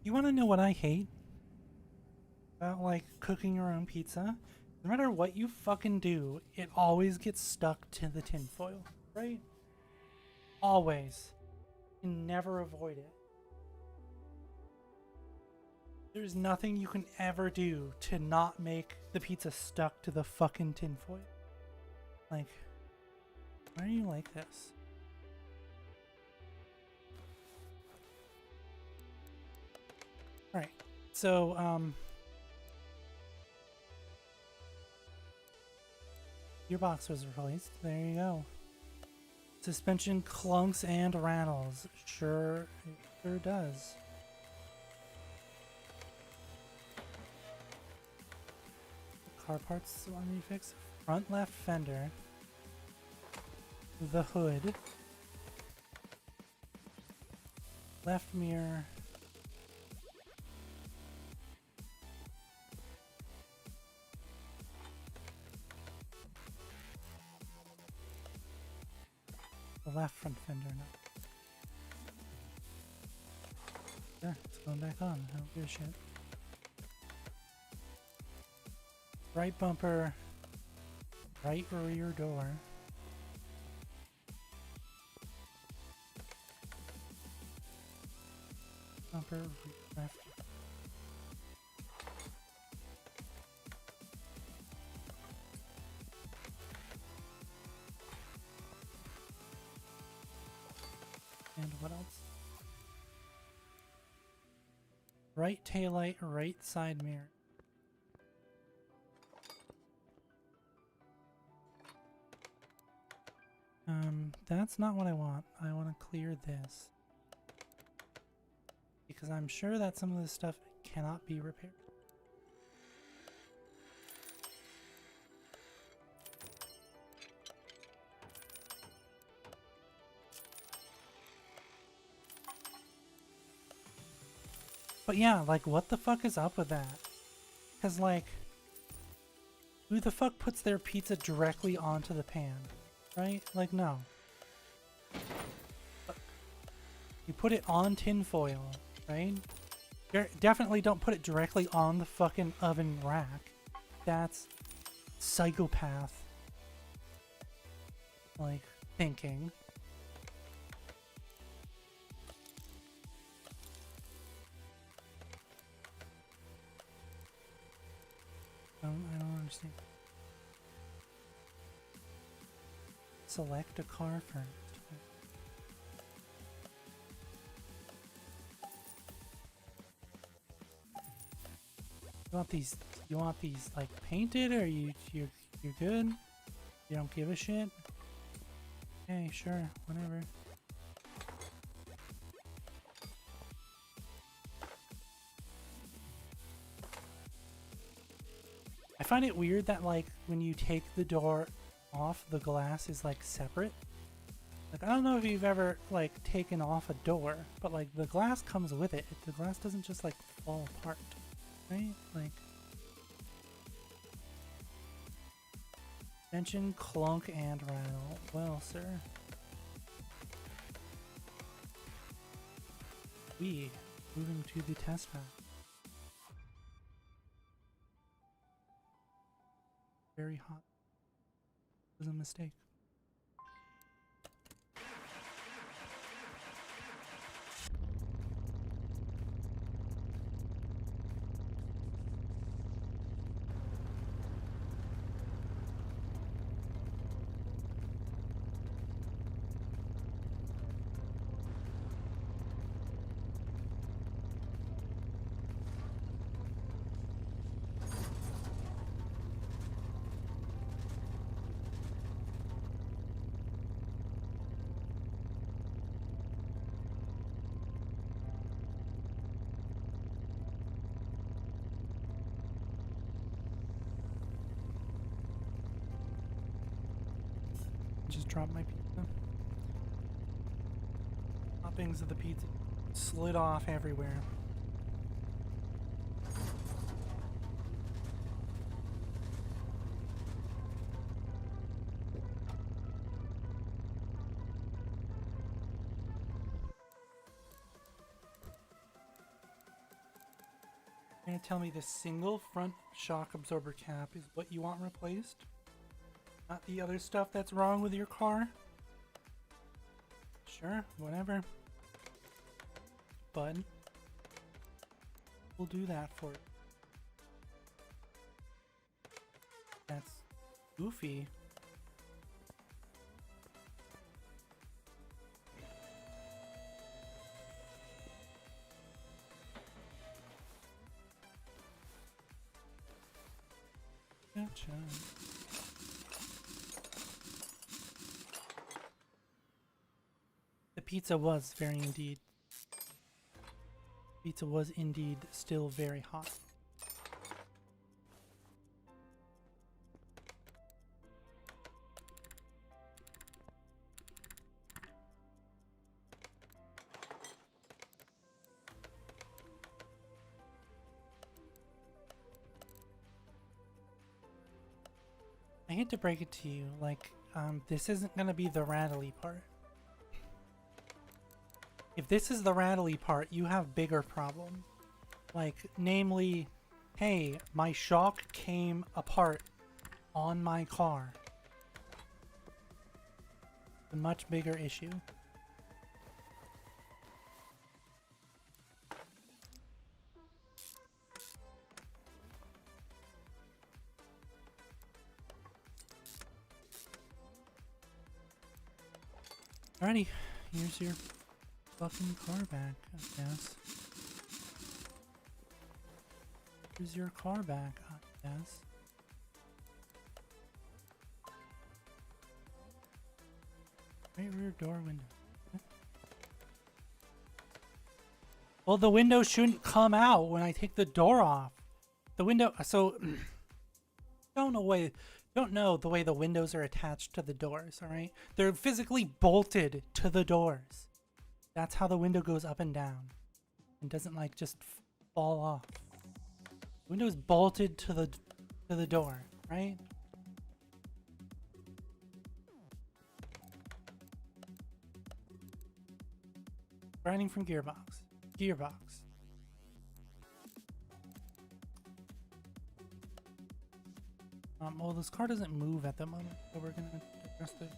You want to know what I hate about like cooking your own pizza? No matter what you fucking do, it always gets stuck to the tinfoil, right? Always. You can never avoid it. There's nothing you can ever do to not make the pizza stuck to the fucking tinfoil. Like, why are you like this? Alright, so, gearbox was replaced. There you go. Suspension clunks and rattles. Sure, it sure does. Car parts want me to fix. Front left fender. The hood. Left mirror. The left front fender, no. Sure, it's going back on. I don't give a shit. Right bumper. Right rear door. Bumper, left. And what else? Right taillight, right side mirror. That's not what I want. I want to clear this. Because I'm sure that some of this stuff cannot be repaired. But yeah, like, what the fuck is up with that? Because, like, who the fuck puts their pizza directly onto the pan? Right? Like, no. You put it on tinfoil, right? You definitely don't put it directly on the fucking oven rack. That's psychopath, like, thinking. I don't understand. Select a car first. You want these like painted, or you're good? You don't give a shit? Okay, sure, whatever. I find it weird that like when you take the door off, the glass is like separate. Like, I don't know if you've ever like taken off a door, but like the glass comes with it. The glass doesn't just like fall apart. Right? Like, tension, clunk, and rattle. Well, sir. We moving to the test path. Very hot. It was a mistake. Just dropped my pizza. Toppings of the pizza slid off everywhere. You're gonna tell me the single front shock absorber cap is what you want replaced? Not the other stuff that's wrong with your car? Sure, whatever. Bud. We'll do that for you. That's goofy. Gotcha. The pizza was very indeed. Pizza was indeed still very hot. I hate to break it to you, like, this isn't gonna be the rattly part. If this is the rattly part, you have bigger problems. Like, namely, hey, my shock came apart on my car. A much bigger issue. Alrighty, here's your fucking car back, I guess. Here's your car back, I guess. Right rear door window. Well, the window shouldn't come out when I take the door off. The window, so don't know the way the windows are attached to the doors, all right? They're physically bolted to the doors. That's how the window goes up and down. It doesn't like just fall off. Window's bolted to the door, right? Grinding from gearbox. Gearbox. Well, this car doesn't move at the moment, so we're gonna address it.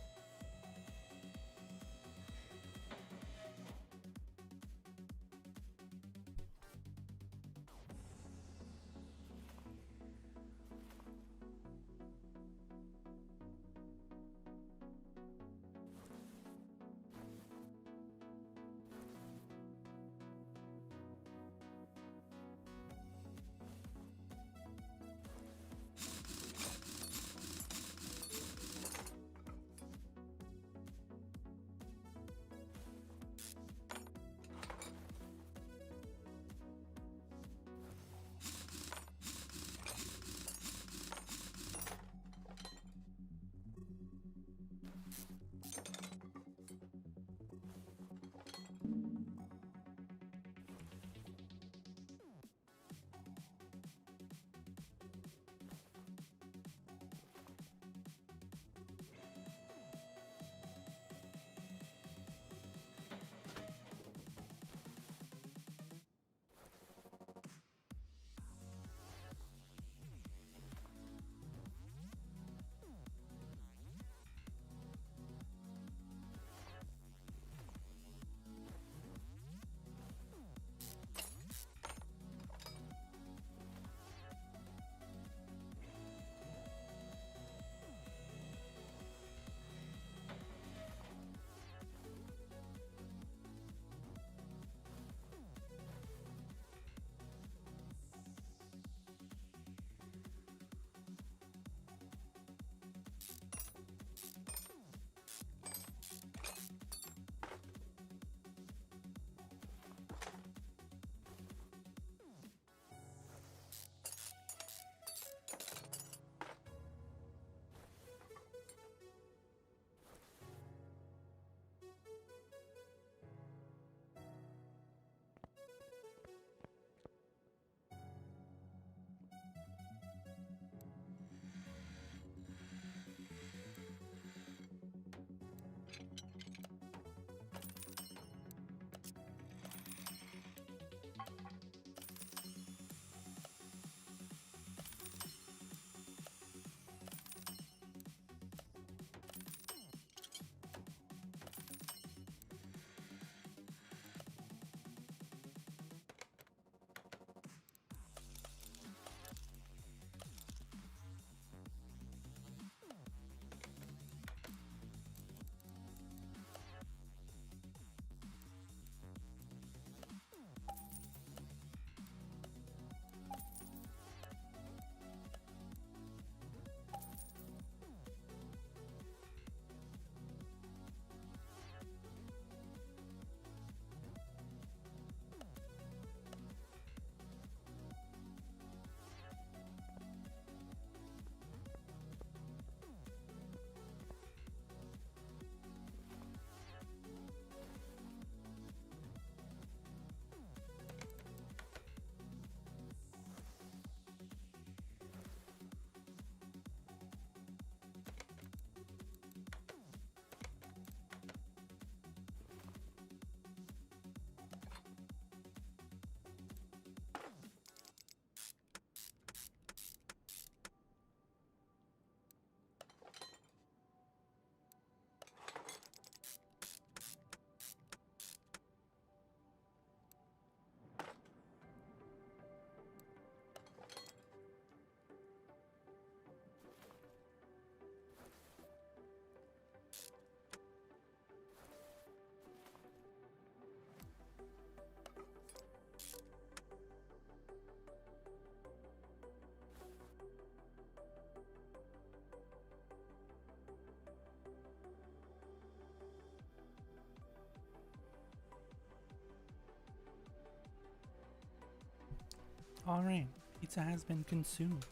Alright, pizza has been consumed.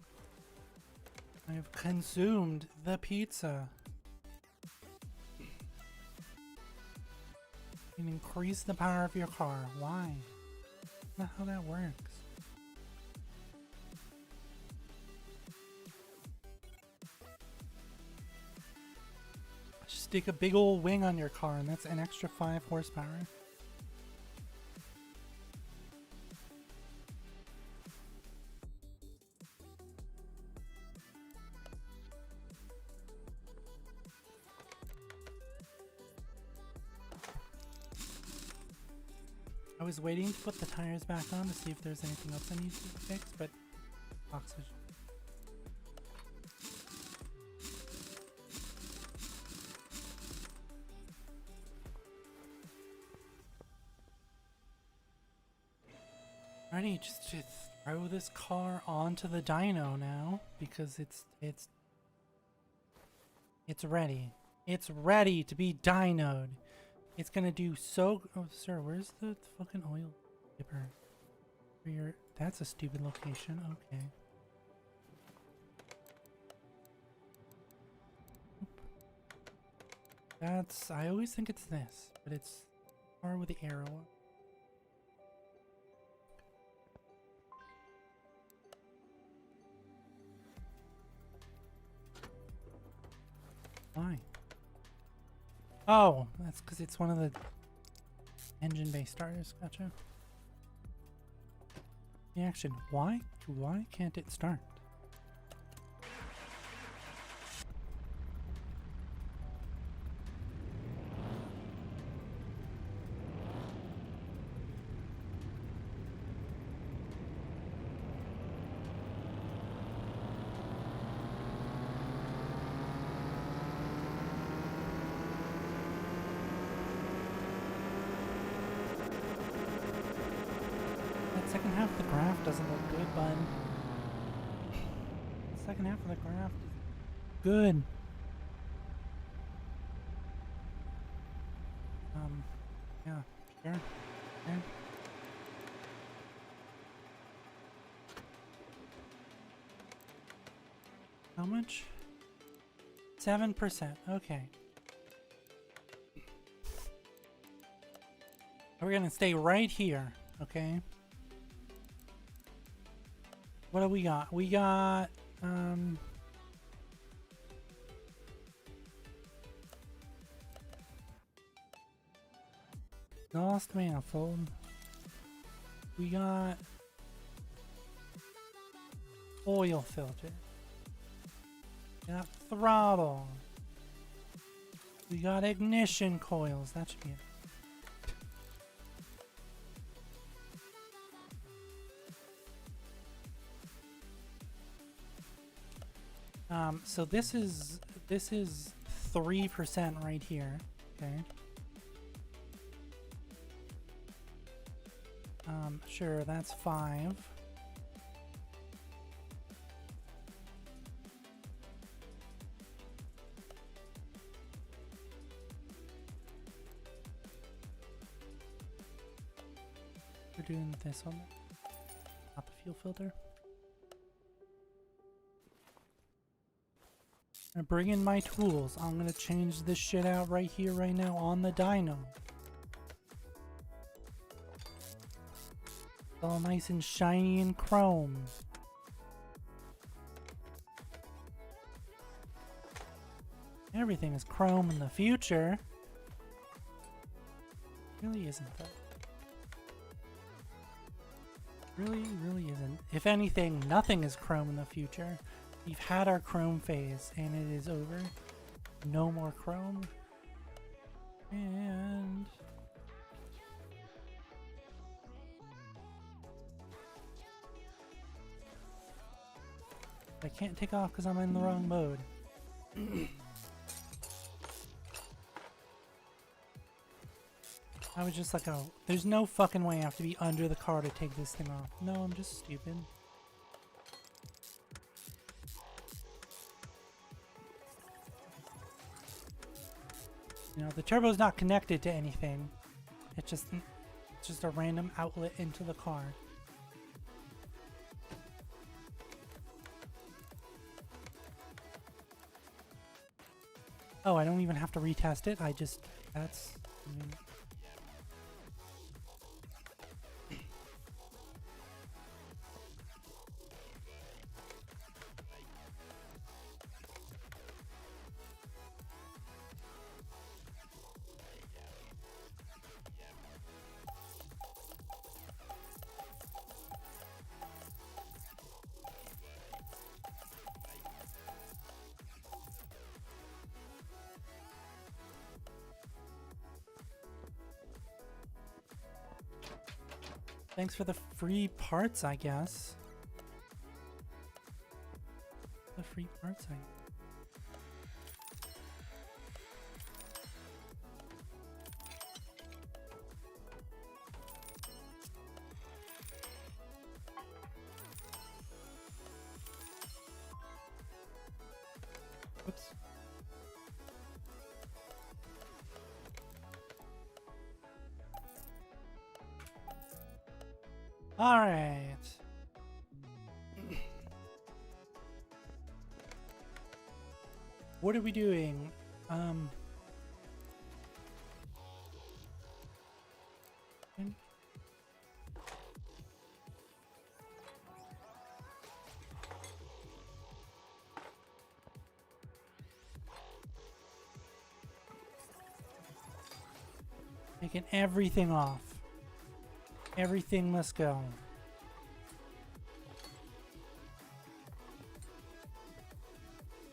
I have consumed the pizza. You can increase the power of your car. Why? That's not how that works. Just stick a big old wing on your car and that's an extra 5 horsepower. I was waiting to put the tires back on to see if there's anything else I need to fix, but oxygen. Ready, just to throw this car onto the dyno now because it's ready. It's ready to be dynoed. It's gonna do so. Oh, sir, where's the fucking oil dipper? For your, that's a stupid location. Okay. That's. I always think it's this, but it's far with the arrow. Why? Oh, that's because it's one of the engine-based starters. Gotcha. The action. Why can't it start? Second half of the graph doesn't look good, bud. Second half of the graph is good. Yeah, sure. Okay. How much? 7%. Okay. We're gonna stay right here, okay? What do we got? We got, exhaust manifold. We got oil filter. We got throttle. We got ignition coils. That should be it. So this is 3% right here, okay? Sure, that's 5. We're doing this one, not the fuel filter. I'm gonna bring in my tools. I'm gonna change this shit out right here, right now on the dyno. It's all nice and shiny and chrome. Everything is chrome in the future. Really isn't though. Really isn't. If anything, nothing is chrome in the future. We've had our chrome phase and it is over. No more chrome. And I can't take off because I'm in the wrong mode. I was just like, oh, there's no fucking way I have to be under the car to take this thing off. No, I'm just stupid. You know, the turbo's not connected to anything. It's just a random outlet into the car. Oh, I don't even have to retest it. That's... Thanks for the free parts, I guess. The free parts, Oops. All right. What are we doing? Taking everything off. Everything must go.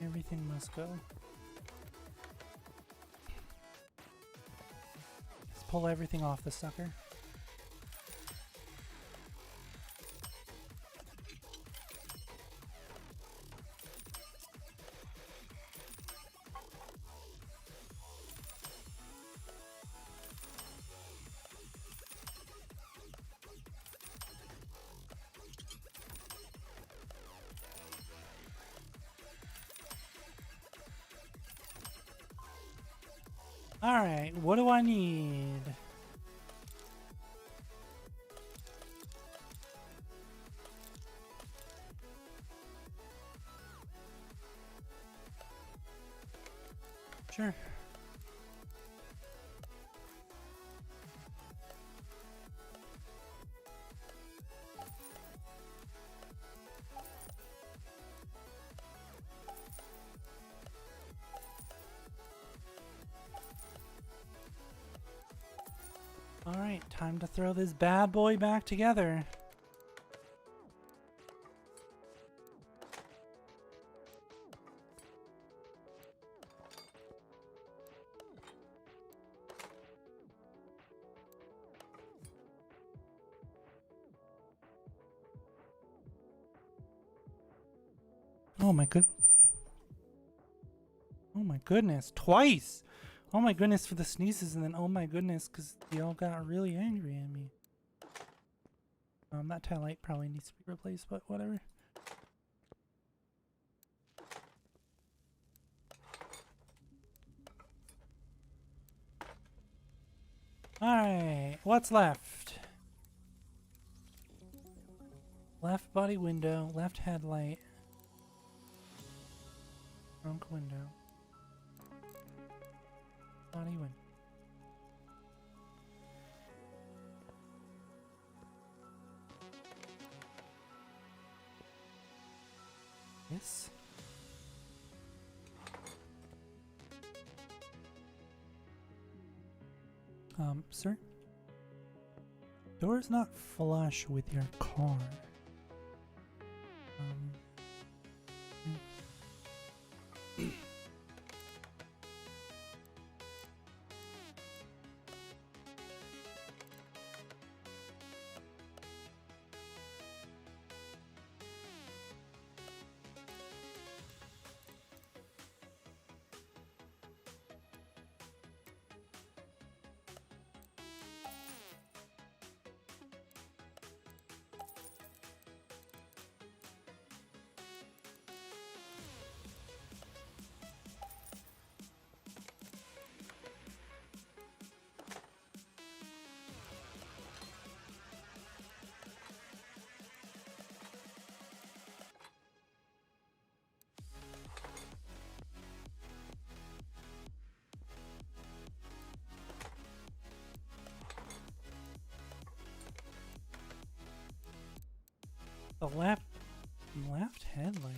Everything must go. Let's pull everything off the sucker. Alright, what do I need? Sure. Alright, time to throw this bad boy back together. Oh my goodness, twice! Oh my goodness for the sneezes, and then oh my goodness, because they all got really angry at me. That tail light probably needs to be replaced, but whatever. Alright, what's left? Left body window, left headlight. Trunk window. Body window. Yes. Sir? Door's not flush with your car. The left headlight.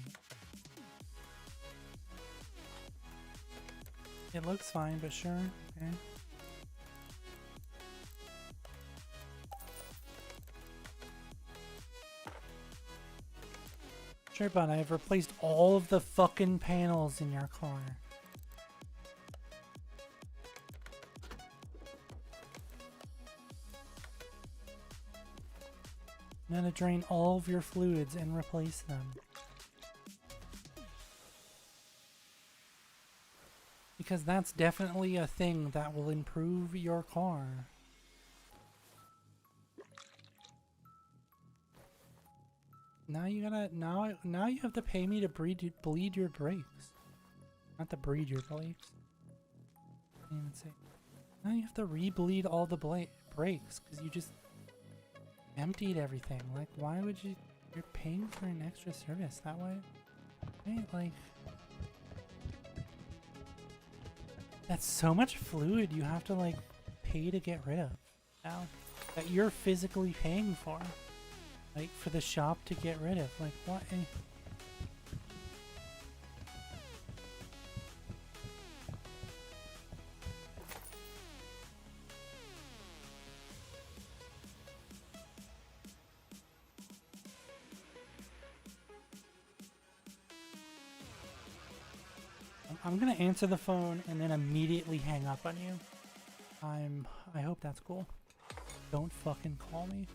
It looks fine, but sure. Okay. Sure, but I've replaced all of the fucking panels in your car. I'm gonna drain all of your fluids and replace them. Because that's definitely a thing that will improve your car. Now you gotta now you have to pay me to bleed your brakes. Not to breed your brakes. I didn't even say. Now you have to re-bleed all the brakes because you just emptied everything. Like, why would you? You're paying for an extra service that way, right? Like, that's so much fluid you have to like pay to get rid of now that you're physically paying for. Like, for the shop to get rid of. Like, what? I'm gonna answer the phone and then immediately hang up on you. I hope that's cool. Don't fucking call me.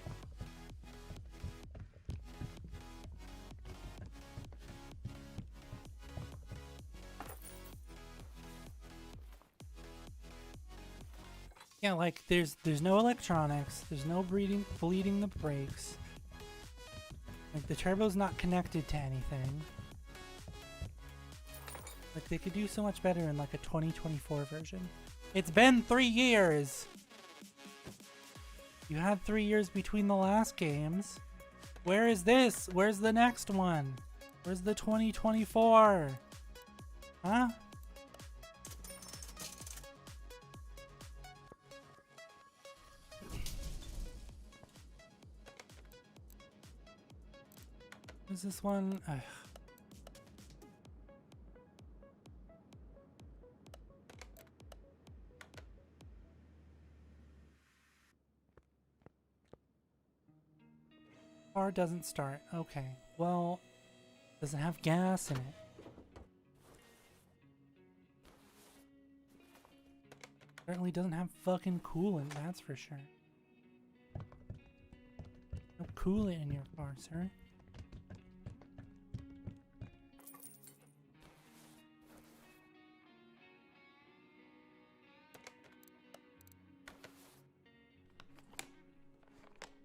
Yeah, like there's no electronics, there's no bleeding the brakes. Like the turbo's not connected to anything. Like they could do so much better in like a 2024 version. It's been 3 years! You had 3 years between the last games. Where is this? Where's the next one? Where's the 2024? Huh? Is this one? Ugh. Car doesn't start. Okay. Well, doesn't have gas in it. Certainly doesn't have fucking coolant, that's for sure. No coolant in your car, sir.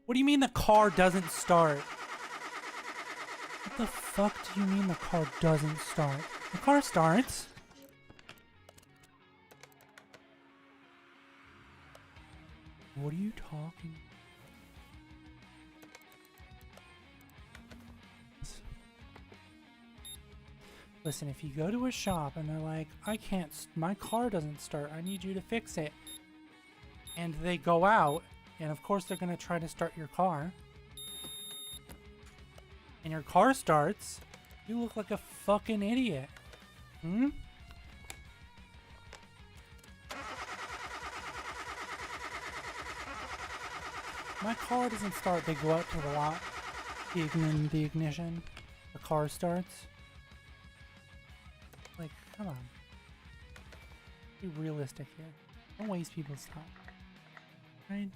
What do you mean the car doesn't start? What the fuck do you mean the car doesn't start? The car starts. What are you talking? Listen, if you go to a shop and they're like, my car doesn't start, I need you to fix it. And they go out, and of course they're gonna try to start your car. And your car starts, you look like a fucking idiot. Hmm? My car doesn't start. They go out to the lot, the ignition, the car starts. Like, come on. Be realistic here. Don't waste people's time. Right?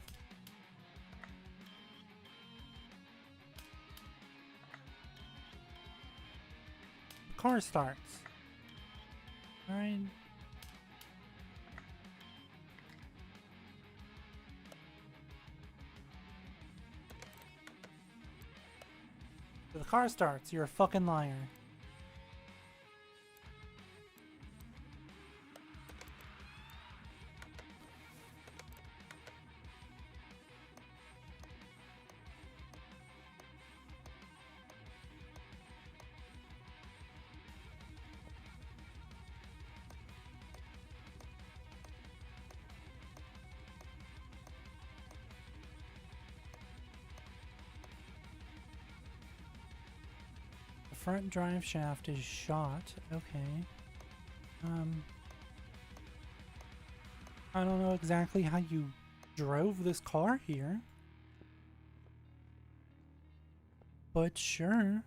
The car starts. Right? The car starts. You're a fucking liar. front drive shaft is shot. Okay. I don't know exactly how you drove this car here, but sure.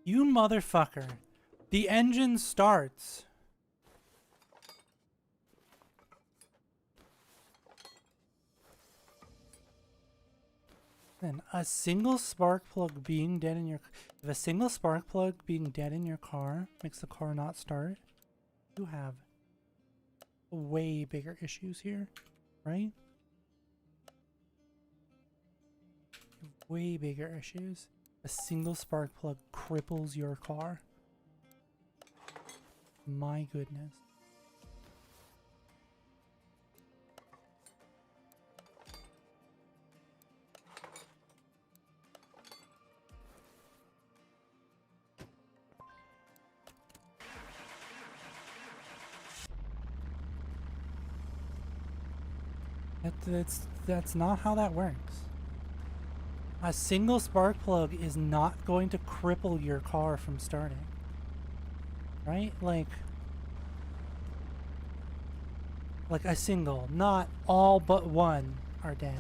You motherfucker. The engine starts. Then a single spark plug being dead in your... If a single spark plug being dead in your car makes the car not start, you have way bigger issues here, right? Way bigger issues. A single spark plug cripples your car. My goodness. That's not how that works. A single spark plug is not going to cripple your car from starting. Right? Like a single. Not all but one are dead.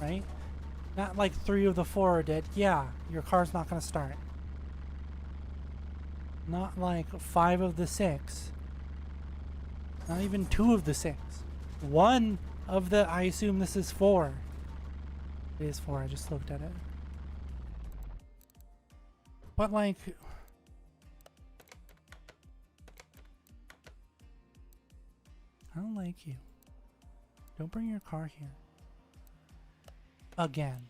Right? Not like 3 of the 4 are dead. Yeah, your car's not going to start. Not like 5 of the 6. Not even 2 of the 6. 1 of the... I assume this is 4. It is 4, I just looked at it. But like... I don't like you. Don't bring your car here. Again.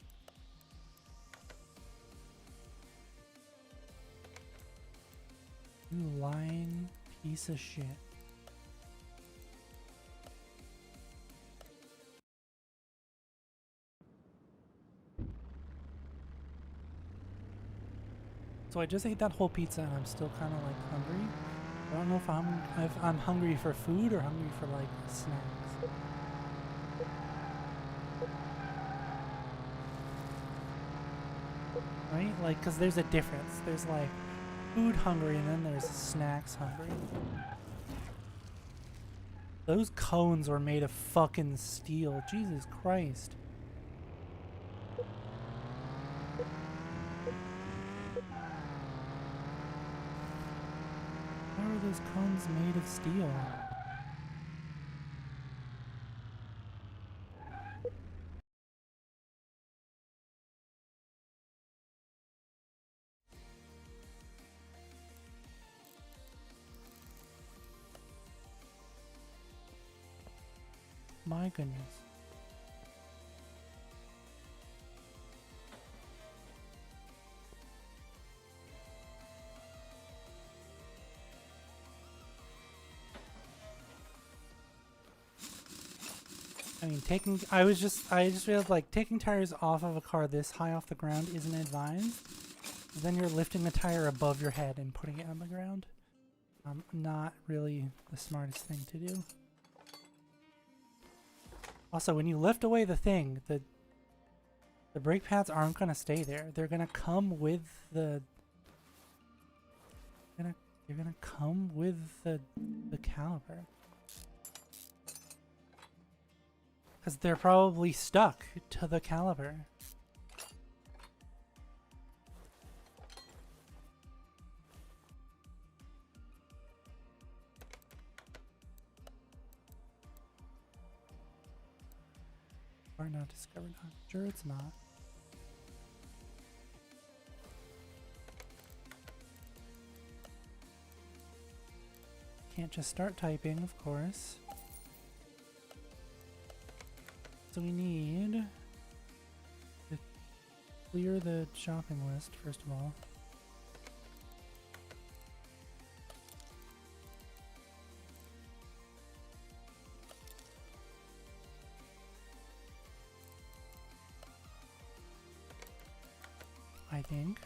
You lying piece of shit. So I just ate that whole pizza and I'm still kind of like hungry. I don't know if I'm hungry for food or hungry for like snacks. Right? Like, cause there's a difference. There's like food hungry and then there's snacks hungry. Those cones were made of fucking steel. Jesus Christ. How are those cones made of steel? My goodness. I mean, I just realized like taking tires off of a car this high off the ground isn't advised. Then you're lifting the tire above your head and putting it on the ground. Not really the smartest thing to do. Also, when you lift away the thing, the brake pads aren't gonna stay there. They're gonna come with the they're gonna come with the caliper. Because they're probably stuck to the caliper. Or not discovered. I'm sure it's not. Can't just start typing, of course. So we need to clear the shopping list, first of all. think.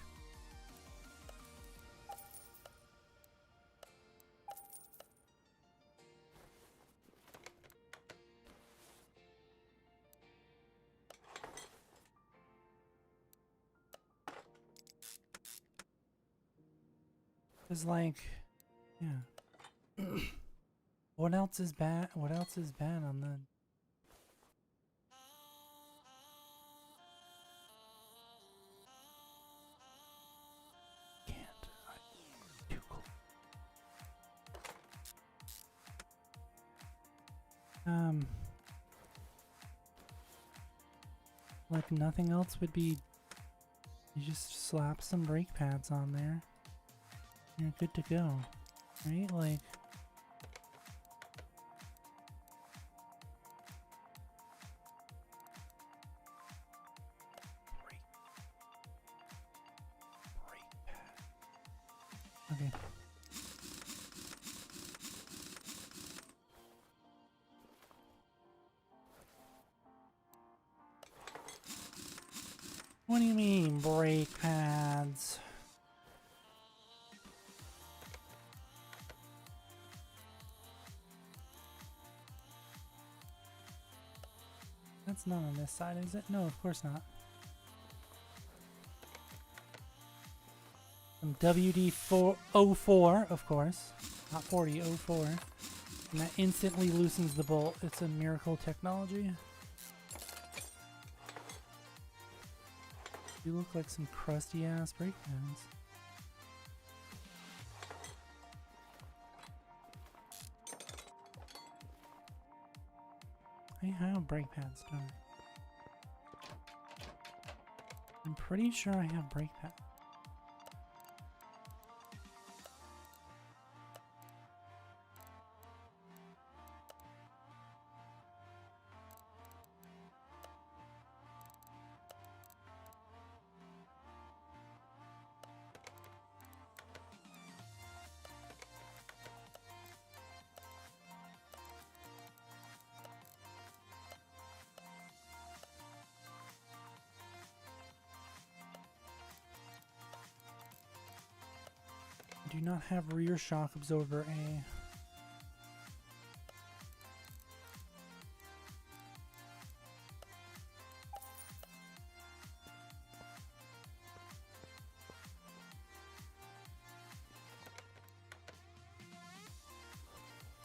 It's like, yeah. What else is bad? What else is bad on the... Can't. Too cool. Like nothing else would be... You just slap some brake pads on there. You're good to go. Right? Like... Okay. What do you mean, brake pads? That's not on this side, is it? No, of course not. Some WD-04, of course. Not 40, 04. And that instantly loosens the bolt. It's a miracle technology. You look like some crusty ass brake pads. I have brake pads, don't I? I'm pretty sure I have brake pads. Do not have rear shock absorber A.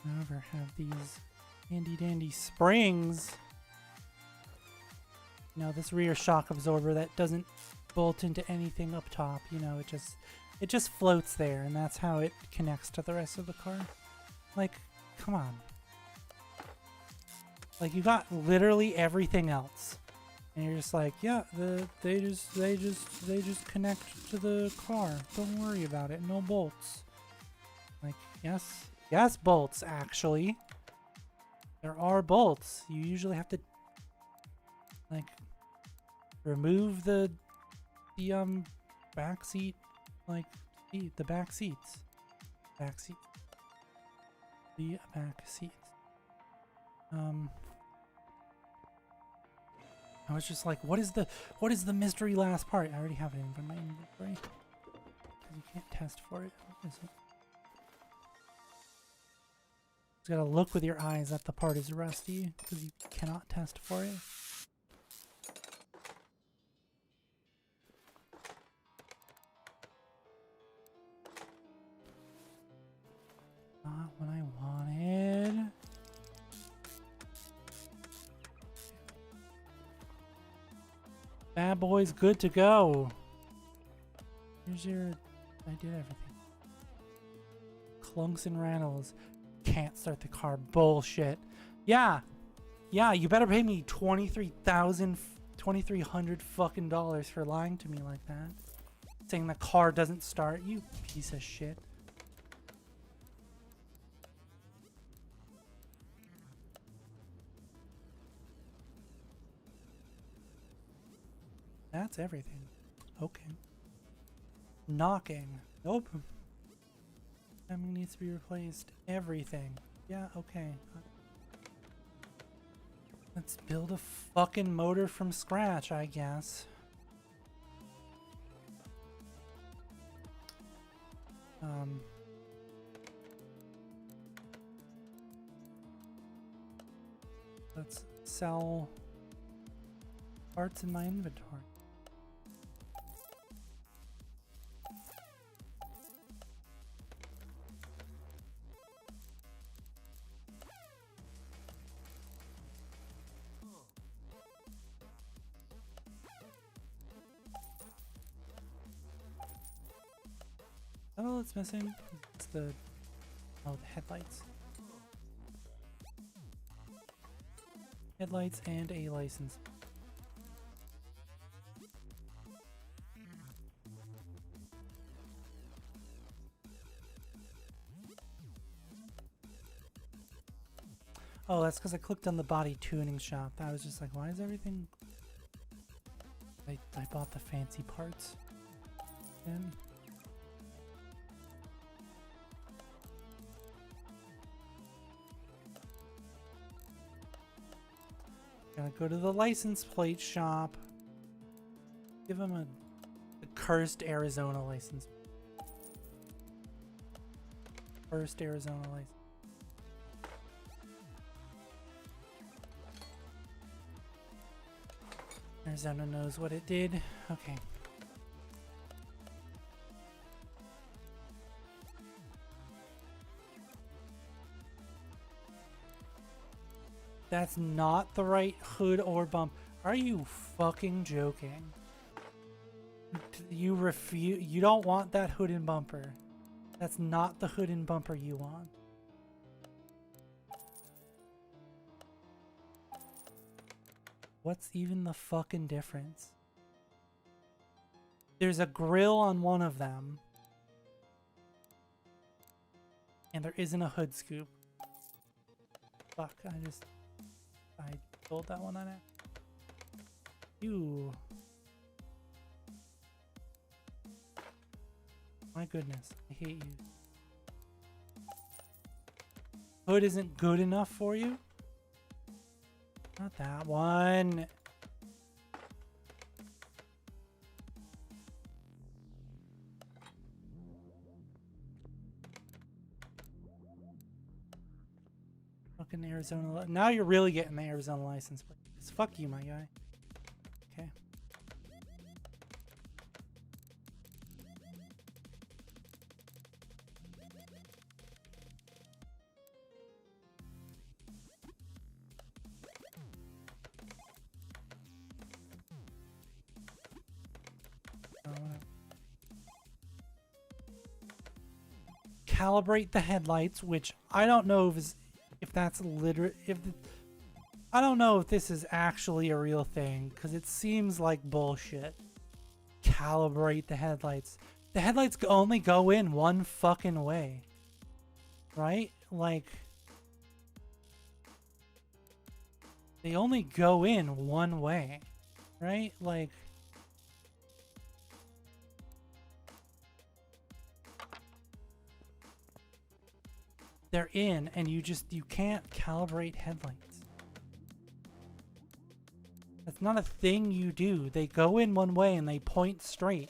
However, have these handy dandy springs. Now this rear shock absorber that doesn't bolt into anything up top, you know, it just floats there, and that's how it connects to the rest of the car. Like, come on. Like, you got literally everything else, and you're just like, yeah, they just connect to the car. Don't worry about it. No bolts. Like, yes, bolts. Actually, there are bolts. You usually have to like remove the back seat. Like, the back seats. The back seats. I was just like, what is the mystery last part? I already have it in my inventory. Because you can't test for it. What is it? You gotta look with your eyes that the part is rusty, because you cannot test for it. Not what I wanted. Bad boy's good to go. Here's your... I did everything. Clunks and rattles. Can't start the car. Bullshit. Yeah. Yeah, you better pay me $23,300 fucking dollars for lying to me like that. Saying the car doesn't start, you piece of shit. That's everything. Okay. Knocking. Nope. Timing needs to be replaced. Everything. Yeah, okay. Let's build a fucking motor from scratch, I guess. Let's sell parts in my inventory. Oh, it's missing. It's the the headlights. Headlights and a license. Oh, that's because I clicked on the body tuning shop. I was just like, why is everything... I bought the fancy parts. And gotta go to the license plate shop. Give him a cursed Arizona license. Cursed Arizona license. Arizona knows what it did. Okay. That's not the right hood or bump. Are you fucking joking? You refuse. You don't want that hood and bumper. That's not the hood and bumper you want. What's even the fucking difference? There's a grill on one of them. And there isn't a hood scoop. Fuck, I told that one on it. You. My goodness, I hate you. Hood isn't good enough for you? Not that one. Fucking Arizona. Now you're really getting the Arizona license plate. Fuck you, my guy. Okay. Calibrate the headlights, which I don't know if that's I don't know if this is actually a real thing, because it seems like bullshit. Calibrate the headlights. The headlights only go in one fucking way. Right? Like, they only go in one way. Right? Like, they're in, and you can't calibrate headlights. That's not a thing you do. They go in one way and they point straight.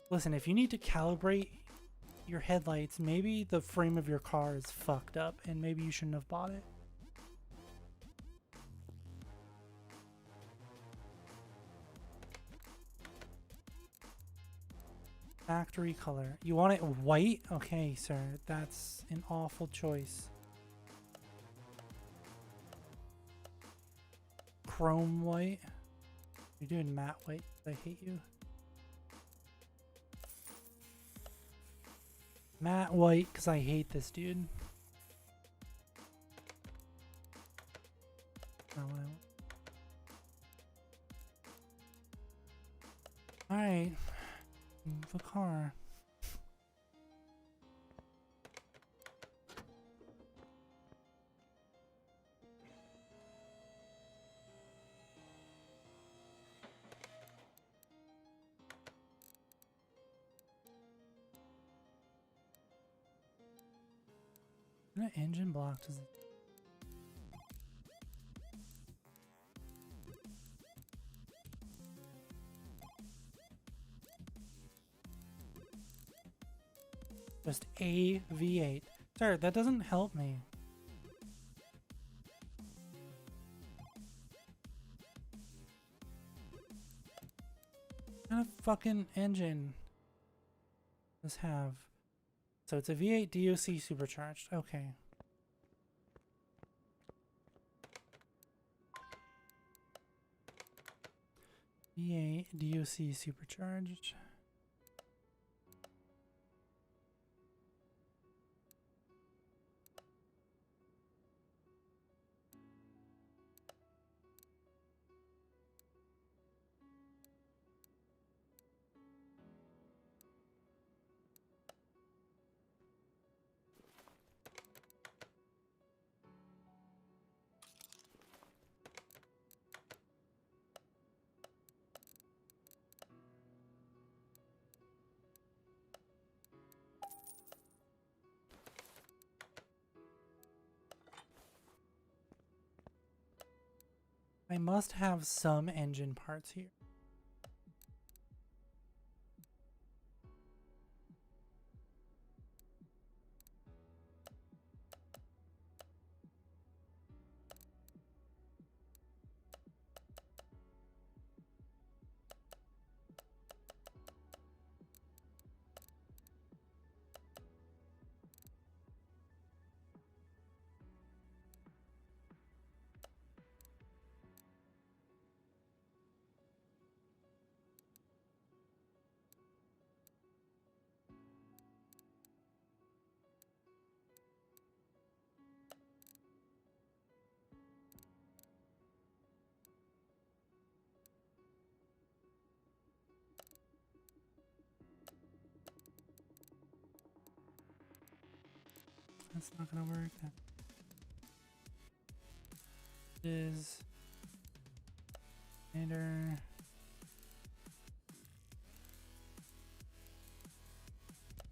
Listen, if you need to calibrate your headlights, maybe the frame of your car is fucked up and maybe you shouldn't have bought it. Factory color. You want it white? Okay, sir. That's an awful choice. Chrome white. You're doing matte white. I hate you. Matte white, because I hate this dude. Not what I want. Alright. Move the car. What engine block does it? Just a V8. Sir, that doesn't help me. What kind of fucking engine does this have? So it's a V8 DOC supercharged. Okay. V8 DOC supercharged. I must have some engine parts here. That's not gonna work. That is standard.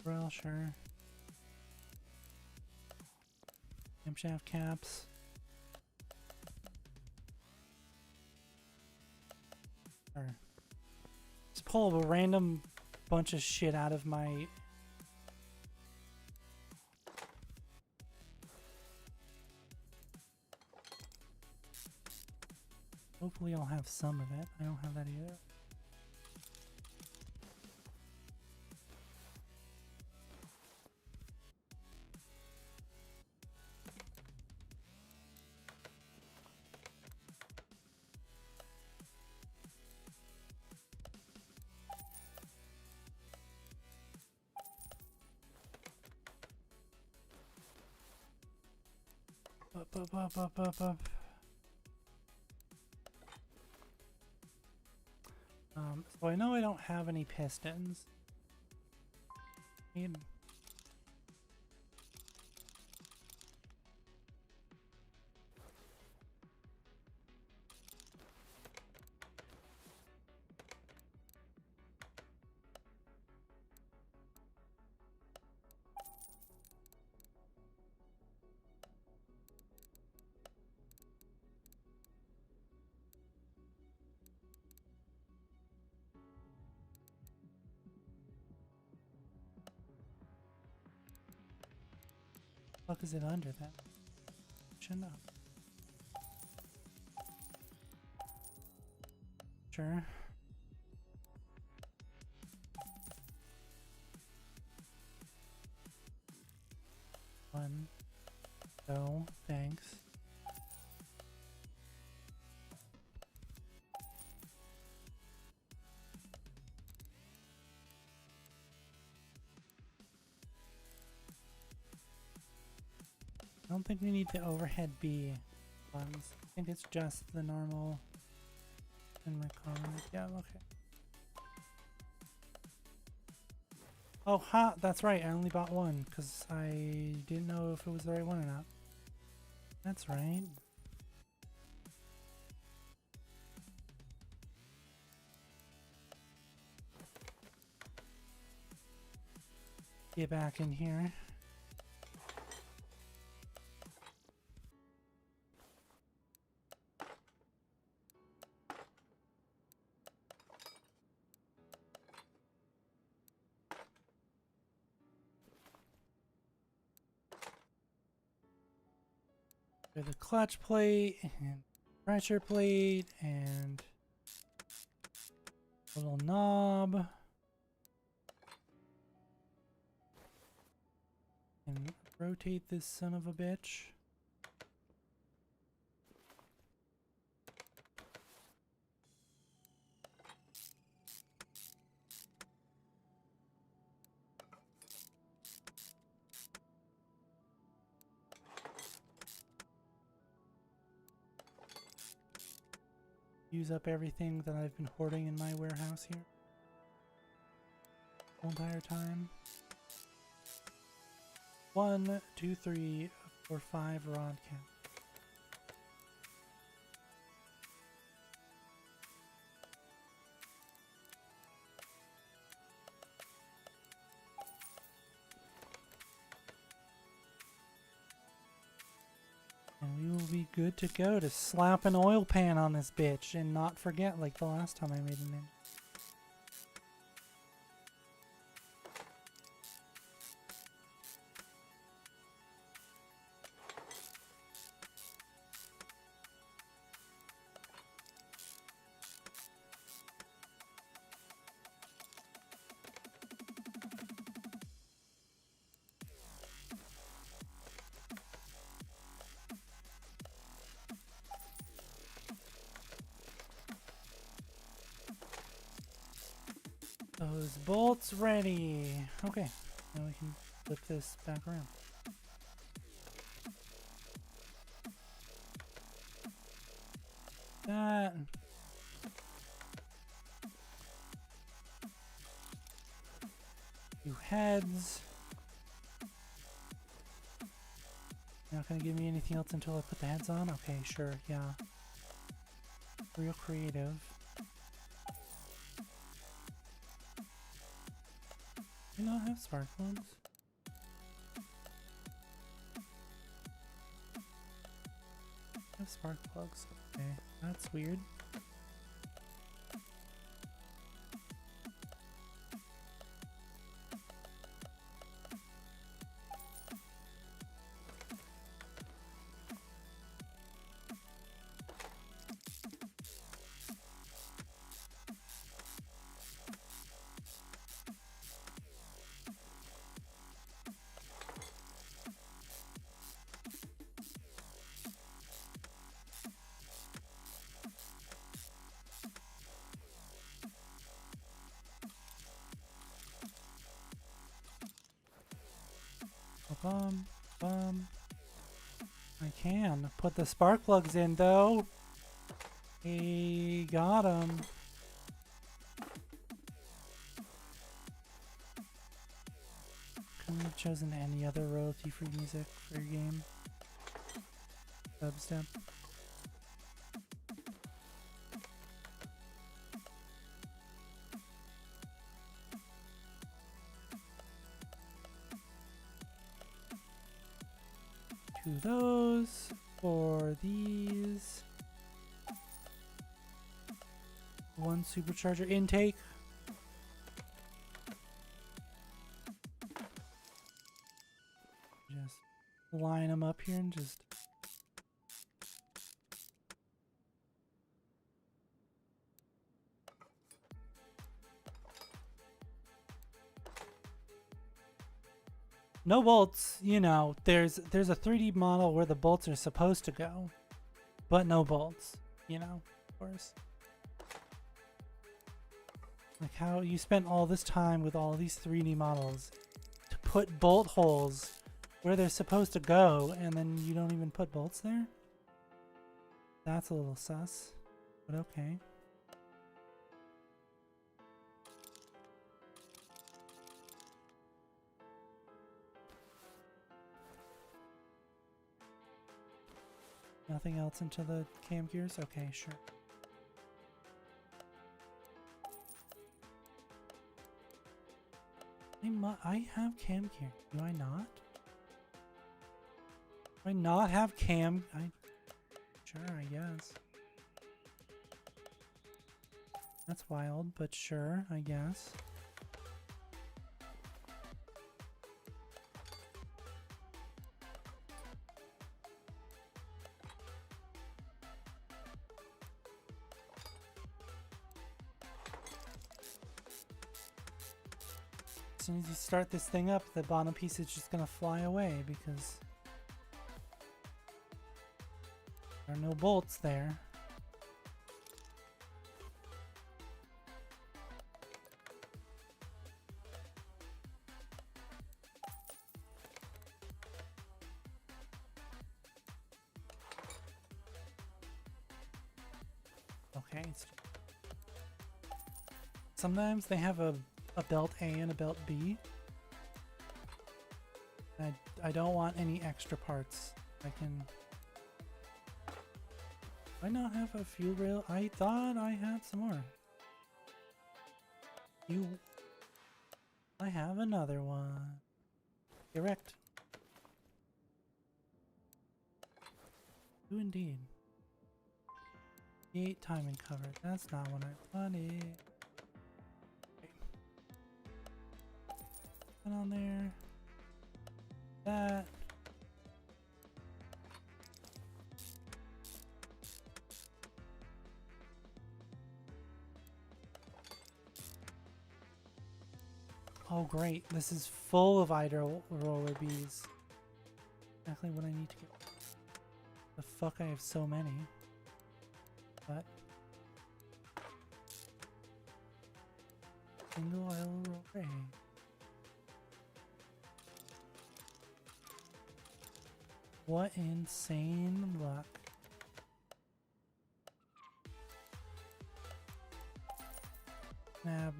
Well, sure. Camshaft caps. Sure. Just pull a random bunch of shit out of my. Hopefully I'll have some of it. I don't have that either. Up. So I know I don't have any pistons. Need. Fuck is it under that? Should know. Sure. One. No, thanks. I don't think we need the overhead B ones. I think it's just the normal and recon. Yeah, okay. Oh, ha! That's right, I only bought one because I didn't know if it was the right one or not. That's right. Get back in here. for the clutch plate and pressure plate and little knob. And rotate this son of a bitch. Use up everything that I've been hoarding in my warehouse here the entire time. 1, 2, 3, 4, 5 rod can. And we will be good to go to slap an oil pan on this bitch and not forget like the last time I made an in. Those bolts ready. Okay, now we can flip this back around. That. Few heads. You're not gonna give me anything else until I put the heads on? Okay, sure, yeah. Real creative. Do not have spark plugs. I have spark plugs. Okay, that's weird. Bum. I can put the spark plugs in though. Hey, got 'em. Couldn't have chosen any other royalty-free music for your game. Dubstep. To those for these. One supercharger intake. Just line them up here and just no bolts, you know, there's a 3D model where the bolts are supposed to go, but no bolts, you know, of course. Like how you spent all this time with all these 3D models to put bolt holes where they're supposed to go, and then you don't even put bolts there? That's a little sus, but okay. Nothing else into the cam gears? Okay, sure. I have cam gear. Do I not? Do I not have cam? Sure, I guess. That's wild, but sure, I guess. soon as you start this thing up, the bottom piece is just gonna fly away because there are no bolts there. Okay. Sometimes they have a belt A and a belt B. I don't want any extra parts. I can... Do I not have a fuel rail? I thought I had some more. I have another one. Correct. Do indeed. 8 timing cover. That's not what I wanted. Okay. Put on there. That. Oh great, this is full of idle roller bees. Exactly what I need to get. The fuck, I have so many. But single idle roller. What insane luck. Nab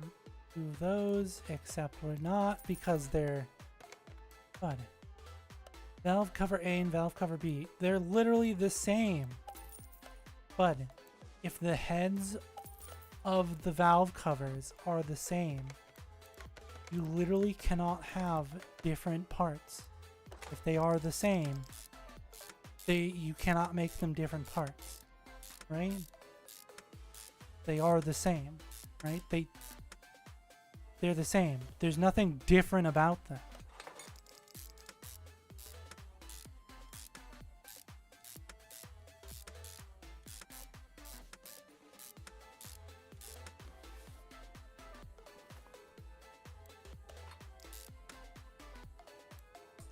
two of those, except we're not because they're what? Valve cover A and valve cover B. They're literally the same. But if the heads of the valve covers are the same, you literally cannot have different parts. If they are the same, you cannot make them different parts, right? They are the same, right? They're the same. There's nothing different about them.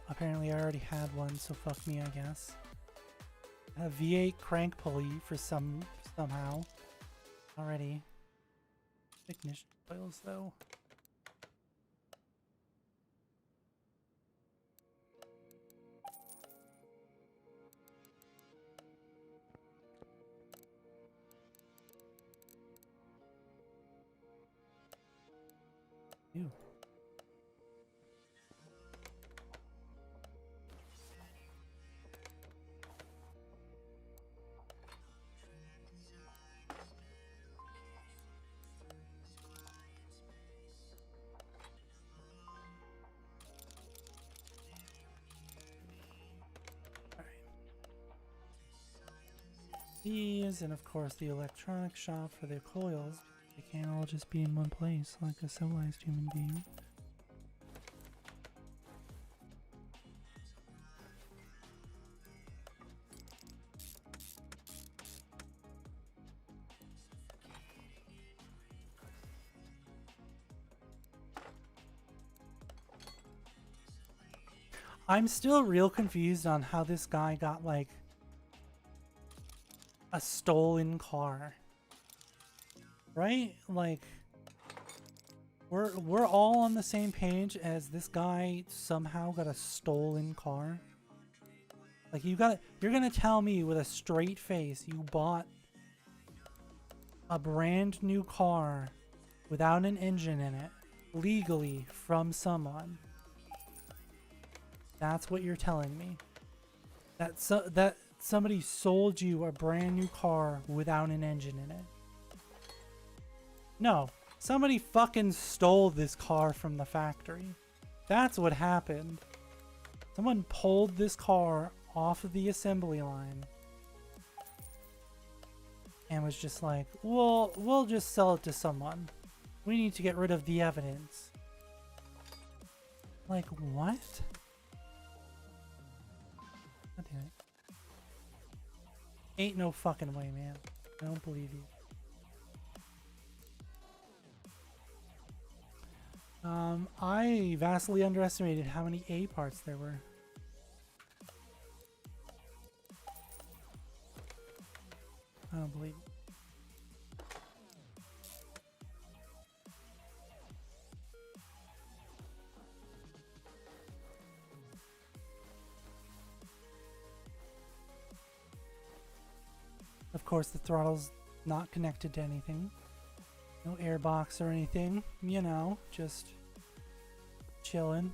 Apparently I already had one, so fuck me, I guess. A V8 crank pulley for somehow already. Ignition coils though. Ew. These, and of course the electronic shop for their coils. They can't all just be in one place like a civilized human being. I'm still real confused on how this guy got like a stolen car, right? Like we're all on the same page as this guy somehow got a stolen car. Like you're gonna tell me with a straight face you bought a brand new car without an engine in it legally from someone. That's what you're telling me. That somebody sold you a brand new car without an engine in it. No, somebody fucking stole this car from the factory. That's what happened. Someone pulled this car off of the assembly line and was just like, well, we'll just sell it to someone. We need to get rid of the evidence. Like, what? God damn it. Ain't no fucking way, man. I don't believe you. I vastly underestimated how many A parts there were. I don't believe it. Of course, the throttle's not connected to anything. No airbox or anything. You know, just chilling.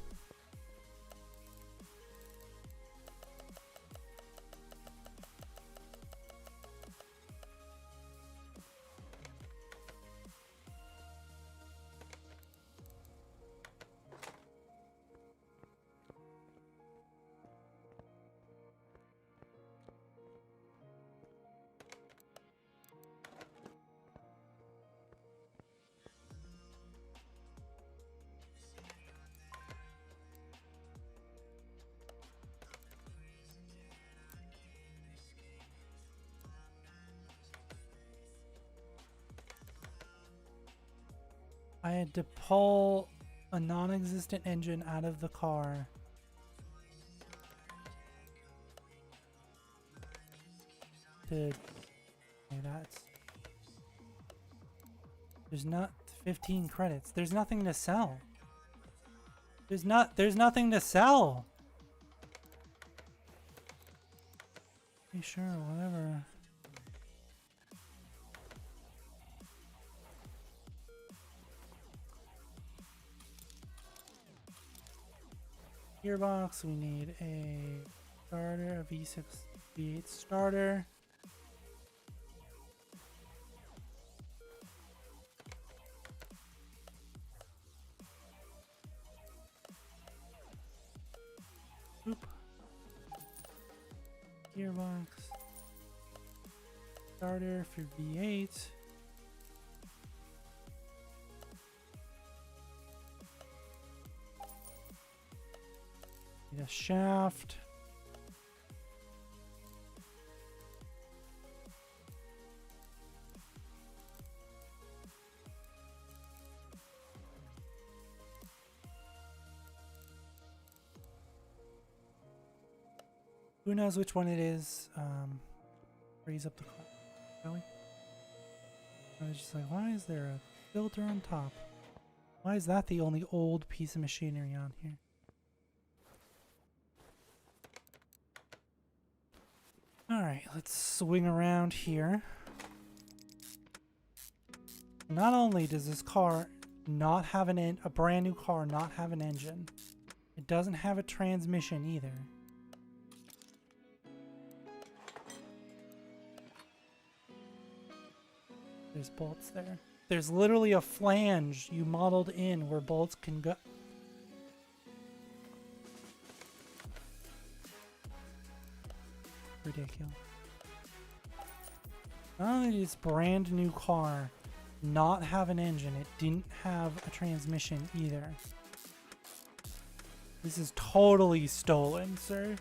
I had to pull a non-existent engine out of the car. Okay, that's... There's not 15 credits. There's nothing to sell. There's nothing to sell. Okay, sure, whatever. Gearbox, we need a starter, a V6, V8 starter. Oop. Gearbox. Starter for V8. Need a shaft. Who knows which one it is? Raise up the car, shall we? I was just like, why is there a filter on top? Why is that the only old piece of machinery on here? Alright, let's swing around here. Not only does this car not have a brand new car not have an engine, it doesn't have a transmission either. There's bolts there. There's literally a flange you modeled in where bolts can go. Ridiculous. Not only did this brand new car not have an engine, it didn't have a transmission either. This is totally stolen, sir.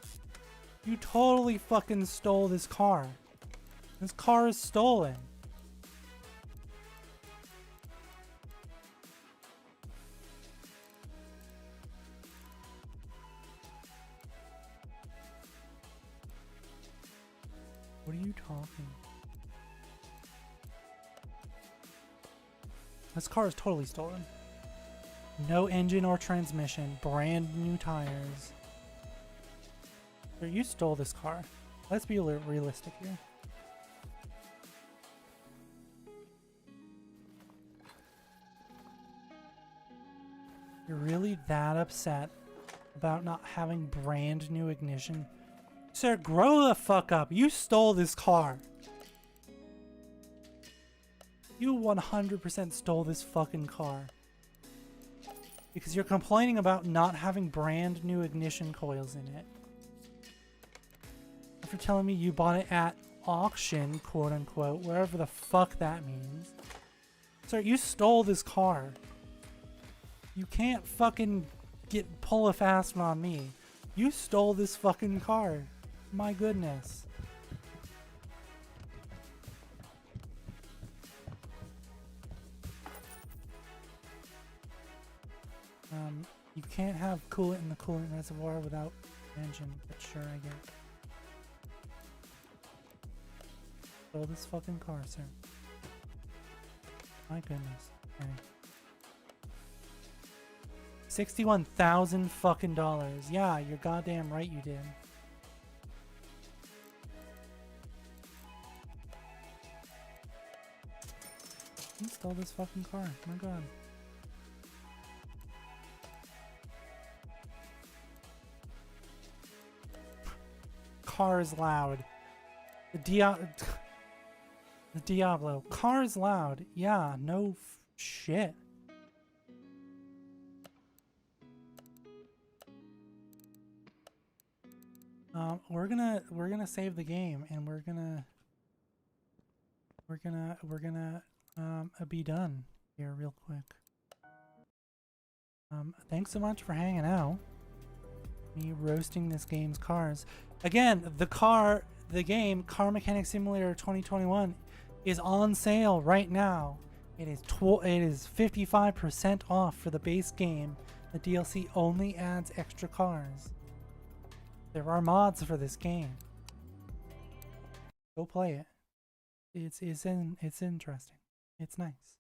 You totally fucking stole this car. This car is stolen. What are you talking? This car is totally stolen. No engine or transmission. Brand new tires. Sir, you stole this car. Let's be realistic here. You're really that upset about not having brand new ignition? Sir, grow the fuck up. You stole this car. You 100% stole this fucking car. Because you're complaining about not having brand new ignition coils in it. After telling me you bought it at auction, quote unquote, wherever the fuck that means. Sir, you stole this car. You can't fucking pull a fast one on me. You stole this fucking car. My goodness. You can't have coolant in the coolant reservoir without engine, but sure, I get it. Fill this fucking car, sir. My goodness. Okay. 61,000 fucking dollars. Yeah, you're goddamn right you did. Install this fucking car. My god. Car is loud. The Diablo. Car is loud. Yeah, no shit. We're gonna save the game, and we're gonna be done here real quick. Thanks so much for hanging out. Me roasting this game's cars. Again, the game Car Mechanic Simulator 2021 is on sale right now. It is 55% off for the base game. The DLC only adds extra cars. There are mods for this game. Go play it. It's interesting. It's nice.